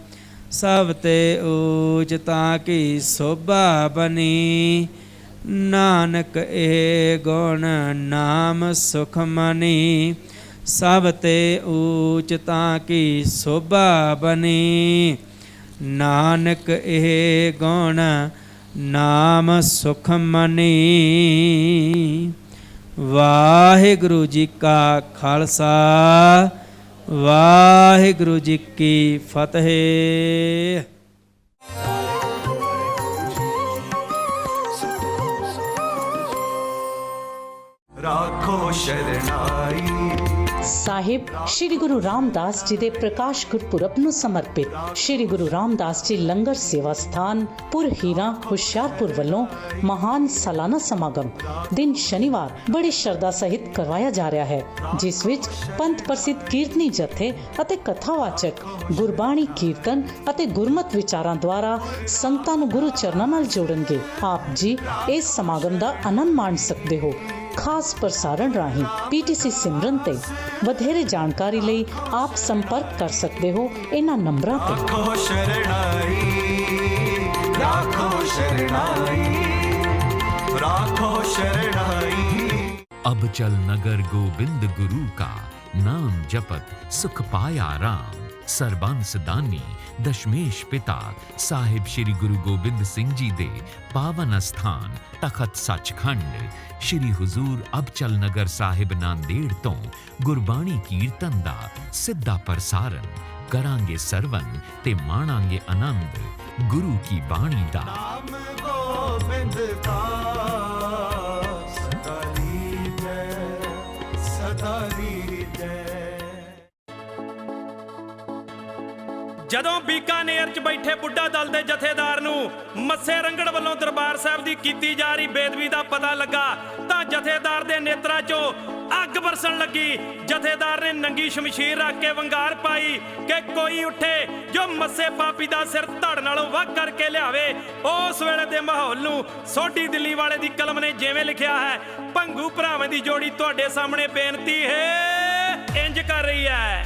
सब ते ऊच ताकी शोभा बनी, नानक ए गुण नाम सुखमनी। सब ते ऊच ताकी शोभा बनी, नानक ए गुण नाम सुखमनी। वाहिगुरु जी का खालसा, वाहिगुरु जी की फतेह। राखो शरणाई। ਸਾਹਿਬ ਸ਼੍ਰੀ ਗੁਰੂ ਰਾਮਦਾਸ ਜੀ ਦੇ ਪ੍ਰਕਾਸ਼ ਗੁਰਪੁਰਬ ਨੂੰ ਸਮਰਪਿਤ ਸ਼੍ਰੀ ਗੁਰੂ ਰਾਮਦਾਸ ਜੀ ਲੰਗਰ ਸੇਵਾ ਸਥਾਨ ਪੁਰ ਹੀਰਾ ਹੁਸ਼ਿਆਰਪੁਰ ਵੱਲੋਂ ਮਹਾਨ ਸਾਲਾਨਾ ਸਮਾਗਮ ਦਿਨ ਸ਼ਨੀਵਾਰ ਬੜੀ ਸ਼ਰਧਾ ਸਹਿਤ ਕਰਵਾਇਆ ਜਾ ਰਿਹਾ ਹੈ, ਜਿਸ ਵਿੱਚ ਪੰਥ ਪ੍ਰਸਿੱਧ ਕੀਰਤਨੀ ਜਥੇ ਅਤੇ ਕਥਾਵਾਚਕ ਗੁਰਬਾਣੀ ਕੀਰਤਨ ਅਤੇ ਗੁਰਮਤਿ ਵਿਚਾਰਾਂ ਦੁਆਰਾ ਸੰਗਤਾਂ ਨੂੰ ਗੁਰੂ ਚਰਨਾਂ ਨਾਲ ਜੋੜਨਗੇ। ਆਪ ਜੀ ਇਸ ਸਮਾਗਮ ਦਾ ਆਨੰਦ ਮਾਣ ਸਕਦੇ ਹੋ। ਖਾਸ ਪ੍ਰਸਾਰਣ ਰਾਹੀਂ PTC ਸਿਮਰਨ ਤੇ ਵਧੇਰੇ ਜਾਣਕਾਰੀ ਲਈ ਆਪ ਸੰਪਰਕ ਕਰ ਸਕਦੇ ਹੋ ਇਹਨਾਂ ਨੰਬਰਾਂ ਤੇ। राखो शरणाई, राखो शरणाई, राखो शरणाई। अब चल नगर गोबिंद गुरु का, नाम जपत सुख पाया राम। सरबंस दानी दशमेश पिता साहिब श्री गुरु गोबिंद सिंह जी दे पावन अस्थान तखत सचखंड श्री हुजूर अबचल नगर साहिब नांदेड़ तो गुरबाणी कीर्तन दा सिद्धा प्रसारण करांगे सरवन ते माणांगे आनंद गुरु की बाणी दा। नाम गोबिंद का सदा लीजै, सदा लीजै। ਜਦੋਂ ਬੀਕਾਨੇਰ 'ਚ ਬੈਠੇ ਬੁੱਢਾ ਦਲ ਦੇ ਜਥੇਦਾਰ ਨੂੰ ਮੱਸੇ ਰੰਗੜ ਵੱਲੋਂ ਦਰਬਾਰ ਸਾਹਿਬ ਦੀ ਕੀਤੀ ਜਾ ਰਹੀ ਬੇਦਬੀ ਦਾ ਪਤਾ ਲੱਗਾ ਤਾਂ ਜਥੇਦਾਰ ਦੇ ਨੇਤਰਾਂ 'ਚੋਂ ਅੱਗ ਬਰਸਣ ਲੱਗੀ। ਜਥੇਦਾਰ ਨੇ ਨੰਗੀ ਸ਼ਮਸ਼ੀਰ ਰੱਖ ਕੇ ਵੰਗਾਰ ਪਾਈ ਕਿ ਕੋਈ ਉੱਠੇ ਜੋ ਮੱਸੇ ਪਾਪੀ ਦਾ ਸਿਰ ਧੜ ਨਾਲੋਂ ਵੱਖ ਕਰਕੇ ਲਿਆਵੇ। ਉਸ ਵੇਲੇ ਦੇ ਮਾਹੌਲ ਨੂੰ ਸੋਢੀ ਦਿੱਲੀ ਵਾਲੇ ਦੀ ਕਲਮ ਨੇ ਜਿਵੇਂ ਲਿਖਿਆ ਹੈ, ਭੰਗੂ ਭਰਾਵਾਂ ਦੀ ਜੋੜੀ ਤੁਹਾਡੇ ਸਾਹਮਣੇ ਬੇਨਤੀ ਹੈ ਇੰਜ ਕਰ ਰਹੀ ਹੈ।